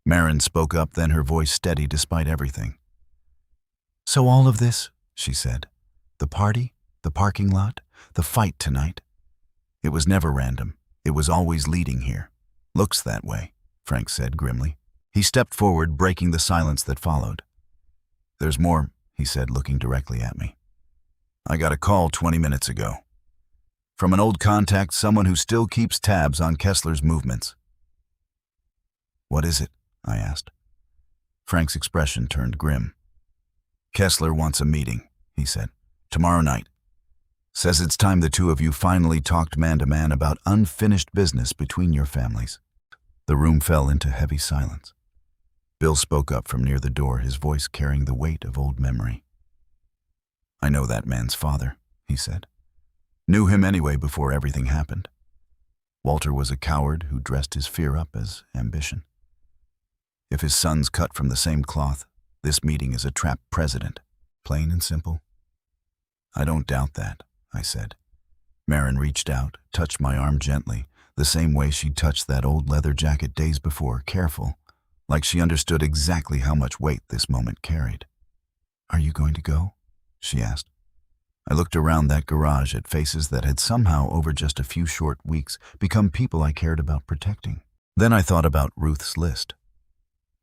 Marin spoke up, then her voice steady despite everything. "So all of this," she said, "the party, the parking lot, the fight tonight, it was never random. It was always leading here." "Looks that way," Frank said grimly. He stepped forward, breaking the silence that followed. "There's more," he said, looking directly at me. "I got a call 20 minutes ago. From an old contact, someone who still keeps tabs on Kessler's movements." "What is it?" I asked. Frank's expression turned grim. "Kessler wants a meeting," he said. "Tomorrow night. Says it's time the two of you finally talked man to man about unfinished business between your families." The room fell into heavy silence. Bill spoke up from near the door, his voice carrying the weight of old memory. "I know that man's father," he said. "Knew him anyway before everything happened. Walter was a coward who dressed his fear up as ambition. If his son's cut from the same cloth, this meeting is a trapped president, plain and simple." "I don't doubt that," I said. Marin reached out, touched my arm gently, the same way she'd touched that old leather jacket days before, careful, like she understood exactly how much weight this moment carried. "Are you going to go?" she asked. I looked around that garage at faces that had somehow, over just a few short weeks, become people I cared about protecting. Then I thought about Ruth's list,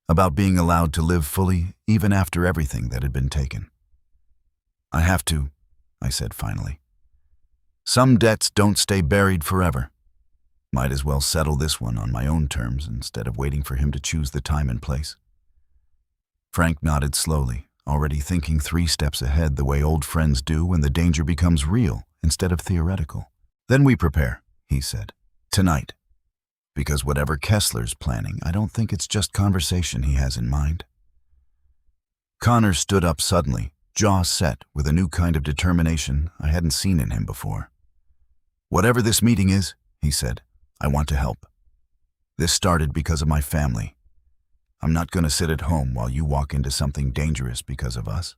about being allowed to live fully even after everything that had been taken. "I have to," I said finally. "Some debts don't stay buried forever. Might as well settle this one on my own terms instead of waiting for him to choose the time and place." Frank nodded slowly, already thinking 3 steps ahead the way old friends do when the danger becomes real instead of theoretical. "Then we prepare," he said. "Tonight. Because whatever Kessler's planning, I don't think it's just conversation he has in mind." Connor stood up suddenly, jaw set with a new kind of determination I hadn't seen in him before. "Whatever this meeting is," he said, "I want to help. This started because of my family. I'm not going to sit at home while you walk into something dangerous because of us."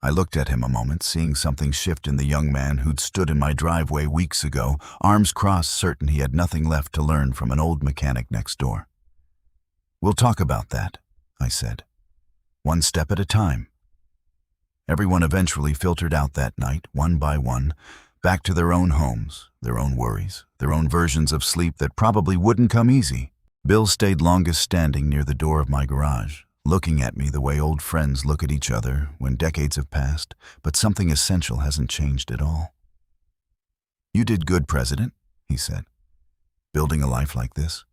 I looked at him a moment, seeing something shift in the young man who'd stood in my driveway weeks ago, arms crossed, certain he had nothing left to learn from an old mechanic next door. "We'll talk about that," I said. "One step at a time." Everyone eventually filtered out that night, one by one, back to their own homes, their own worries, their own versions of sleep that probably wouldn't come easy. Bill stayed longest standing near the door of my garage, looking at me the way old friends look at each other when decades have passed, but something essential hasn't changed at all. "You did good, President," he said. "Building a life like this.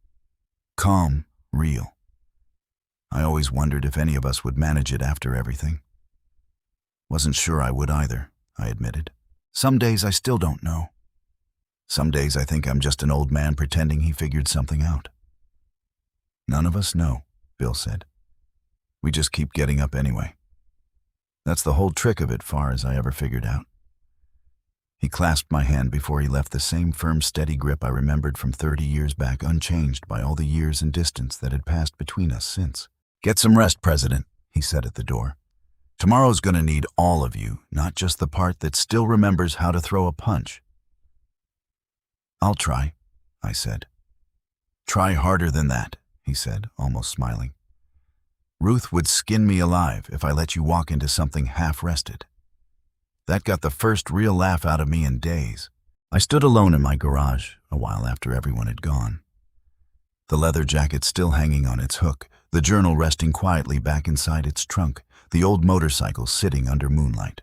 Calm, real. I always wondered if any of us would manage it after everything." "Wasn't sure I would either," I admitted. "Some days I still don't know. Some days I think I'm just an old man pretending he figured something out." "None of us know," Bill said. "We just keep getting up anyway. That's the whole trick of it, far as I ever figured out." He clasped my hand before he left, the same firm, steady grip I remembered from 30 years back, unchanged by all the years and distance that had passed between us since. "Get some rest, President," he said at the door. "Tomorrow's going to need all of you, not just the part that still remembers how to throw a punch." "I'll try," I said. "Try harder than that," he said, almost smiling. "Ruth would skin me alive if I let you walk into something half-rested." That got the first real laugh out of me in days. I stood alone in my garage a while after everyone had gone. The leather jacket still hanging on its hook, the journal resting quietly back inside its trunk, the old motorcycle sitting under moonlight.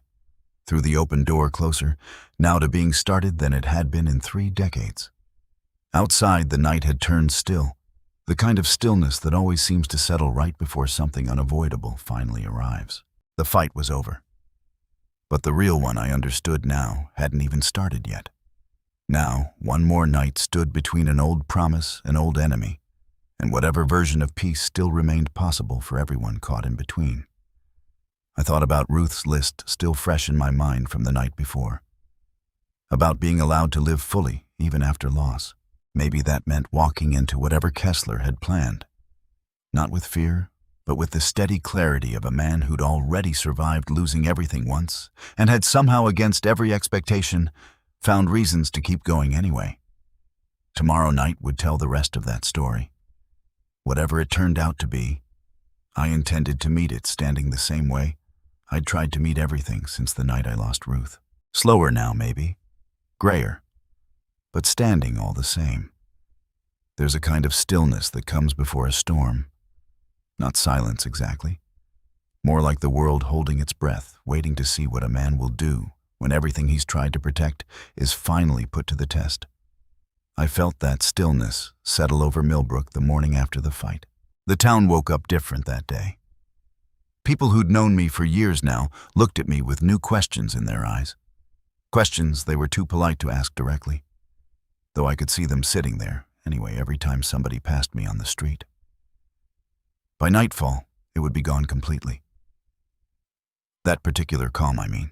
Through the open door, closer, now to being started than it had been in 3 decades. Outside, the night had turned still, the kind of stillness that always seems to settle right before something unavoidable finally arrives. The fight was over. But the real one, I understood now, hadn't even started yet. Now, one more night stood between an old promise, an old enemy, and whatever version of peace still remained possible for everyone caught in between. I thought about Ruth's list, still fresh in my mind from the night before. About being allowed to live fully, even after loss. Maybe that meant walking into whatever Kessler had planned. Not with fear, but with the steady clarity of a man who'd already survived losing everything once, and had somehow, against every expectation, found reasons to keep going anyway. Tomorrow night would tell the rest of that story. Whatever it turned out to be, I intended to meet it standing the same way I'd tried to meet everything since the night I lost Ruth. Slower now, maybe. Grayer. But standing all the same. There's a kind of stillness that comes before a storm. Not silence exactly. More like the world holding its breath, waiting to see what a man will do when everything he's tried to protect is finally put to the test. I felt that stillness settle over Millbrook the morning after the fight. The town woke up different that day. People who'd known me for years now looked at me with new questions in their eyes. Questions they were too polite to ask directly, though I could see them sitting there anyway every time somebody passed me on the street. By nightfall, it would be gone completely. That particular calm, I mean.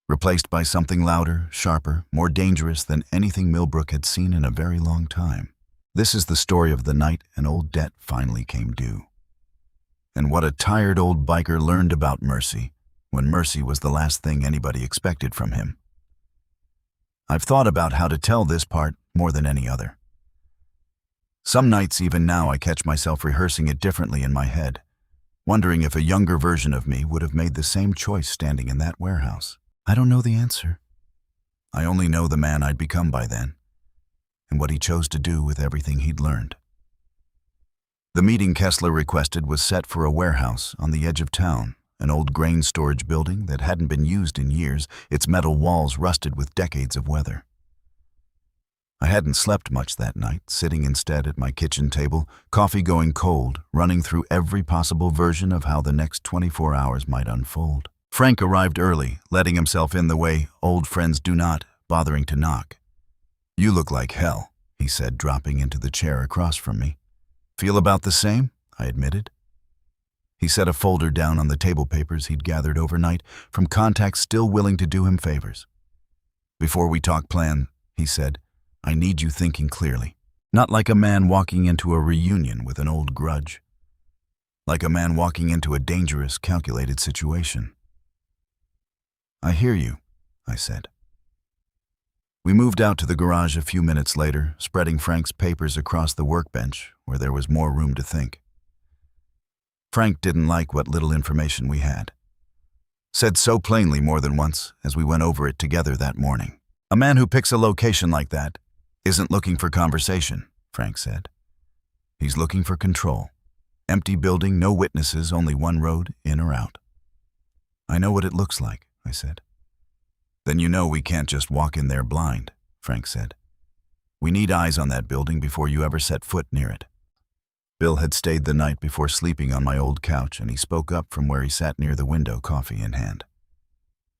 Replaced by something louder, sharper, more dangerous than anything Millbrook had seen in a very long time. This is the story of the night an old debt finally came due. And what a tired old biker learned about mercy, when mercy was the last thing anybody expected from him. I've thought about how to tell this part more than any other. Some nights, even now, I catch myself rehearsing it differently in my head, wondering if a younger version of me would have made the same choice standing in that warehouse. I don't know the answer. I only know the man I'd become by then, and what he chose to do with everything he'd learned. The meeting Kessler requested was set for a warehouse on the edge of town, an old grain storage building that hadn't been used in years, its metal walls rusted with decades of weather. I hadn't slept much that night, sitting instead at my kitchen table, coffee going cold, running through every possible version of how the next 24 hours might unfold. Frank arrived early, letting himself in the way old friends do not, bothering to knock. "You look like hell," he said, dropping into the chair across from me. "Feel about the same?" I admitted. He set a folder down on the table papers he'd gathered overnight from contacts still willing to do him favors. "Before we talk plan," he said, "I need you thinking clearly. Not like a man walking into a reunion with an old grudge. Like a man walking into a dangerous, calculated situation." "I hear you," I said. We moved out to the garage a few minutes later, spreading Frank's papers across the workbench where there was more room to think. Frank didn't like what little information we had. Said so plainly more than once as we went over it together that morning. "A man who picks a location like that isn't looking for conversation," Frank said. "He's looking for control. Empty building, no witnesses, only one road, in or out." "I know what it looks like," I said. "Then you know we can't just walk in there blind," Frank said. "We need eyes on that building before you ever set foot near it." Bill had stayed the night before sleeping on my old couch, and he spoke up from where he sat near the window, coffee in hand.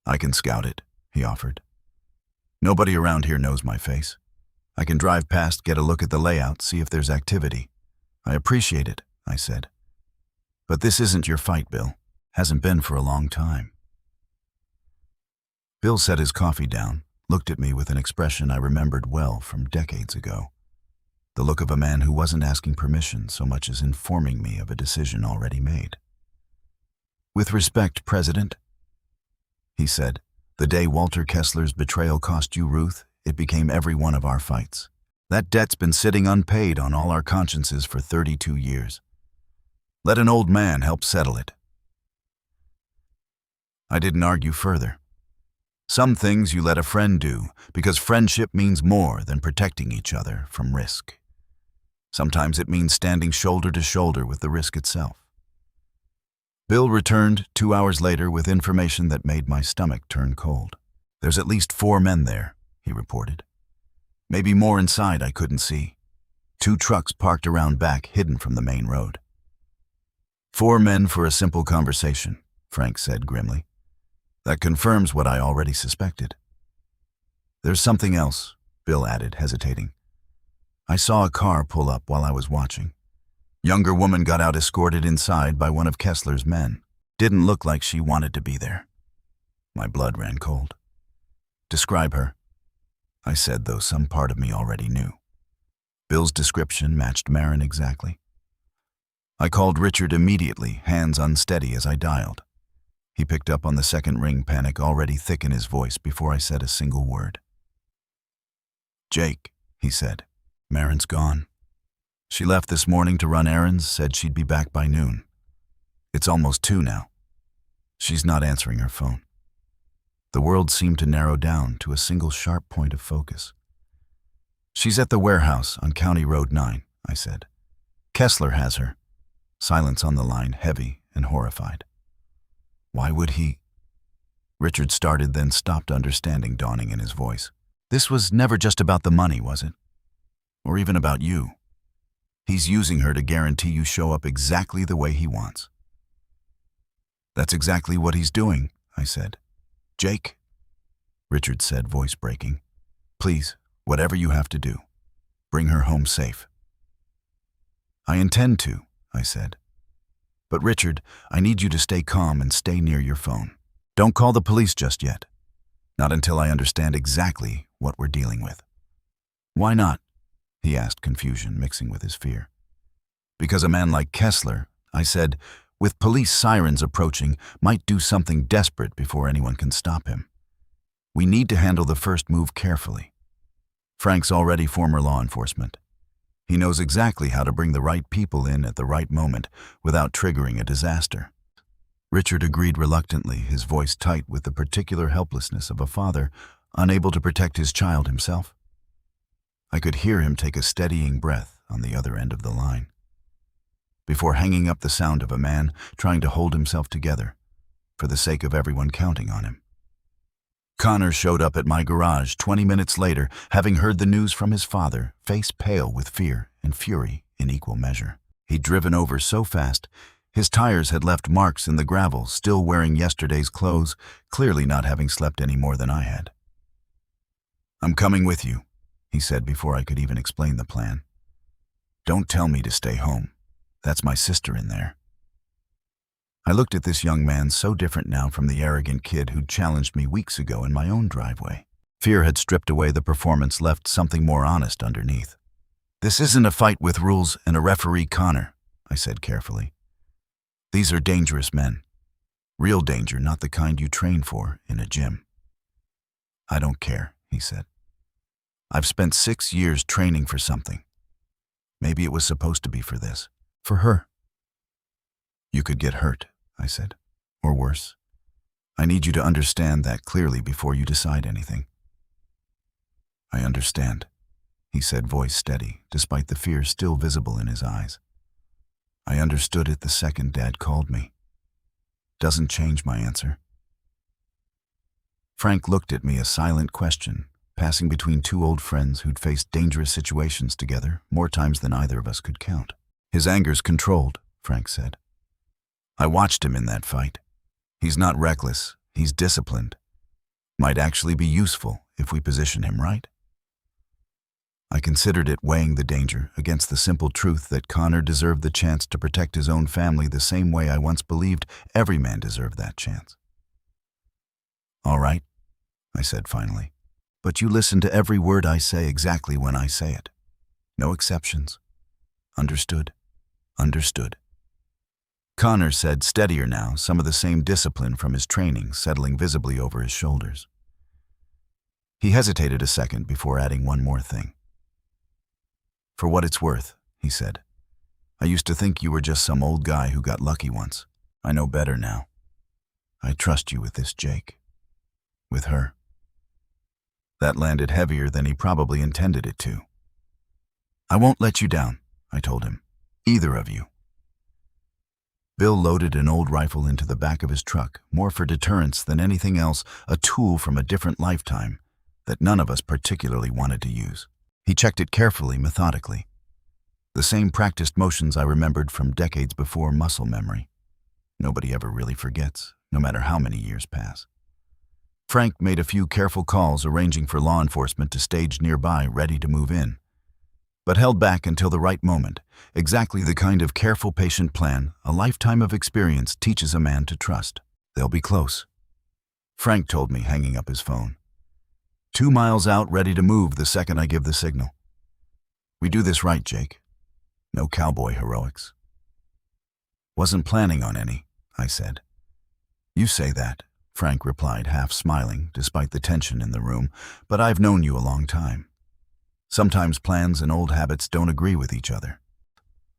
"I can scout it," he offered. "Nobody around here knows my face. I can drive past, get a look at the layout, see if there's activity." "I appreciate it," I said. "But this isn't your fight, Bill. Hasn't been for a long time." Bill set his coffee down, looked at me with an expression I remembered well from decades ago. The look of a man who wasn't asking permission so much as informing me of a decision already made. "With respect, President," he said, "the day Walter Kessler's betrayal cost you Ruth, it became every one of our fights. That debt's been sitting unpaid on all our consciences for 32 years. Let an old man help settle it." I didn't argue further. Some things you let a friend do because friendship means more than protecting each other from risk. Sometimes it means standing shoulder to shoulder with the risk itself. Bill returned 2 hours later with information that made my stomach turn cold. "There's at least 4 men there," he reported. "Maybe more inside I couldn't see. 2 trucks parked around back, hidden from the main road." "4 men for a simple conversation," Frank said grimly. "That confirms what I already suspected." "There's something else," Bill added, hesitating. "I saw a car pull up while I was watching. Younger woman got out escorted inside by one of Kessler's men. Didn't look like she wanted to be there." My blood ran cold. "Describe her," I said, though some part of me already knew. Bill's description matched Marin exactly. I called Richard immediately, hands unsteady as I dialed. He picked up on the second ring, panic already thick in his voice before I said a single word. "Jake," he said, "Marin's gone. She left this morning to run errands, said she'd be back by noon. It's almost 2 now. She's not answering her phone." The world seemed to narrow down to a single sharp point of focus. "She's at the warehouse on County Road 9, I said. "Kessler has her." Silence on the line, heavy and horrified. "Why would he?" Richard started, then stopped, understanding dawning in his voice. "This was never just about the money, was it? Or even about you. He's using her to guarantee you show up exactly the way he wants." "That's exactly what he's doing," I said. "Jake," Richard said, voice breaking, "please, whatever you have to do, bring her home safe." "I intend to," I said. "But Richard, I need you to stay calm and stay near your phone. Don't call the police just yet. Not until I understand exactly what we're dealing with." "Why not?" he asked, confusion mixing with his fear. "Because a man like Kessler," I said, "with police sirens approaching, might do something desperate before anyone can stop him. We need to handle the first move carefully. Frank's already former law enforcement. He knows exactly how to bring the right people in at the right moment without triggering a disaster. Richard agreed reluctantly, his voice tight with the particular helplessness of a father unable to protect his child himself. I could hear him take a steadying breath on the other end of the line, before hanging up the sound of a man trying to hold himself together for the sake of everyone counting on him. Connor showed up at my garage 20 minutes later, having heard the news from his father, face pale with fear and fury in equal measure. He'd driven over so fast, his tires had left marks in the gravel, still wearing yesterday's clothes, clearly not having slept any more than I had. "I'm coming with you," he said before I could even explain the plan. "Don't tell me to stay home. That's my sister in there." I looked at this young man so different now from the arrogant kid who'd challenged me weeks ago in my own driveway. Fear had stripped away the performance, left something more honest underneath. "This isn't a fight with rules and a referee, Connor," I said carefully. "These are dangerous men. Real danger, not the kind you train for in a gym." "I don't care," he said. "I've spent 6 years training for something. Maybe it was supposed to be for this. For her." "You could get hurt," I said. "Or worse. I need you to understand that clearly before you decide anything." "I understand," he said, voice steady, despite the fear still visible in his eyes. "I understood it the second Dad called me. Doesn't change my answer." Frank looked at me, a silent question, passing between two old friends who'd faced dangerous situations together more times than either of us could count. "His anger's controlled," Frank said. "I watched him in that fight. He's not reckless, he's disciplined. Might actually be useful if we position him right." I considered it, weighing the danger against the simple truth that Connor deserved the chance to protect his own family the same way I once believed every man deserved that chance. "All right," I said finally, "but you listen to every word I say exactly when I say it. No exceptions. Understood?" "Understood." Connor said, steadier now, some of the same discipline from his training settling visibly over his shoulders. He hesitated a second before adding one more thing. "For what it's worth," he said, "I used to think you were just some old guy who got lucky once. I know better now. I trust you with this, Jake. With her." That landed heavier than he probably intended it to. "I won't let you down," I told him. "Either of you." Bill loaded an old rifle into the back of his truck, more for deterrence than anything else, a tool from a different lifetime that none of us particularly wanted to use. He checked it carefully, methodically. The same practiced motions I remembered from decades before, muscle memory. Nobody ever really forgets, no matter how many years pass. Frank made a few careful calls, arranging for law enforcement to stage nearby, ready to move in, but held back until the right moment, exactly the kind of careful, patient plan a lifetime of experience teaches a man to trust. "They'll be close," Frank told me, hanging up his phone. 2 miles out, ready to move the second I give the signal. "We do this right, Jake. No cowboy heroics." "Wasn't planning on any," I said. "You say that," Frank replied, half smiling, despite the tension in the room, "but I've known you a long time. Sometimes plans and old habits don't agree with each other."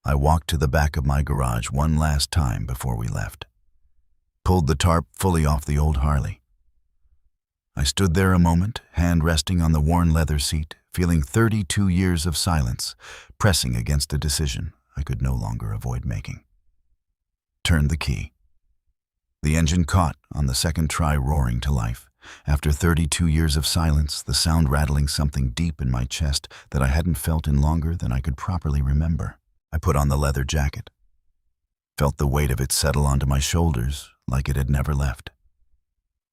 I walked to the back of my garage one last time before we left. Pulled the tarp fully off the old Harley. I stood there a moment, hand resting on the worn leather seat, feeling 32 years of silence, pressing against a decision I could no longer avoid making. Turned the key. The engine caught on the second try, roaring to life. After 32 years of silence, the sound rattling something deep in my chest that I hadn't felt in longer than I could properly remember. I put on the leather jacket. Felt the weight of it settle onto my shoulders like it had never left.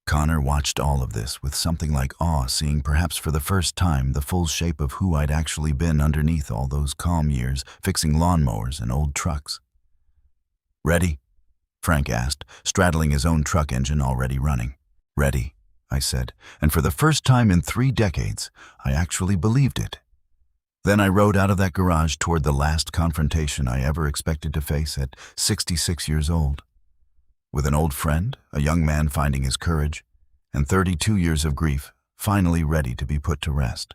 Connor watched all of this with something like awe, seeing perhaps for the first time the full shape of who I'd actually been underneath all those calm years, fixing lawnmowers and old trucks. "Ready?" Frank asked, straddling his own truck engine already running. "Ready," I said, and for the first time in 3 decades, I actually believed it. Then I rode out of that garage toward the last confrontation I ever expected to face at 66 years old. With an old friend, a young man finding his courage, and 32 years of grief finally ready to be put to rest.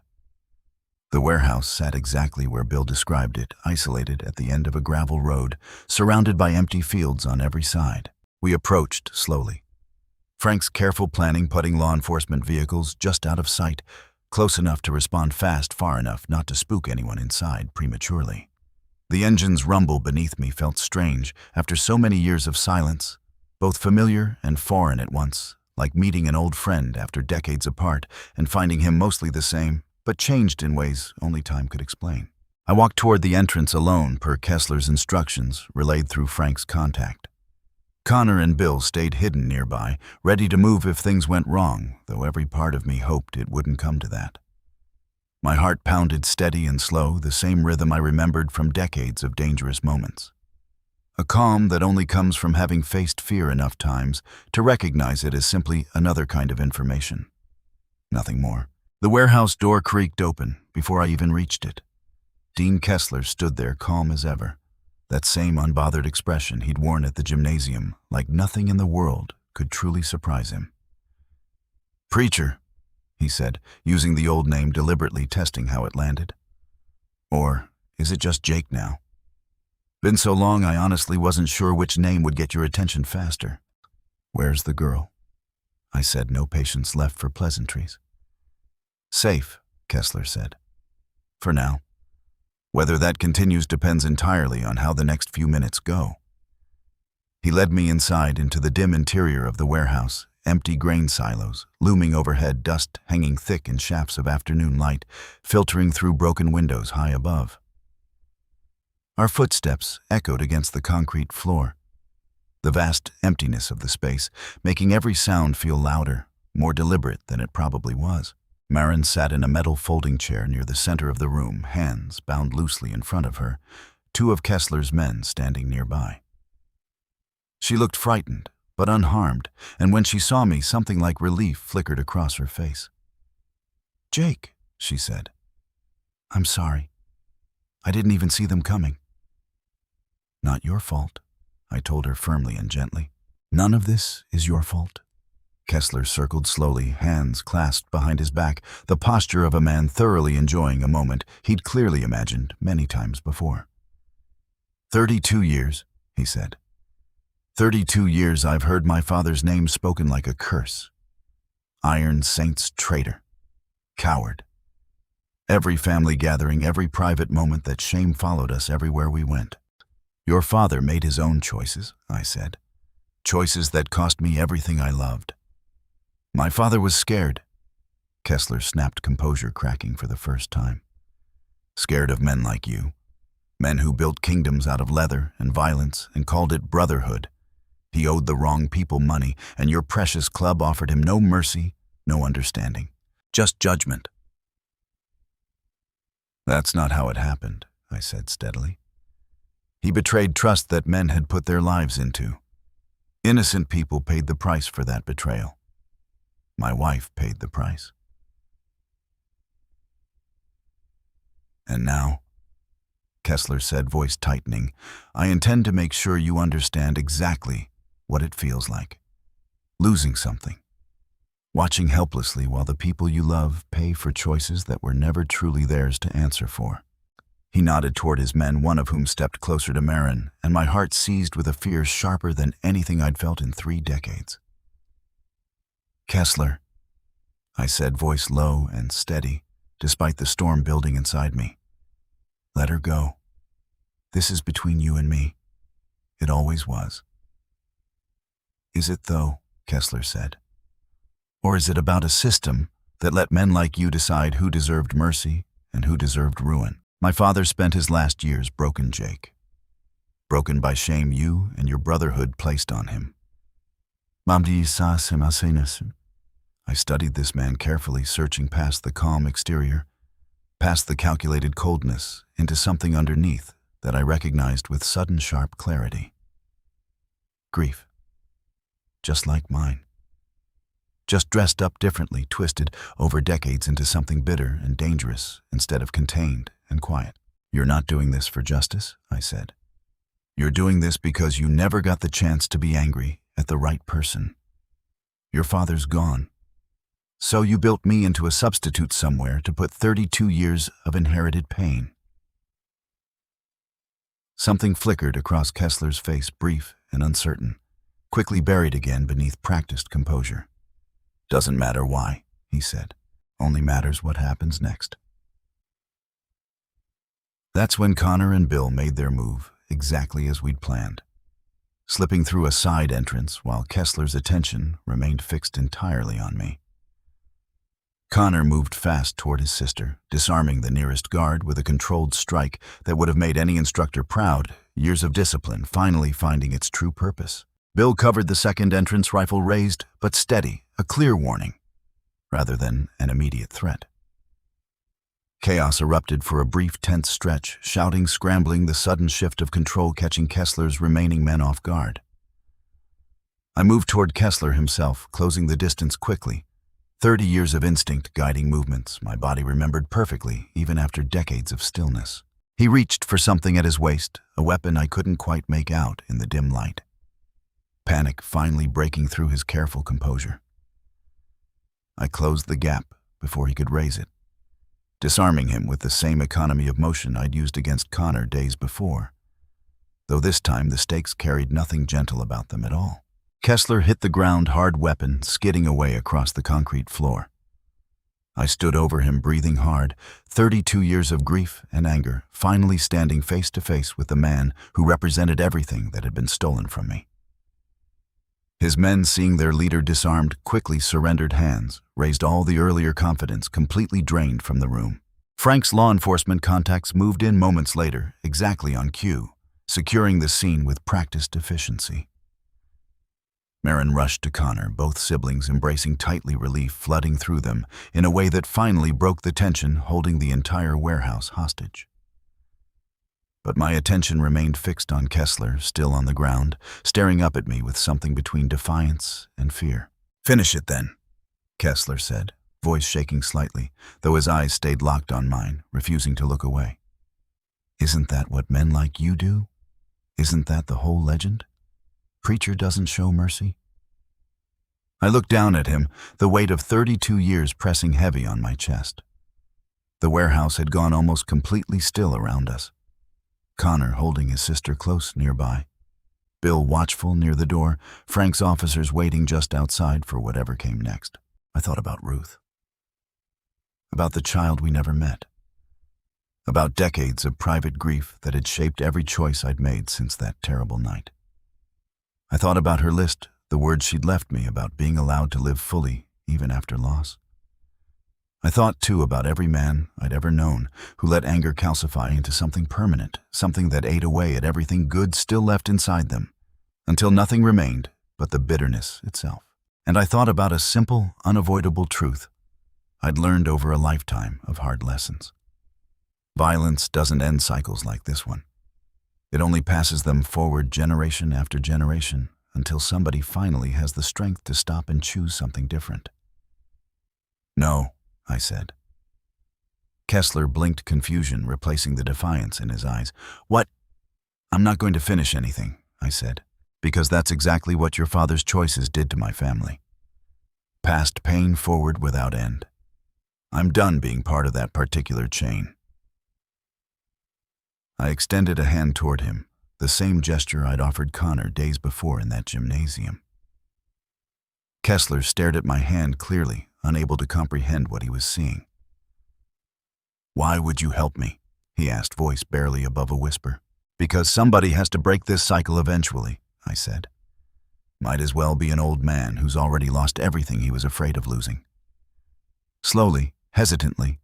The warehouse sat exactly where Bill described it, isolated at the end of a gravel road, surrounded by empty fields on every side. We approached slowly. Frank's careful planning putting law enforcement vehicles just out of sight, close enough to respond fast, far enough not to spook anyone inside prematurely. The engine's rumble beneath me felt strange after so many years of silence, both familiar and foreign at once, like meeting an old friend after decades apart and finding him mostly the same, but changed in ways only time could explain. I walked toward the entrance alone per Kessler's instructions relayed through Frank's contact. Connor and Bill stayed hidden nearby, ready to move if things went wrong, though every part of me hoped it wouldn't come to that. My heart pounded steady and slow, the same rhythm I remembered from decades of dangerous moments. A calm that only comes from having faced fear enough times to recognize it as simply another kind of information. Nothing more. The warehouse door creaked open before I even reached it. Dean Kessler stood there calm as ever. That same unbothered expression he'd worn at the gymnasium, like nothing in the world could truly surprise him. "Preacher," he said, using the old name deliberately, testing how it landed. "Or is it just Jake now? Been so long I honestly wasn't sure which name would get your attention faster." "Where's the girl?" I said, no patience left for pleasantries. "Safe," Kessler said. "For now. Whether that continues depends entirely on how the next few minutes go." He led me inside into the dim interior of the warehouse, empty grain silos, looming overhead, dust hanging thick in shafts of afternoon light, filtering through broken windows high above. Our footsteps echoed against the concrete floor, the vast emptiness of the space making every sound feel louder, more deliberate than it probably was. Marin sat in a metal folding chair near the center of the room, hands bound loosely in front of her, two of Kessler's men standing nearby. She looked frightened, but unharmed, and when she saw me, something like relief flickered across her face. "Jake," she said. "I'm sorry. I didn't even see them coming." "Not your fault," I told her firmly and gently. "None of this is your fault." Kessler circled slowly, hands clasped behind his back, the posture of a man thoroughly enjoying a moment he'd clearly imagined many times before. 32 years, he said. 32 years I've heard my father's name spoken like a curse. Iron Saint's traitor. Coward. Every family gathering, every private moment that shame followed us everywhere we went. Your father made his own choices, I said. Choices that cost me everything I loved. My father was scared. Kessler snapped, composure cracking for the first time. Scared of men like you. Men who built kingdoms out of leather and violence and called it brotherhood. He owed the wrong people money, and your precious club offered him no mercy, no understanding. Just judgment. That's not how it happened, I said steadily. He betrayed trust that men had put their lives into. Innocent people paid the price for that betrayal. My wife paid the price. And now, Kessler said, voice tightening, I intend to make sure you understand exactly what it feels like. Losing something. Watching helplessly while the people you love pay for choices that were never truly theirs to answer for. He nodded toward his men, one of whom stepped closer to Marin, and my heart seized with a fear sharper than anything I'd felt in 3 decades. Kessler, I said, voice low and steady, despite the storm building inside me. Let her go. This is between you and me. It always was. Is it though? Kessler said. Or is it about a system that let men like you decide who deserved mercy and who deserved ruin? My father spent his last years broken, Jake. Broken by shame you and your brotherhood placed on him. I studied this man carefully, searching past the calm exterior, past the calculated coldness, into something underneath that I recognized with sudden sharp clarity. Grief. Just like mine. Just dressed up differently, twisted over decades into something bitter and dangerous instead of contained and quiet. You're not doing this for justice, I said. You're doing this because you never got the chance to be angry at the right person. Your father's gone. So you built me into a substitute somewhere to put 32 years of inherited pain. Something flickered across Kessler's face, brief and uncertain, quickly buried again beneath practiced composure. Doesn't matter why, he said. Only matters what happens next. That's when Connor and Bill made their move, exactly as we'd planned, slipping through a side entrance while Kessler's attention remained fixed entirely on me. Connor moved fast toward his sister, disarming the nearest guard with a controlled strike that would have made any instructor proud, years of discipline finally finding its true purpose. Bill covered the second entrance, rifle raised, but steady, a clear warning, rather than an immediate threat. Chaos erupted for a brief, tense stretch, shouting, scrambling, the sudden shift of control catching Kessler's remaining men off guard. I moved toward Kessler himself, closing the distance quickly. 30 years of instinct guiding movements, my body remembered perfectly, even after decades of stillness. He reached for something at his waist, a weapon I couldn't quite make out in the dim light. Panic finally breaking through his careful composure. I closed the gap before he could raise it, disarming him with the same economy of motion I'd used against Connor days before, though this time the stakes carried nothing gentle about them at all. Kessler hit the ground, hard weapon skidding away across the concrete floor. I stood over him, breathing hard, 32 years of grief and anger, finally standing face to face with the man who represented everything that had been stolen from me. His men, seeing their leader disarmed, quickly surrendered hands, raised all the earlier confidence completely drained from the room. Frank's law enforcement contacts moved in moments later, exactly on cue, securing the scene with practiced efficiency. Marin rushed to Connor, both siblings embracing tightly, relief flooding through them in a way that finally broke the tension holding the entire warehouse hostage. But my attention remained fixed on Kessler, still on the ground, staring up at me with something between defiance and fear. "Finish it then," Kessler said, voice shaking slightly, though his eyes stayed locked on mine, refusing to look away. "Isn't that what men like you do? Isn't that the whole legend? Preacher doesn't show mercy?" I looked down at him, the weight of 32 years pressing heavy on my chest. The warehouse had gone almost completely still around us. Connor holding his sister close nearby. Bill watchful near the door, Frank's officers waiting just outside for whatever came next. I thought about Ruth. About the child we never met. About decades of private grief that had shaped every choice I'd made since that terrible night. I thought about her list, the words she'd left me about being allowed to live fully, even after loss. I thought, too, about every man I'd ever known who let anger calcify into something permanent, something that ate away at everything good still left inside them, until nothing remained but the bitterness itself. And I thought about a simple, unavoidable truth I'd learned over a lifetime of hard lessons. Violence doesn't end cycles like this one. It only passes them forward generation after generation until somebody finally has the strength to stop and choose something different. "No," I said. Kessler blinked confusion, replacing the defiance in his eyes. "What?" "I'm not going to finish anything," I said, "because that's exactly what your father's choices did to my family. Past pain forward without end. I'm done being part of that particular chain." I extended a hand toward him, the same gesture I'd offered Connor days before in that gymnasium. Kessler stared at my hand clearly, unable to comprehend what he was seeing. "Why would you help me?" he asked, voice barely above a whisper. "Because somebody has to break this cycle eventually," I said. "Might as well be an old man who's already lost everything he was afraid of losing." Slowly, hesitantly,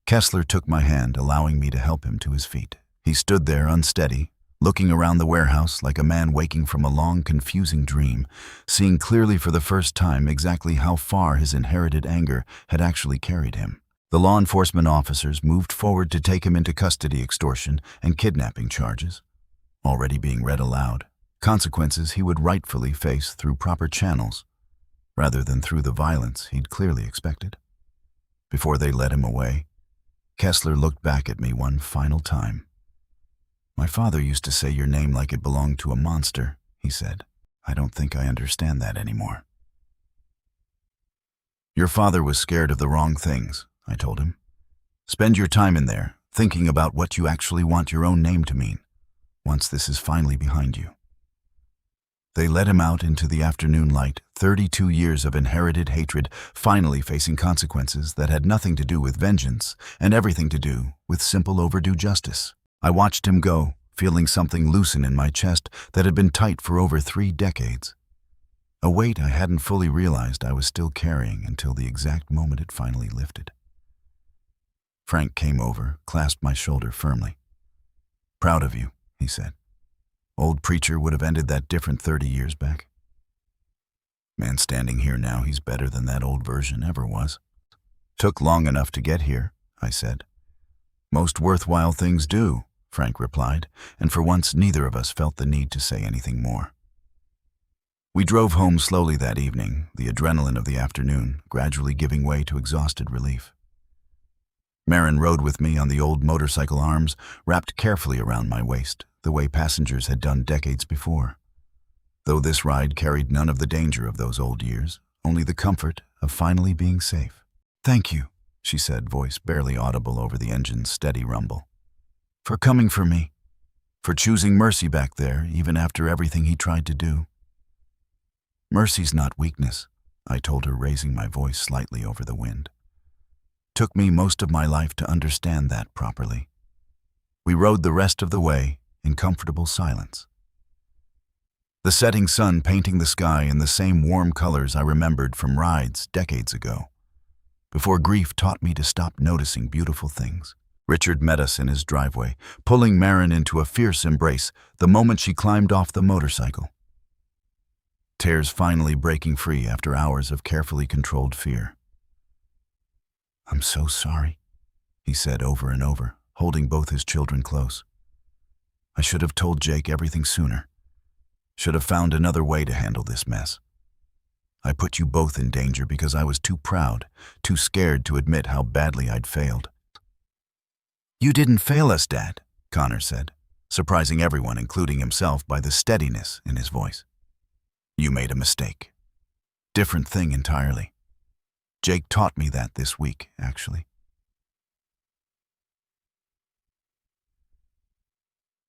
Kessler took my hand, allowing me to help him to his feet. He stood there unsteady, looking around the warehouse like a man waking from a long, confusing dream, seeing clearly for the first time exactly how far his inherited anger had actually carried him. The law enforcement officers moved forward to take him into custody, extortion and kidnapping charges, already being read aloud, consequences he would rightfully face through proper channels, rather than through the violence he'd clearly expected. Before they led him away, Kessler looked back at me one final time. "My father used to say your name like it belonged to a monster," he said. "I don't think I understand that anymore." Your father was scared of the wrong things, I told him. Spend your time in there, thinking about what you actually want your own name to mean, once this is finally behind you. They let him out into the afternoon light, 32 years of inherited hatred, finally facing consequences that had nothing to do with vengeance and everything to do with simple overdue justice. I watched him go, feeling something loosen in my chest that had been tight for over 3 decades. A weight I hadn't fully realized I was still carrying until the exact moment it finally lifted. Frank came over, clasped my shoulder firmly. "Proud of you," he said. "Old preacher would have ended that different 30 years back. Man standing here now, he's better than that old version ever was." "Took long enough to get here," I said. "Most worthwhile things do," Frank replied, and for once neither of us felt the need to say anything more. We drove home slowly that evening, the adrenaline of the afternoon gradually giving way to exhausted relief. Marin rode with me on the old motorcycle arms, wrapped carefully around my waist, the way passengers had done decades before. Though this ride carried none of the danger of those old years, only the comfort of finally being safe. "Thank you," she said, voice barely audible over the engine's steady rumble. "For coming for me, for choosing mercy back there, even after everything he tried to do." "Mercy's not weakness," I told her, raising my voice slightly over the wind. "Took me most of my life to understand that properly." We rode the rest of the way in comfortable silence. The setting sun painting the sky in the same warm colors I remembered from rides decades ago, before grief taught me to stop noticing beautiful things. Richard met us in his driveway, pulling Marin into a fierce embrace the moment she climbed off the motorcycle. Tears finally breaking free after hours of carefully controlled fear. "I'm so sorry," he said over and over, holding both his children close. "I should have told Jake everything sooner. Should have found another way to handle this mess. I put you both in danger because I was too proud, too scared to admit how badly I'd failed." "You didn't fail us, Dad," Connor said, surprising everyone, including himself, by the steadiness in his voice. "You made a mistake. Different thing entirely. Jake taught me that this week, actually."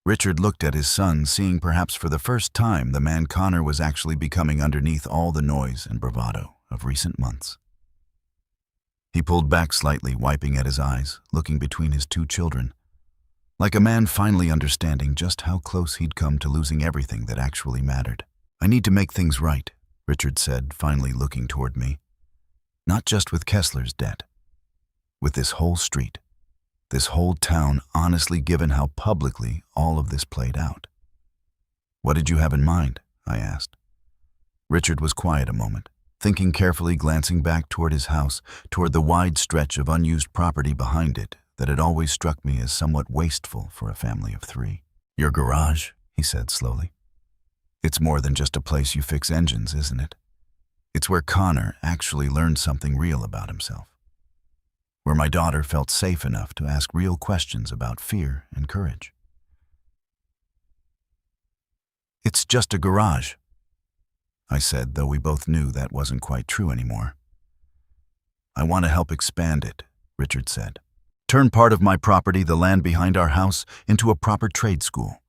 Richard looked at his son, seeing perhaps for the first time the man Connor was actually becoming underneath all the noise and bravado of recent months. He pulled back slightly, wiping at his eyes, looking between his 2 children, like a man finally understanding just how close he'd come to losing everything that actually mattered. "I need to make things right," Richard said, finally looking toward me. "Not just with Kessler's debt. With this whole street, this whole town, honestly, given how publicly all of this played out." "What did you have in mind?" I asked. Richard was quiet a moment, thinking carefully, glancing back toward his house, toward the wide stretch of unused property behind it that had always struck me as somewhat wasteful for a family of 3. "Your garage," he said slowly. "It's more than just a place you fix engines, isn't it? It's where Connor actually learned something real about himself. Where my daughter felt safe enough to ask real questions about fear and courage." "It's just a garage," I said, though we both knew that wasn't quite true anymore. "I want to help expand it," Richard said. "Turn part of my property, the land behind our house, into a proper trade school.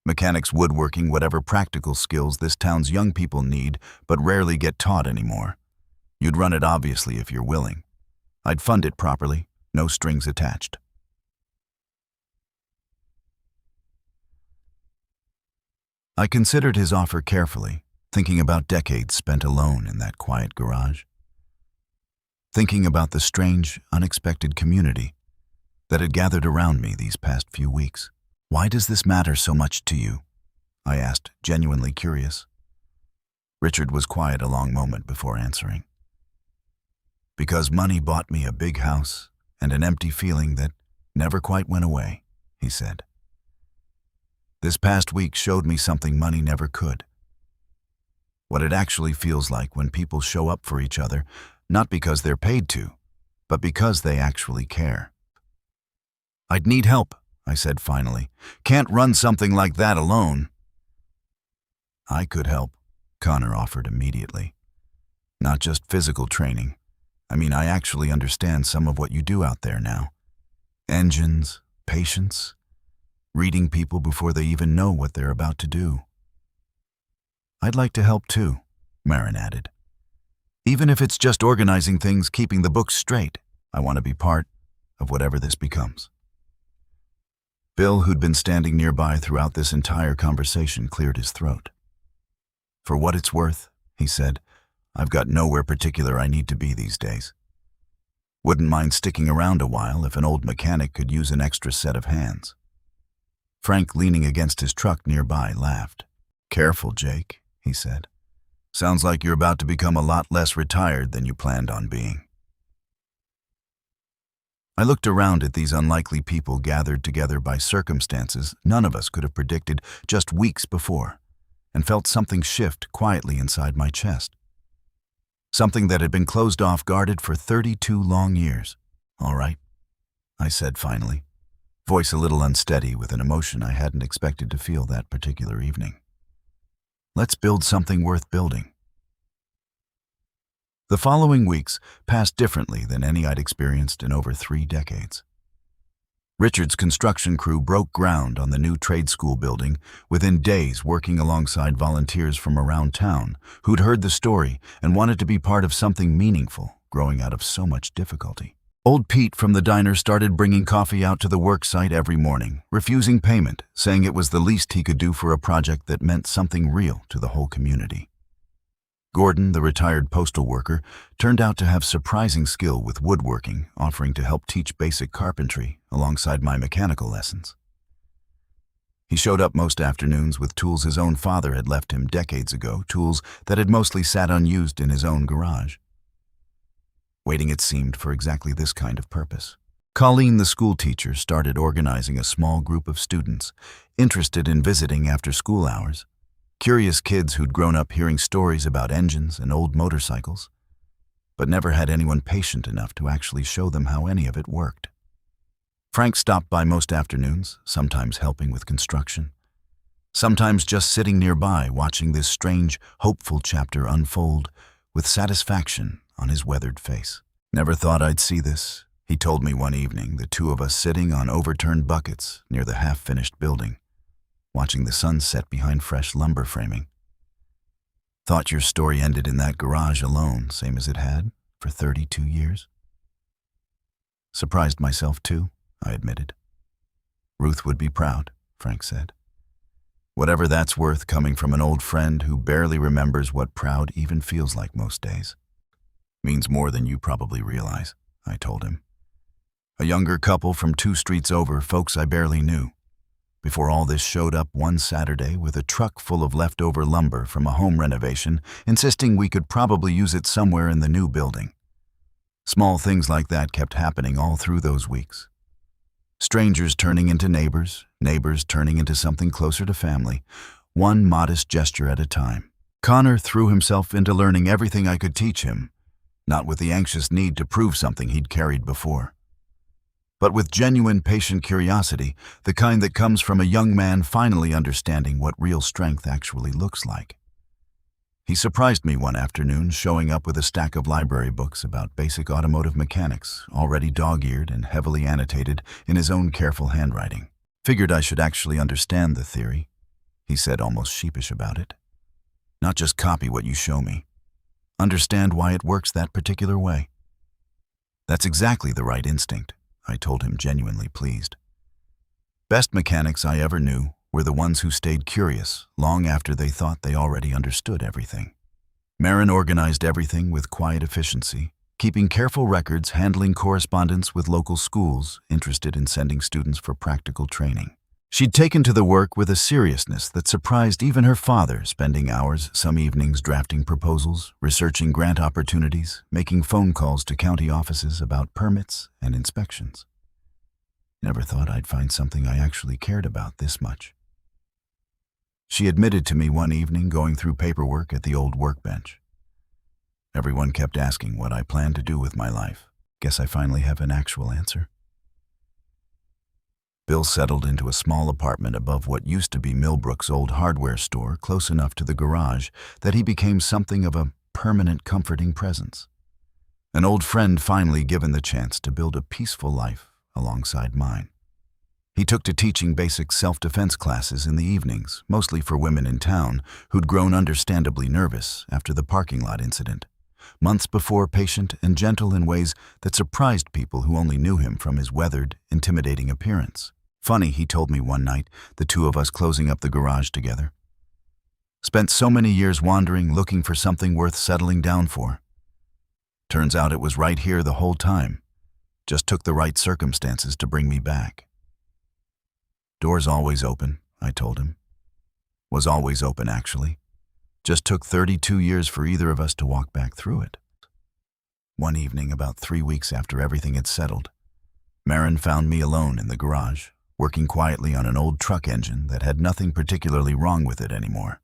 Mechanics, woodworking, whatever practical skills this town's young people need but rarely get taught anymore. You'd run it obviously if you're willing. I'd fund it properly, no strings attached." I considered his offer carefully, thinking about decades spent alone in that quiet garage. Thinking about the strange, unexpected community that had gathered around me these past few weeks. "Why does this matter so much to you?" I asked, genuinely curious. Richard was quiet a long moment before answering. "Because money bought me a big house and an empty feeling that never quite went away," he said. "This past week showed me something money never could. What it actually feels like when people show up for each other, not because they're paid to, but because they actually care." "I'd need help," I said finally. "Can't run something like that alone." "I could help," Connor offered immediately. "Not just physical training, I actually understand some of what you do out there now. Engines, patience, reading people before they even know what they're about to do. I'd like to help too, Marin added. Even if it's just organizing things, keeping the books straight. I want to be part of whatever this becomes. Bill, who'd been standing nearby throughout this entire conversation, cleared his throat. For what it's worth, he said, I've got nowhere particular I need to be these days. Wouldn't mind sticking around a while if an old mechanic could use an extra set of hands. Frank, leaning against his truck nearby, laughed. Careful, Jake, he said. Sounds like you're about to become a lot less retired than you planned on being. I looked around at these unlikely people gathered together by circumstances none of us could have predicted just weeks before, and felt something shift quietly inside my chest. Something that had been closed off, guarded for 32 long years. All right, I said finally, voice a little unsteady with an emotion I hadn't expected to feel that particular evening. Let's build something worth building. The following weeks passed differently than any I'd experienced in over 3 decades. Richard's construction crew broke ground on the new trade school building within days, working alongside volunteers from around town who'd heard the story and wanted to be part of something meaningful growing out of so much difficulty. Old Pete from the diner started bringing coffee out to the work site every morning, refusing payment, saying it was the least he could do for a project that meant something real to the whole community. Gordon, the retired postal worker, turned out to have surprising skill with woodworking, offering to help teach basic carpentry alongside my mechanical lessons. He showed up most afternoons with tools his own father had left him decades ago, tools that had mostly sat unused in his own garage. Waiting, it seemed, for exactly this kind of purpose. Colleen, the school teacher, started organizing a small group of students interested in visiting after school hours. Curious kids who'd grown up hearing stories about engines and old motorcycles, but never had anyone patient enough to actually show them how any of it worked. Frank stopped by most afternoons, sometimes helping with construction, sometimes just sitting nearby watching this strange, hopeful chapter unfold with satisfaction on his weathered face. Never thought I'd see this, he told me one evening, the two of us sitting on overturned buckets near the half-finished building, watching the sun set behind fresh lumber framing. Thought your story ended in that garage alone, same as it had for 32 years. Surprised myself too, I admitted. Ruth would be proud, Frank said. Whatever that's worth, coming from an old friend who barely remembers what proud even feels like most days. Means more than you probably realize, I told him. A younger couple from 2 streets over, folks I barely knew, before all this showed up one Saturday with a truck full of leftover lumber from a home renovation, insisting we could probably use it somewhere in the new building. Small things like that kept happening all through those weeks. Strangers turning into neighbors, neighbors turning into something closer to family, one modest gesture at a time. Connor threw himself into learning everything I could teach him, not with the anxious need to prove something he'd carried before, but with genuine patient curiosity, the kind that comes from a young man finally understanding what real strength actually looks like. He surprised me one afternoon, showing up with a stack of library books about basic automotive mechanics, already dog-eared and heavily annotated in his own careful handwriting. Figured I should actually understand the theory, he said, almost sheepish about it. Not just copy what you show me. Understand why it works that particular way. That's exactly the right instinct, I told him, genuinely pleased. Best mechanics I ever knew were the ones who stayed curious long after they thought they already understood everything. Marin organized everything with quiet efficiency, keeping careful records, handling correspondence with local schools interested in sending students for practical training. She'd taken to the work with a seriousness that surprised even her father, spending hours some evenings drafting proposals, researching grant opportunities, making phone calls to county offices about permits and inspections. Never thought I'd find something I actually cared about this much. She admitted to me one evening going through paperwork at the old workbench. Everyone kept asking what I planned to do with my life. Guess I finally have an actual answer. Bill settled into a small apartment above what used to be Millbrook's old hardware store, close enough to the garage that he became something of a permanent comforting presence. An old friend finally given the chance to build a peaceful life alongside mine. He took to teaching basic self-defense classes in the evenings, mostly for women in town who'd grown understandably nervous after the parking lot incident. Months before, patient and gentle in ways that surprised people who only knew him from his weathered, intimidating appearance. Funny, he told me one night, the two of us closing up the garage together. Spent so many years wandering, looking for something worth settling down for. Turns out it was right here the whole time. Just took the right circumstances to bring me back. Door's always open, I told him. Was always open, actually. Just took 32 years for either of us to walk back through it. One evening, about 3 weeks after everything had settled, Marin found me alone in the garage, working quietly on an old truck engine that had nothing particularly wrong with it anymore.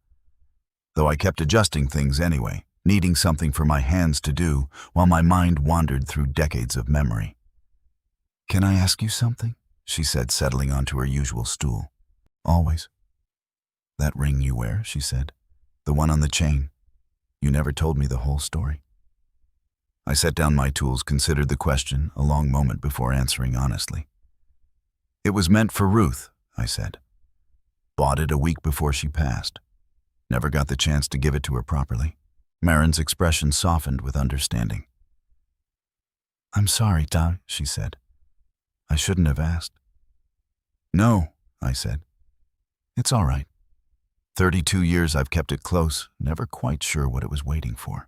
Though I kept adjusting things anyway, needing something for my hands to do while my mind wandered through decades of memory. "Can I ask you something?" she said, settling onto her usual stool. "Always." "That ring you wear," she said. "The one on the chain. You never told me the whole story." I set down my tools, considered the question a long moment before answering honestly. "It was meant for Ruth," I said. "Bought it a week before she passed. Never got the chance to give it to her properly." Marin's expression softened with understanding. "I'm sorry, Doc," she said. "I shouldn't have asked." "No," I said. "It's all right. 32 years I've kept it close, never quite sure what it was waiting for."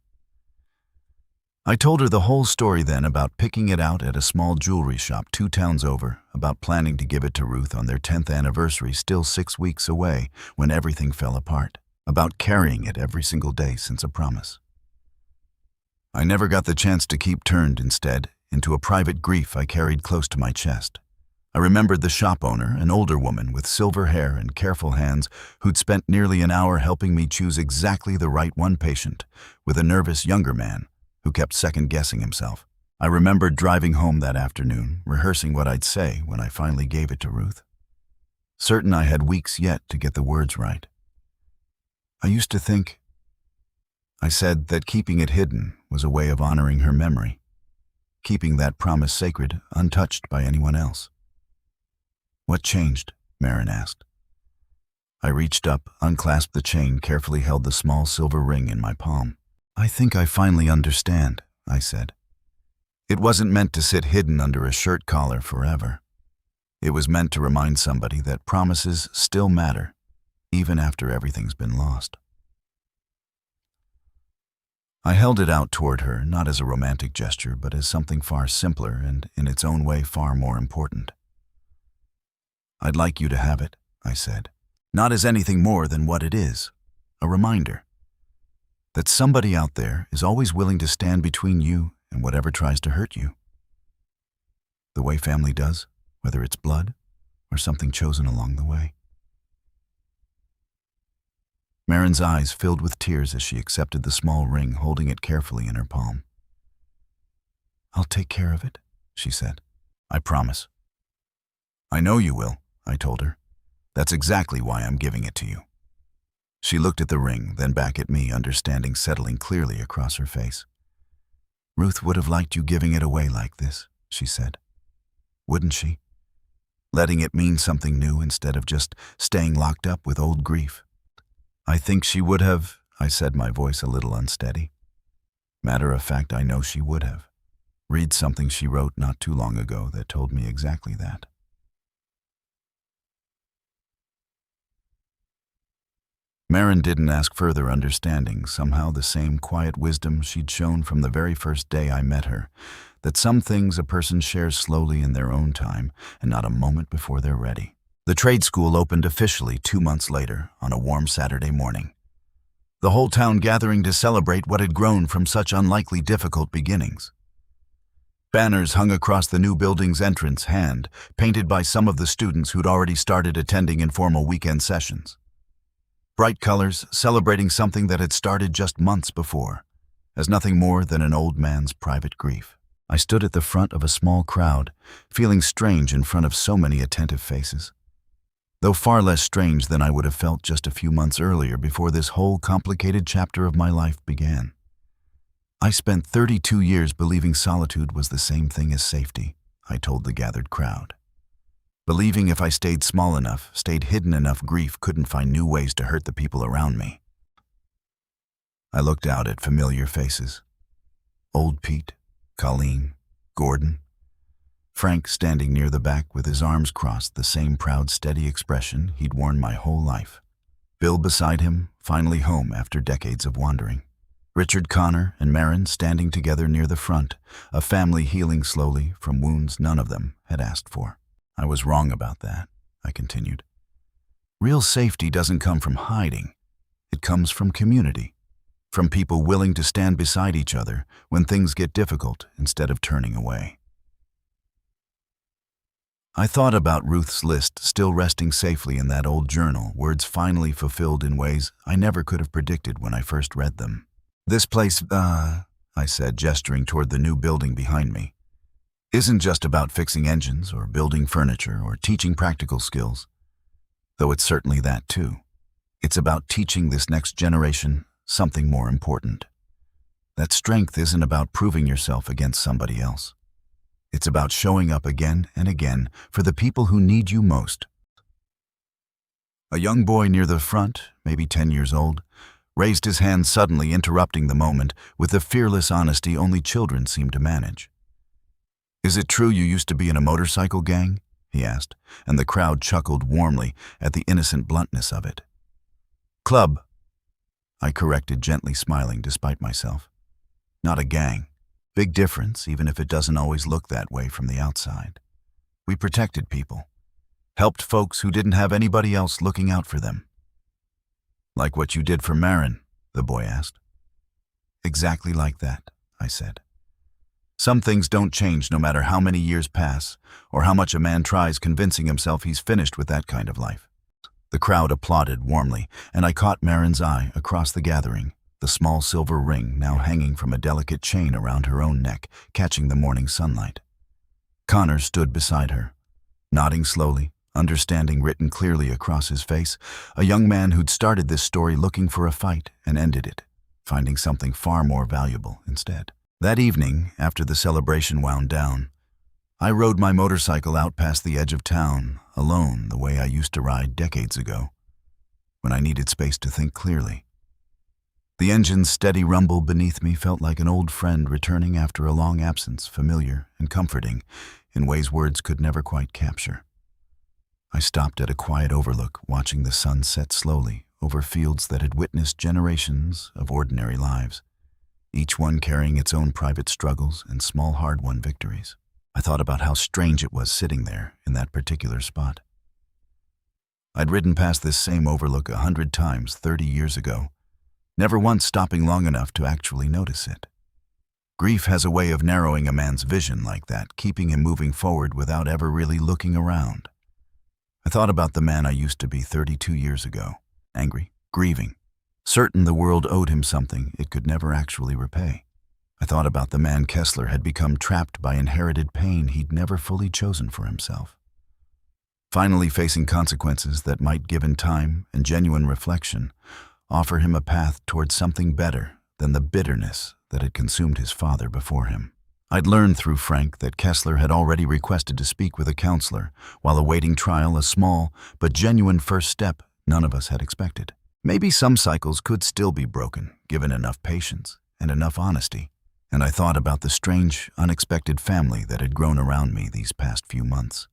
I told her the whole story then, about picking it out at a small jewelry shop 2 towns over, about planning to give it to Ruth on their 10th anniversary still 6 weeks away when everything fell apart, about carrying it every single day since a promise. I never got the chance to keep, turned instead into a private grief I carried close to my chest. I remembered the shop owner, an older woman with silver hair and careful hands who'd spent nearly an hour helping me choose exactly the right one patient, with a nervous younger man who kept second-guessing himself. I remembered driving home that afternoon, rehearsing what I'd say when I finally gave it to Ruth. Certain I had weeks yet to get the words right. I used to think, I said, that keeping it hidden was a way of honoring her memory, keeping that promise sacred, untouched by anyone else. "What changed?" Marin asked. I reached up, unclasped the chain, carefully held the small silver ring in my palm. "I think I finally understand," I said. "It wasn't meant to sit hidden under a shirt collar forever. It was meant to remind somebody that promises still matter, even after everything's been lost." I held it out toward her, not as a romantic gesture, but as something far simpler and, in its own way, far more important. "I'd like you to have it," I said, "not as anything more than what it is, a reminder that somebody out there is always willing to stand between you and whatever tries to hurt you. The way family does, whether it's blood or something chosen along the way." Marin's eyes filled with tears as she accepted the small ring, holding it carefully in her palm. "I'll take care of it," she said. "I promise." "I know you will," I told her. "That's exactly why I'm giving it to you." She looked at the ring, then back at me, understanding settling clearly across her face. "Ruth would have liked you giving it away like this," she said. "Wouldn't she? Letting it mean something new instead of just staying locked up with old grief." "I think she would have," I said, my voice a little unsteady. Matter of fact, I know she would have. Read something she wrote not too long ago that told me exactly that. Marin didn't ask further understanding, somehow the same quiet wisdom she'd shown from the very first day I met her, that some things a person shares slowly in their own time and not a moment before they're ready. The trade school opened officially 2 months later, on a warm Saturday morning. The whole town gathering to celebrate what had grown from such unlikely difficult beginnings. Banners hung across the new building's entrance, hand painted by some of the students who'd already started attending informal weekend sessions. Bright colors celebrating something that had started just months before, as nothing more than an old man's private grief. I stood at the front of a small crowd, feeling strange in front of so many attentive faces, though far less strange than I would have felt just a few months earlier before this whole complicated chapter of my life began. I spent 32 years believing solitude was the same thing as safety, I told the gathered crowd. Believing if I stayed small enough, stayed hidden enough, grief couldn't find new ways to hurt the people around me. I looked out at familiar faces. Old Pete, Colleen, Gordon, Frank standing near the back with his arms crossed, the same proud, steady expression he'd worn my whole life. Bill beside him, finally home after decades of wandering. Richard, Connor, and Marin standing together near the front, a family healing slowly from wounds none of them had asked for. I was wrong about that, I continued. Real safety doesn't come from hiding. It comes from community, from people willing to stand beside each other when things get difficult instead of turning away. I thought about Ruth's list still resting safely in that old journal, words finally fulfilled in ways I never could have predicted when I first read them. This place, I said, gesturing toward the new building behind me, isn't just about fixing engines or building furniture or teaching practical skills, though it's certainly that too. It's about teaching this next generation something more important. That strength isn't about proving yourself against somebody else. It's about showing up again and again for the people who need you most. A young boy near the front, maybe 10 years old, raised his hand suddenly, interrupting the moment with the fearless honesty only children seem to manage. "Is it true you used to be in a motorcycle gang?" he asked, and the crowd chuckled warmly at the innocent bluntness of it. "Club," I corrected, gently smiling despite myself. "Not a gang. Big difference, even if it doesn't always look that way from the outside. We protected people, helped folks who didn't have anybody else looking out for them." "Like what you did for Marin?" the boy asked. "Exactly like that," I said. "Some things don't change no matter how many years pass or how much a man tries convincing himself he's finished with that kind of life." The crowd applauded warmly, and I caught Marin's eye across the gathering, the small silver ring now hanging from a delicate chain around her own neck, catching the morning sunlight. Connor stood beside her, nodding slowly, understanding written clearly across his face, a young man who'd started this story looking for a fight and ended it, finding something far more valuable instead. That evening, after the celebration wound down, I rode my motorcycle out past the edge of town, alone the way I used to ride decades ago, when I needed space to think clearly. The engine's steady rumble beneath me felt like an old friend returning after a long absence, familiar and comforting in ways words could never quite capture. I stopped at a quiet overlook, watching the sun set slowly over fields that had witnessed generations of ordinary lives, each one carrying its own private struggles and small hard-won victories. I thought about how strange it was sitting there in that particular spot. I'd ridden past this same overlook 100 times 30 years ago, never once stopping long enough to actually notice it. Grief has a way of narrowing a man's vision like that, keeping him moving forward without ever really looking around. I thought about the man I used to be 32 years ago, angry, grieving, certain the world owed him something it could never actually repay. I thought about the man Kessler had become, trapped by inherited pain he'd never fully chosen for himself. Finally facing consequences that might, given time and genuine reflection, offer him a path towards something better than the bitterness that had consumed his father before him. I'd learned through Frank that Kessler had already requested to speak with a counselor while awaiting trial, a small but genuine first step none of us had expected. Maybe some cycles could still be broken, given enough patience and enough honesty. And I thought about the strange, unexpected family that had grown around me these past few months.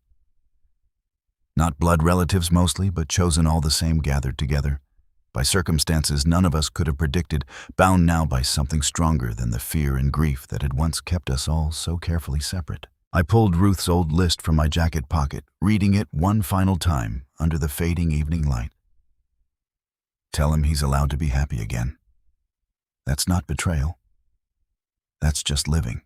Not blood relatives mostly, but chosen all the same, gathered together by circumstances none of us could have predicted, bound now by something stronger than the fear and grief that had once kept us all so carefully separate. I pulled Ruth's old list from my jacket pocket, reading it one final time under the fading evening light. Tell him he's allowed to be happy again. That's not betrayal. That's just living.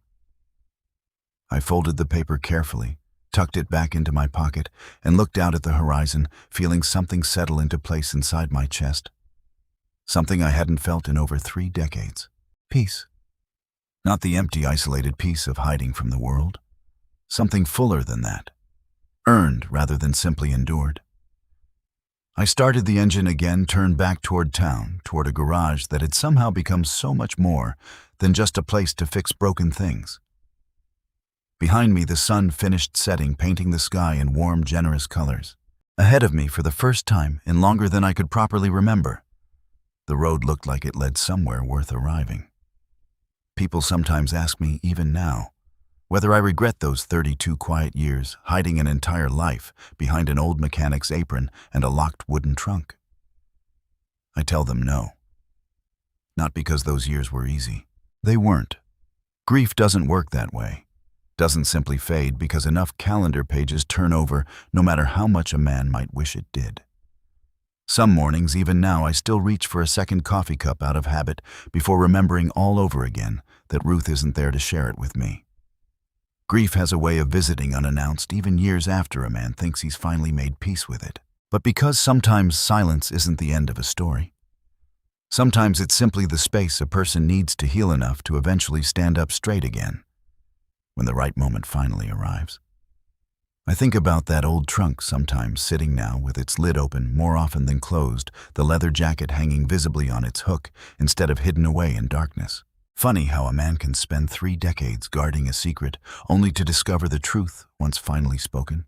I folded the paper carefully, tucked it back into my pocket, and looked out at the horizon, feeling something settle into place inside my chest. Something I hadn't felt in over 3 decades. Peace. Not the empty, isolated peace of hiding from the world. Something fuller than that. Earned rather than simply endured. I started the engine again, turned back toward town, toward a garage that had somehow become so much more than just a place to fix broken things. Behind me, the sun finished setting, painting the sky in warm, generous colors. Ahead of me, for the first time in longer than I could properly remember, the road looked like it led somewhere worth arriving. People sometimes ask me, even now, whether I regret those 32 quiet years, hiding an entire life behind an old mechanic's apron and a locked wooden trunk. I tell them no. Not because those years were easy. They weren't. Grief doesn't work that way. Doesn't simply fade because enough calendar pages turn over, no matter how much a man might wish it did. Some mornings, even now, I still reach for a second coffee cup out of habit before remembering all over again that Ruth isn't there to share it with me. Grief has a way of visiting unannounced even years after a man thinks he's finally made peace with it. But because sometimes silence isn't the end of a story. Sometimes it's simply the space a person needs to heal enough to eventually stand up straight again, when the right moment finally arrives. I think about that old trunk sometimes, sitting now with its lid open more often than closed, the leather jacket hanging visibly on its hook instead of hidden away in darkness. Funny how a man can spend 3 decades guarding a secret only to discover the truth, once finally spoken,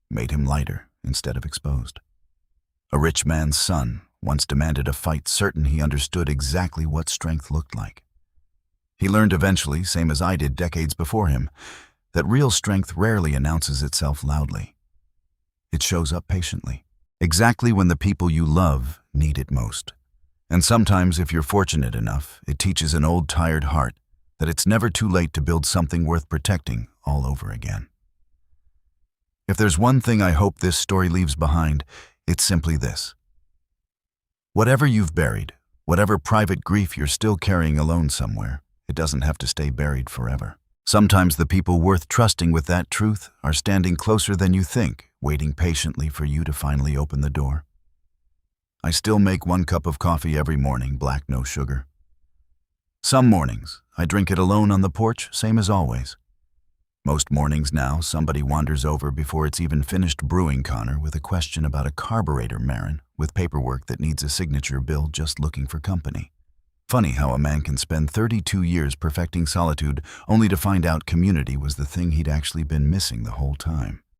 made him lighter instead of exposed. A rich man's son once demanded a fight, certain he understood exactly what strength looked like. He learned eventually, same as I did decades before him, that real strength rarely announces itself loudly. It shows up patiently, exactly when the people you love need it most. And sometimes, if you're fortunate enough, it teaches an old, tired heart that it's never too late to build something worth protecting all over again. If there's one thing I hope this story leaves behind, it's simply this. Whatever you've buried, whatever private grief you're still carrying alone somewhere, it doesn't have to stay buried forever. Sometimes the people worth trusting with that truth are standing closer than you think, waiting patiently for you to finally open the door. I still make 1 cup of coffee every morning, black, no sugar. Some mornings, I drink it alone on the porch, same as always. Most mornings now, somebody wanders over before it's even finished brewing, Connor, with a question about a carburetor, Marin, with paperwork that needs a signature bill, just looking for company. Funny how a man can spend 32 years perfecting solitude only to find out community was the thing he'd actually been missing the whole time.